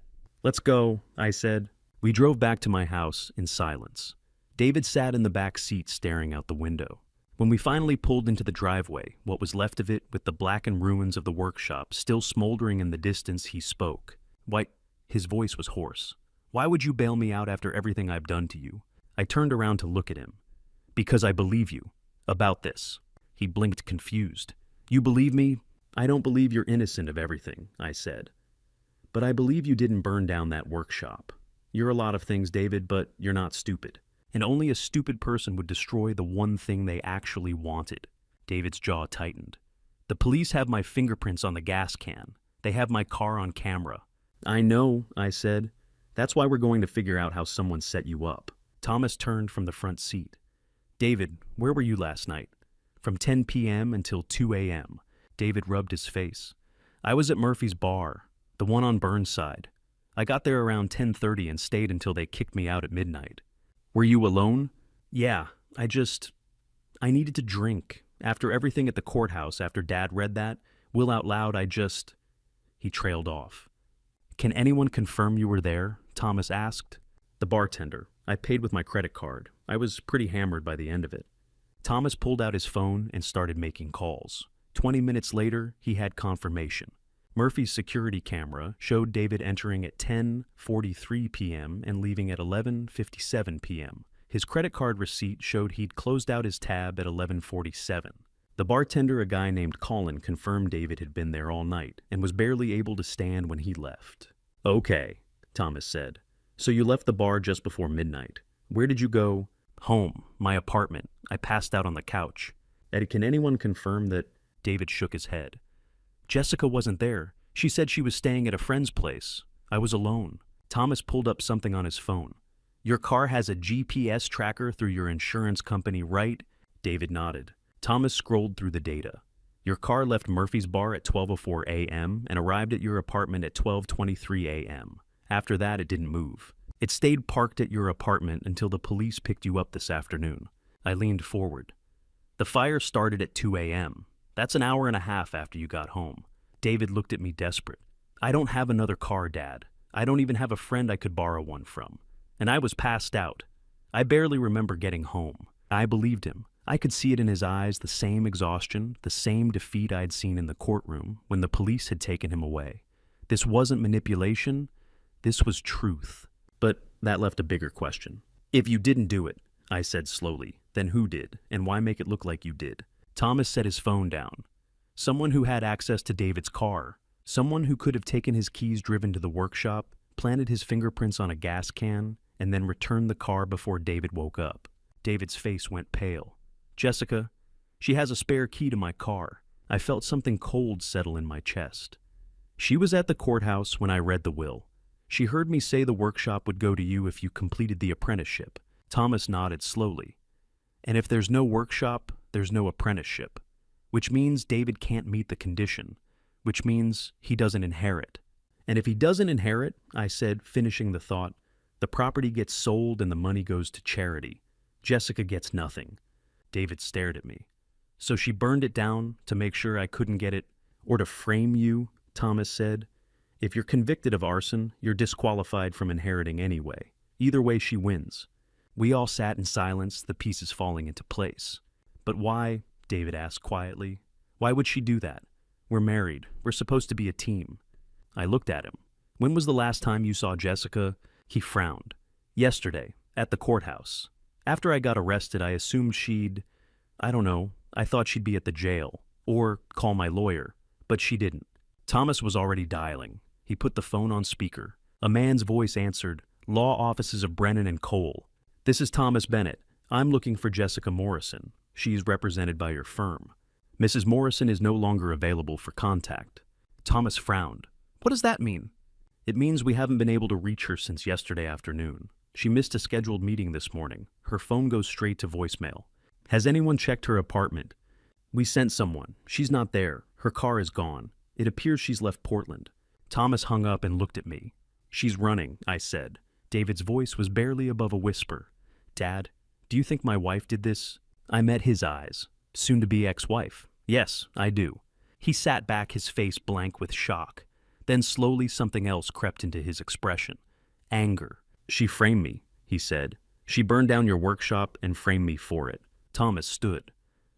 "Let's go," I said. We drove back to my house in silence. David sat in the back seat staring out the window. When we finally pulled into the driveway, what was left of it with the blackened ruins of the workshop still smoldering in the distance, he spoke. "Why," his voice was hoarse. "Why would you bail me out after everything I've done to you?" I turned around to look at him. "Because I believe you. About this." He blinked, confused. "You believe me?" "I don't believe you're innocent of everything," I said. "But I believe you didn't burn down that workshop. You're a lot of things, David, but you're not stupid. And only a stupid person would destroy the one thing they actually wanted." David's jaw tightened. "The police have my fingerprints on the gas can. They have my car on camera." "I know," I said. "That's why we're going to figure out how someone set you up." Thomas turned from the front seat. "David, where were you last night?" "From 10 p.m. until 2 a.m. David rubbed his face. "I was at Murphy's Bar, the one on Burnside. I got there around 10:30 and stayed until they kicked me out at midnight." Were you alone? Yeah, I needed to drink. After everything at the courthouse, after Dad read that, Will out loud, He trailed off. Can anyone confirm you were there? Thomas asked. The bartender. I paid with my credit card. I was pretty hammered by the end of it. Thomas pulled out his phone and started making calls. 20 minutes later, he had confirmation. Murphy's security camera showed David entering at 10:43 p.m. and leaving at 11:57 p.m. His credit card receipt showed he'd closed out his tab at 11:47. The bartender, a guy named Colin, confirmed David had been there all night and was barely able to stand when he left. Okay, Thomas said. So you left the bar just before midnight. Where did you go? Home, my apartment. I passed out on the couch. Eddie, can anyone confirm that? David shook his head. Jessica wasn't there. She said she was staying at a friend's place. I was alone. Thomas pulled up something on his phone. Your car has a GPS tracker through your insurance company, right? David nodded. Thomas scrolled through the data. Your car left Murphy's bar at 12:04 a.m. and arrived at your apartment at 12:23 a.m. After that, it didn't move. It stayed parked at your apartment until the police picked you up this afternoon. I leaned forward. The fire started at 2 a.m. That's an hour and a half after you got home. David looked at me desperate. I don't have another car, Dad. I don't even have a friend I could borrow one from. And I was passed out. I barely remember getting home. I believed him. I could see it in his eyes, the same exhaustion, the same defeat I'd seen in the courtroom when the police had taken him away. This wasn't manipulation. This was truth. But that left a bigger question. If you didn't do it, I said slowly, then who did, and why make it look like you did? Thomas set his phone down. Someone who had access to David's car. Someone who could have taken his keys driven to the workshop, planted his fingerprints on a gas can, and then returned the car before David woke up. David's face went pale. Jessica, she has a spare key to my car. I felt something cold settle in my chest. She was at the courthouse when I read the will. She heard me say the workshop would go to you if you completed the apprenticeship. Thomas nodded slowly. And if there's no workshop, there's no apprenticeship. Which means David can't meet the condition. Which means he doesn't inherit. And if he doesn't inherit, I said, finishing the thought, the property gets sold and the money goes to charity. Jessica gets nothing. David stared at me. So she burned it down to make sure I couldn't get it, or to frame you, Thomas said. If you're convicted of arson, you're disqualified from inheriting anyway. Either way, she wins. We all sat in silence, the pieces falling into place. But why? David asked quietly. Why would she do that? We're married. We're supposed to be a team. I looked at him. When was the last time you saw Jessica? He frowned. Yesterday, at the courthouse. After I got arrested, I assumed I don't know, I thought she'd be at the jail, or call my lawyer, but she didn't. Thomas was already dialing. He put the phone on speaker. A man's voice answered, Law Offices of Brennan and Cole. This is Thomas Bennett. I'm looking for Jessica Morrison. She's represented by your firm. Mrs. Morrison is no longer available for contact. Thomas frowned. What does that mean? It means we haven't been able to reach her since yesterday afternoon. She missed a scheduled meeting this morning. Her phone goes straight to voicemail. Has anyone checked her apartment? We sent someone. She's not there. Her car is gone. It appears she's left Portland. Thomas hung up and looked at me. She's running, I said. David's voice was barely above a whisper. Dad, do you think my wife did this? I met his eyes. Soon-to-be ex-wife. Yes, I do. He sat back, his face blank with shock. Then slowly something else crept into his expression. Anger. She framed me, he said. She burned down your workshop and framed me for it. Thomas stood.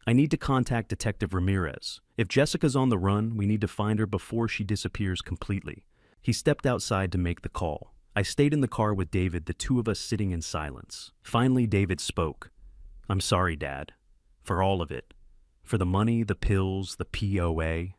I need to contact Detective Ramirez. If Jessica's on the run, we need to find her before she disappears completely. He stepped outside to make the call. I stayed in the car with David, the two of us sitting in silence. Finally, David spoke. I'm sorry, Dad. For all of it. For the money, the pills, the POA.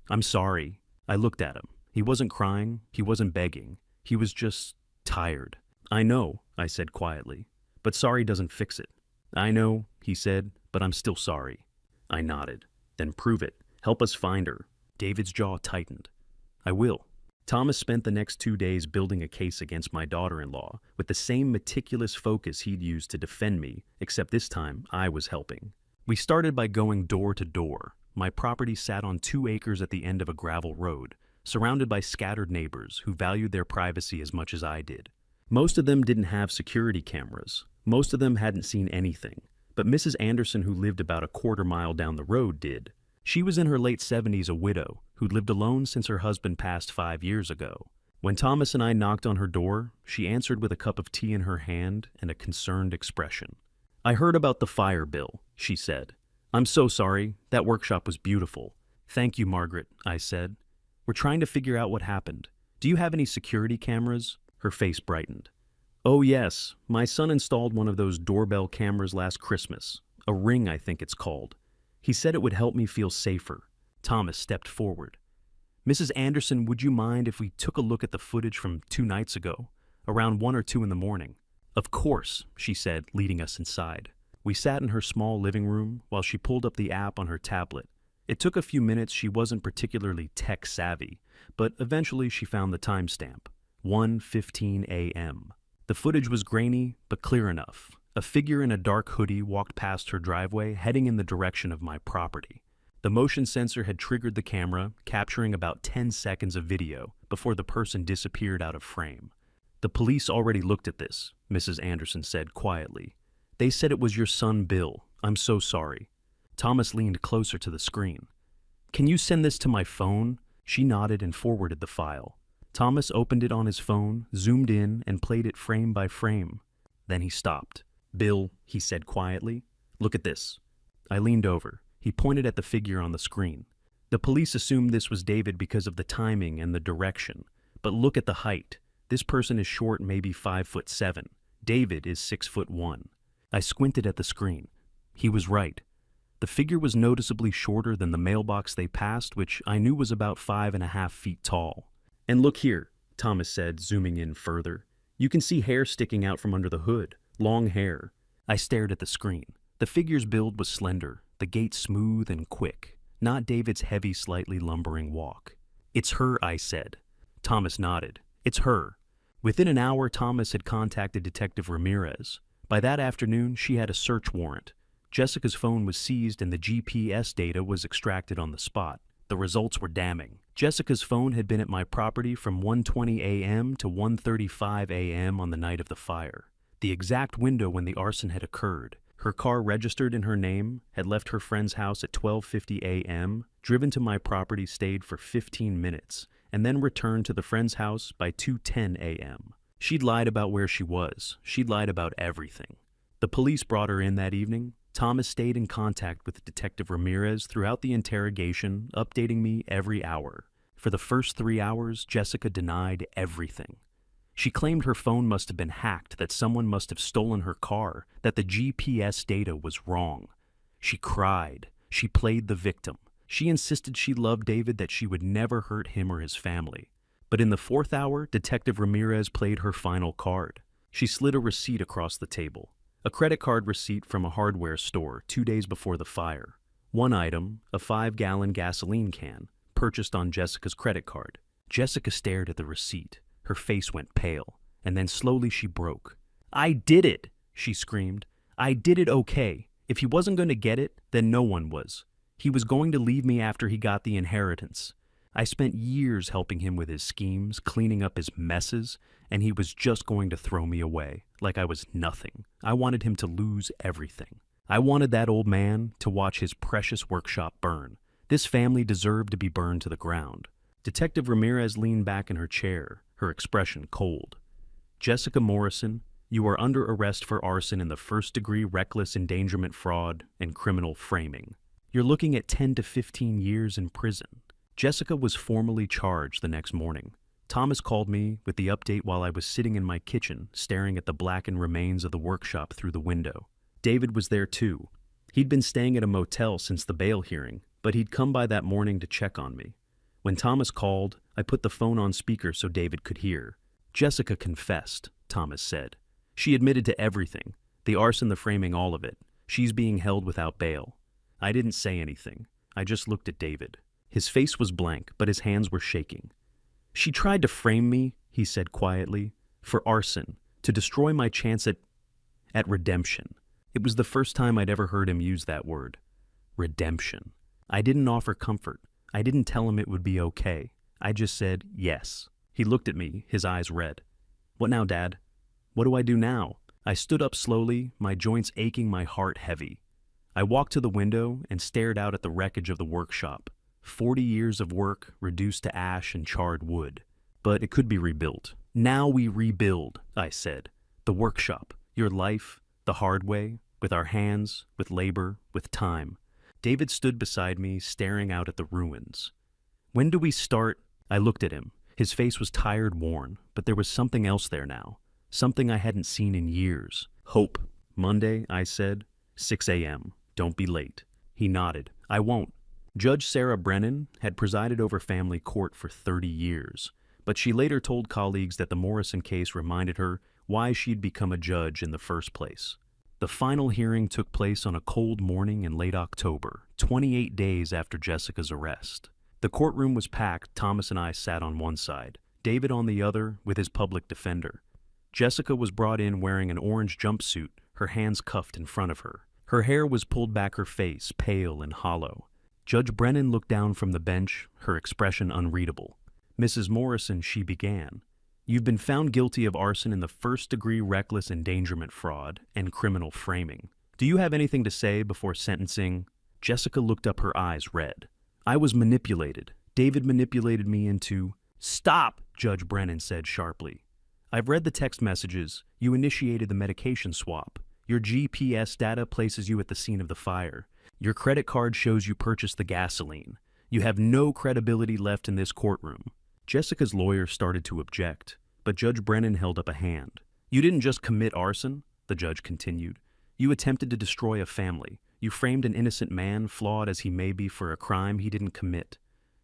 I'm sorry. I looked at him. He wasn't crying. He wasn't begging. He was just tired. I know, I said quietly. But sorry doesn't fix it. I know, he said, but I'm still sorry. I nodded. Then prove it. Help us find her. David's jaw tightened. I will. Thomas spent the next 2 days building a case against my daughter-in-law with the same meticulous focus he'd used to defend me, except this time I was helping. We started by going door to door. My property sat on 2 acres at the end of a gravel road, surrounded by scattered neighbors who valued their privacy as much as I did. Most of them didn't have security cameras. Most of them hadn't seen anything, but Mrs. Anderson, who lived about a quarter mile down the road, did. She was in her late 70s, a widow, who'd lived alone since her husband passed 5 years ago. When Thomas and I knocked on her door, she answered with a cup of tea in her hand and a concerned expression. "I heard about the fire, Bill," she said. "I'm so sorry. That workshop was beautiful." "Thank you, Margaret," I said. "We're trying to figure out what happened. Do you have any security cameras?" Her face brightened. "Oh yes, my son installed one of those doorbell cameras last Christmas. A Ring, I think it's called. He said it would help me feel safer." Thomas stepped forward. "Mrs. Anderson, would you mind if we took a look at the footage from 2 nights ago, around 1 or 2 in the morning?" "Of course," she said, leading us inside. We sat in her small living room while she pulled up the app on her tablet. It took a few minutes. She wasn't particularly tech-savvy, but eventually she found the timestamp, 1:15 a.m. The footage was grainy, but clear enough. A figure in a dark hoodie walked past her driveway, heading in the direction of my property. The motion sensor had triggered the camera, capturing about 10 seconds of video before the person disappeared out of frame. "The police already looked at this," Mrs. Anderson said quietly. "They said it was your son, Bill. I'm so sorry." Thomas leaned closer to the screen. "Can you send this to my phone?" She nodded and forwarded the file. Thomas opened it on his phone, zoomed in, and played it frame by frame. Then he stopped. "Bill," he said quietly, "look at this." I leaned over. He pointed at the figure on the screen. "The police assumed this was David because of the timing and the direction. But look at the height. This person is short, maybe 5'7". David is 6'1". I squinted at the screen. He was right. The figure was noticeably shorter than the mailbox they passed, which I knew was about 5.5 feet tall. "And look here," Thomas said, zooming in further. "You can see hair sticking out from under the hood. Long hair." I stared at the screen. The figure's build was slender, the gait smooth and quick, not David's heavy, slightly lumbering walk. "It's her," I said. Thomas nodded. "It's her." Within an hour, Thomas had contacted Detective Ramirez. By that afternoon, she had a search warrant. Jessica's phone was seized and the GPS data was extracted on the spot. The results were damning. Jessica's phone had been at my property from 1:20 a.m. to 1:35 a.m. on the night of the fire, the exact window when the arson had occurred. Her car, registered in her name, had left her friend's house at 12:50 a.m., driven to my property, stayed for 15 minutes, and then returned to the friend's house by 2:10 a.m. She'd lied about where she was. She'd lied about everything. The police brought her in that evening. Thomas stayed in contact with Detective Ramirez throughout the interrogation, updating me every hour. For the first 3 hours, Jessica denied everything. She claimed her phone must have been hacked, that someone must have stolen her car, that the GPS data was wrong. She cried. She played the victim. She insisted she loved David, that she would never hurt him or his family. But in the 4th hour, Detective Ramirez played her final card. She slid a receipt across the table. A credit card receipt from a hardware store 2 days before the fire. One item, a 5-gallon gasoline can, purchased on Jessica's credit card. Jessica stared at the receipt. Her face went pale, and then slowly she broke. "I did it!" she screamed. "I did it okay. If he wasn't going to get it, then no one was. He was going to leave me after he got the inheritance. I spent years helping him with his schemes, cleaning up his messes, and he was just going to throw me away, like I was nothing. I wanted him to lose everything. I wanted that old man to watch his precious workshop burn. This family deserved to be burned to the ground." Detective Ramirez leaned back in her chair, her expression cold. "Jessica Morrison, you are under arrest for arson in the 1st-degree reckless endangerment fraud and criminal framing. You're looking at 10 to 15 years in prison." Jessica was formally charged the next morning. Thomas called me with the update while I was sitting in my kitchen, staring at the blackened remains of the workshop through the window. David was there too. He'd been staying at a motel since the bail hearing, but he'd come by that morning to check on me. When Thomas called, I put the phone on speaker so David could hear. "Jessica confessed," Thomas said. "She admitted to everything, the arson, the framing, all of it. She's being held without bail." I didn't say anything. I just looked at David. His face was blank, but his hands were shaking. "She tried to frame me," he said quietly, "for arson, to destroy my chance at redemption." It was the first time I'd ever heard him use that word. Redemption. I didn't offer comfort. I didn't tell him it would be okay. I just said yes. He looked at me, his eyes red. "What now, Dad? What do I do now?" I stood up slowly, my joints aching, my heart heavy. I walked to the window and stared out at the wreckage of the workshop. 40 years of work reduced to ash and charred wood. But it could be rebuilt. Now we rebuild, I said. The workshop, your life, the hard way, with our hands, with labor, with time. David stood beside me, staring out at the ruins. When do we start? I looked at him. His face was tired, worn, but there was something else there now. Something I hadn't seen in years. Hope. Monday, I said. 6 a.m. Don't be late. He nodded. I won't. Judge Sarah Brennan had presided over family court for 30 years, but she later told colleagues that the Morrison case reminded her why she'd become a judge in the first place. The final hearing took place on a cold morning in late October, 28 days after Jessica's arrest. The courtroom was packed. Thomas and I sat on one side, David on the other with his public defender. Jessica was brought in wearing an orange jumpsuit, her hands cuffed in front of her. Her hair was pulled back her face, pale and hollow. Judge Brennan looked down from the bench, her expression unreadable. Mrs. Morrison, she began. You've been found guilty of arson in the first-degree reckless endangerment fraud and criminal framing. Do you have anything to say before sentencing? Jessica looked up, her eyes red. I was manipulated. David manipulated me into... Stop, Judge Brennan said sharply. I've read the text messages. You initiated the medication swap. Your GPS data places you at the scene of the fire. Your credit card shows you purchased the gasoline. You have no credibility left in this courtroom. Jessica's lawyer started to object, but Judge Brennan held up a hand. You didn't just commit arson, the judge continued. You attempted to destroy a family. You framed an innocent man, flawed as he may be, for a crime he didn't commit.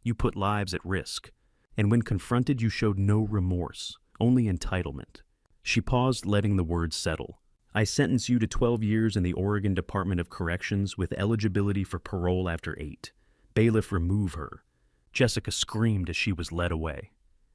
You put lives at risk. And when confronted, you showed no remorse, only entitlement. She paused, letting the words settle. I sentence you to 12 years in the Oregon Department of Corrections with eligibility for parole after 8. Bailiff, remove her. Jessica screamed as she was led away.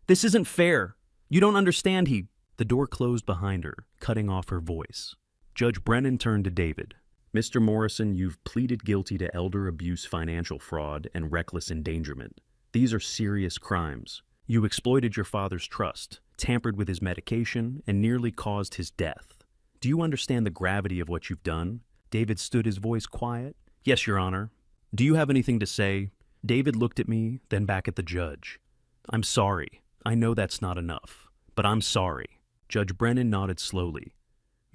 This isn't fair. You don't understand. The door closed behind her, cutting off her voice. Judge Brennan turned to David. Mr. Morrison, you've pleaded guilty to elder abuse, financial fraud, and reckless endangerment. These are serious crimes. You exploited your father's trust, tampered with his medication, and nearly caused his death. Do you understand the gravity of what you've done? David stood, his voice quiet. Yes, Your Honor. Do you have anything to say? David looked at me, then back at the judge. I'm sorry. I know that's not enough, but I'm sorry. Judge Brennan nodded slowly.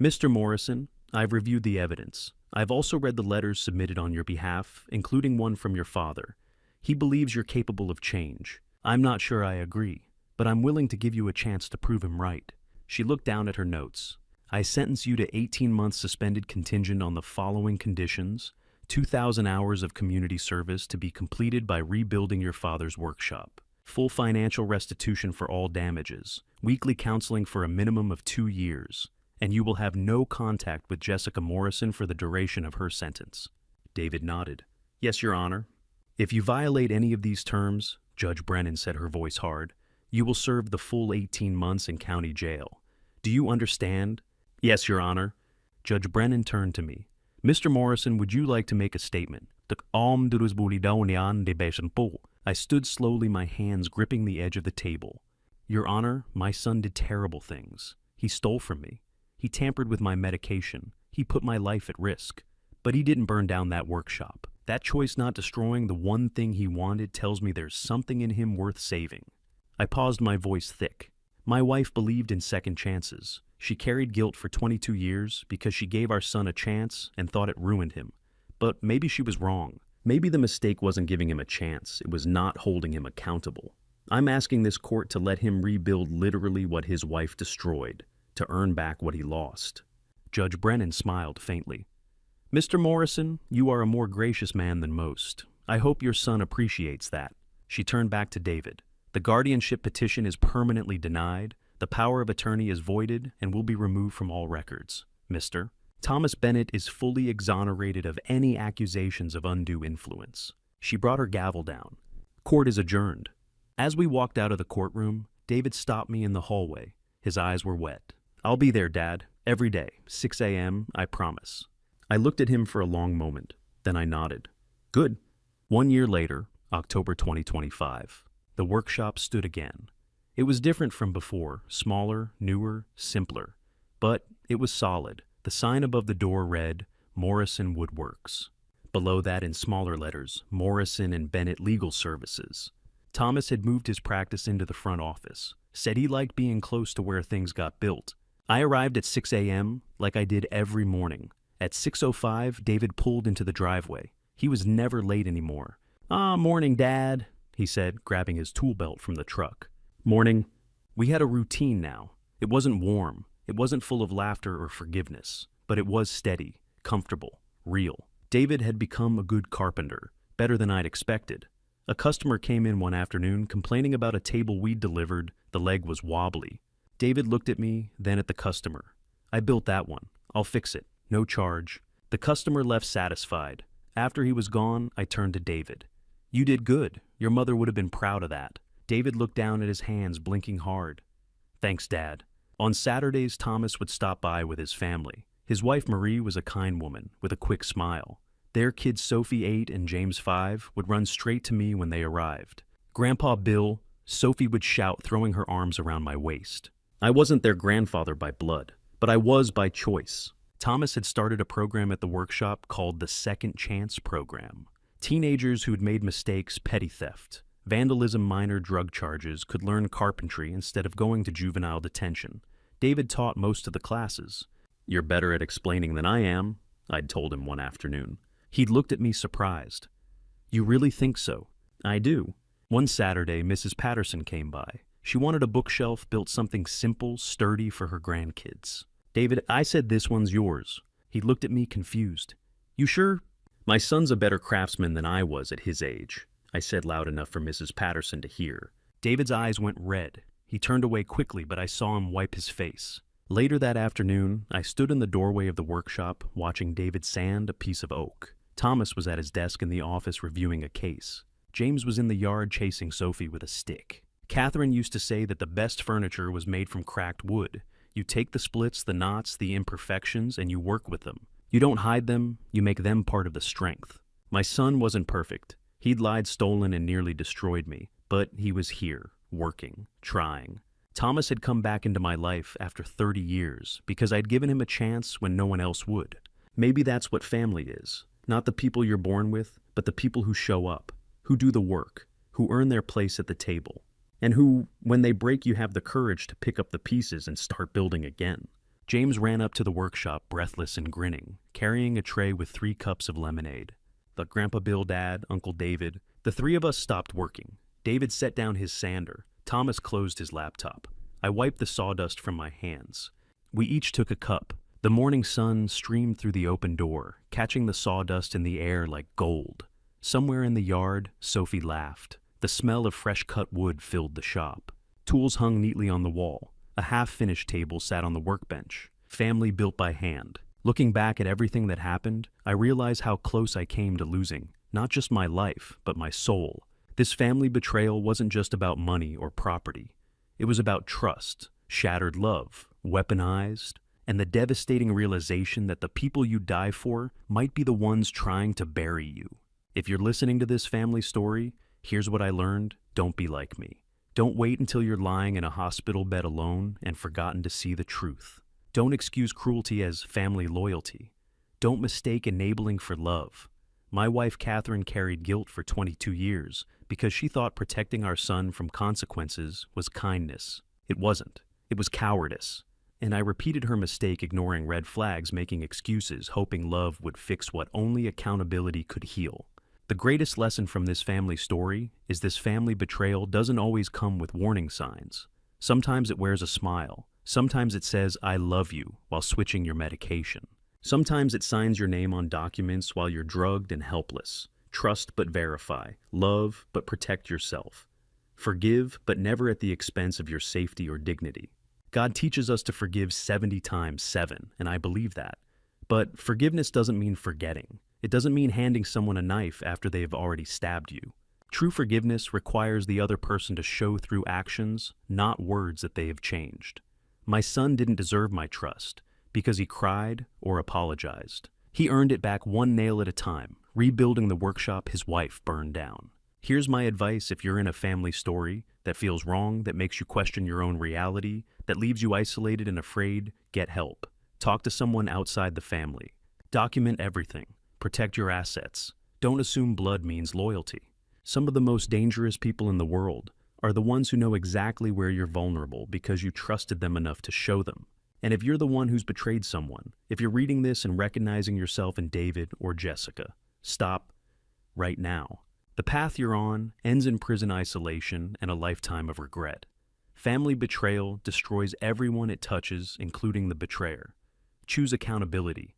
Mr. Morrison, I've reviewed the evidence. I've also read the letters submitted on your behalf, including one from your father. He believes you're capable of change. I'm not sure I agree, but I'm willing to give you a chance to prove him right. She looked down at her notes. I sentence you to 18 months suspended contingent on the following conditions: 2,000 hours of community service to be completed by rebuilding your father's workshop, full financial restitution for all damages, weekly counseling for a minimum of 2 years, and you will have no contact with Jessica Morrison for the duration of her sentence. David nodded. Yes, Your Honor. If you violate any of these terms, Judge Brennan said, her voice hard, you will serve the full 18 months in county jail. Do you understand? Yes, Your Honor. Judge Brennan turned to me. Mr. Morrison, would you like to make a statement? I stood slowly, my hands gripping the edge of the table. Your Honor, my son did terrible things. He stole from me. He tampered with my medication. He put my life at risk. But he didn't burn down that workshop. That choice, not destroying the one thing he wanted, tells me there's something in him worth saving. I paused, my voice thick. My wife believed in second chances. She carried guilt for 22 years because she gave our son a chance and thought it ruined him. But maybe she was wrong. Maybe the mistake wasn't giving him a chance. It was not holding him accountable. I'm asking this court to let him rebuild literally what his wife destroyed, to earn back what he lost. Judge Brennan smiled faintly. Mr. Morrison, you are a more gracious man than most. I hope your son appreciates that. She turned back to David. The guardianship petition is permanently denied. The power of attorney is voided and will be removed from all records. Mr. Thomas Bennett is fully exonerated of any accusations of undue influence. She brought her gavel down. Court is adjourned. As we walked out of the courtroom, David stopped me in the hallway. His eyes were wet. I'll be there, Dad. Every day. 6 a.m., I promise. I looked at him for a long moment. Then I nodded. Good. 1 year later, October 2025, the workshop stood again. It was different from before, smaller, newer, simpler. But It was solid. The sign above the door read, Morrison Woodworks. Below that, in smaller letters, Morrison and Bennett Legal Services. Thomas had moved his practice into the front office. Said he liked being close to where things got built. I arrived at 6 a.m. like I did every morning. At 6:05, David pulled into the driveway. He was never late anymore. Morning, Dad, he said, grabbing his tool belt from the truck. Morning. We had a routine now. It wasn't warm. It wasn't full of laughter or forgiveness. But it was steady, comfortable, real. David had become a good carpenter, better than I'd expected. A customer came in one afternoon complaining about a table we'd delivered. The leg was wobbly. David looked at me, then at the customer. I built that one. I'll fix it. No charge. The customer left satisfied. After he was gone, I turned to David. You did good. Your mother would have been proud of that. David looked down at his hands, blinking hard. Thanks, Dad. On Saturdays, Thomas would stop by with his family. His wife Marie was a kind woman, with a quick smile. Their kids Sophie, 8, and James, 5, would run straight to me when they arrived. Grandpa Bill, Sophie would shout, throwing her arms around my waist. I wasn't their grandfather by blood, but I was by choice. Thomas had started a program at the workshop called the Second Chance Program. Teenagers who'd made mistakes, petty theft, vandalism, minor drug charges, could learn carpentry instead of going to juvenile detention. David taught most of the classes. You're better at explaining than I am, I'd told him one afternoon. He'd looked at me surprised. You really think so? I do. One Saturday, Mrs. Patterson came by. She wanted a bookshelf, built something simple, sturdy for her grandkids. David, I said this one's yours. He looked at me confused. You sure? My son's a better craftsman than I was at his age, I said loud enough for Mrs. Patterson to hear. David's eyes went red. He turned away quickly, but I saw him wipe his face. Later that afternoon, I stood in the doorway of the workshop, watching David sand a piece of oak. Thomas was at his desk in the office reviewing a case. James was in the yard chasing Sophie with a stick. Catherine used to say that the best furniture was made from cracked wood. You take the splits, the knots, the imperfections, and you work with them. You don't hide them, you make them part of the strength. My son wasn't perfect. He'd lied, stolen, and nearly destroyed me. But he was here, working, trying. Thomas had come back into my life after 30 years because I'd given him a chance when no one else would. Maybe that's what family is. Not the people you're born with, but the people who show up, who do the work, who earn their place at the table, and who, when they break, you have the courage to pick up the pieces and start building again. James ran up to the workshop, breathless and grinning, carrying a tray with 3 cups of lemonade. The Grandpa Bill, Dad, Uncle David, the 3 of us stopped working. David set down his sander. Thomas closed his laptop. I wiped the sawdust from my hands. We each took a cup. The morning sun streamed through the open door, catching the sawdust in the air like gold. Somewhere in the yard, Sophie laughed. The smell of fresh-cut wood filled the shop. Tools hung neatly on the wall. A half-finished table sat on the workbench. Family built by hand. Looking back at everything that happened, I realized how close I came to losing, not just my life, but my soul. This family betrayal wasn't just about money or property. It was about trust, shattered love, weaponized, and the devastating realization that the people you die for might be the ones trying to bury you. If you're listening to this family story, here's what I learned: don't be like me. Don't wait until you're lying in a hospital bed alone and forgotten to see the truth. Don't excuse cruelty as family loyalty. Don't mistake enabling for love. My wife Catherine carried guilt for 22 years because she thought protecting our son from consequences was kindness. It wasn't. It was cowardice. And I repeated her mistake, ignoring red flags, making excuses, hoping love would fix what only accountability could heal. The greatest lesson from this family story is this family betrayal doesn't always come with warning signs. Sometimes it wears a smile. Sometimes it says, "I love you," while switching your medication. Sometimes it signs your name on documents while you're drugged and helpless. Trust but verify. Love but protect yourself. Forgive but never at the expense of your safety or dignity. God teaches us to forgive 70 times 7, and I believe that. But forgiveness doesn't mean forgetting. It doesn't mean handing someone a knife after they have already stabbed you. True forgiveness requires the other person to show through actions, not words, that they have changed. My son didn't deserve my trust because he cried or apologized. He earned it back one nail at a time, rebuilding the workshop his wife burned down. Here's my advice: if you're in a family story that feels wrong, that makes you question your own reality, that leaves you isolated and afraid, get help. Talk to someone outside the family. Document everything. Protect your assets. Don't assume blood means loyalty. Some of the most dangerous people in the world are the ones who know exactly where you're vulnerable because you trusted them enough to show them. And if you're the one who's betrayed someone, if you're reading this and recognizing yourself in David or Jessica, stop right now. The path you're on ends in prison isolation and a lifetime of regret. Family betrayal destroys everyone it touches, including the betrayer. Choose accountability.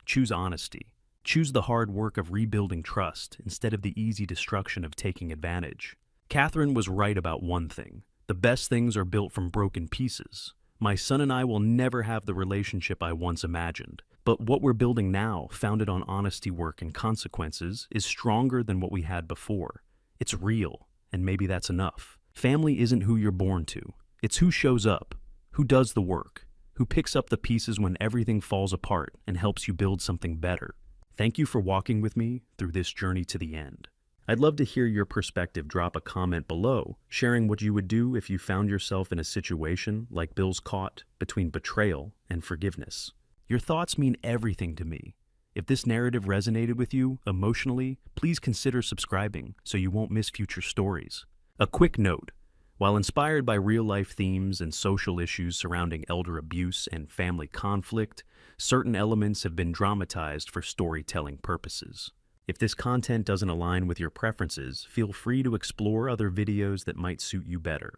Choose honesty. Choose the hard work of rebuilding trust instead of the easy destruction of taking advantage. Catherine was right about one thing. The best things are built from broken pieces. My son and I will never have the relationship I once imagined. But what we're building now, founded on honesty, work, and consequences, is stronger than what we had before. It's real, and maybe that's enough. Family isn't who you're born to. It's who shows up, who does the work, who picks up the pieces when everything falls apart and helps you build something better. Thank you for walking with me through this journey to the end. I'd love to hear your perspective. Drop a comment below, sharing what you would do if you found yourself in a situation like Bill's caught between betrayal and forgiveness. Your thoughts mean everything to me. If this narrative resonated with you emotionally, please consider subscribing so you won't miss future stories. A quick note: while inspired by real-life themes and social issues surrounding elder abuse and family conflict, certain elements have been dramatized for storytelling purposes. If this content doesn't align with your preferences, feel free to explore other videos that might suit you better.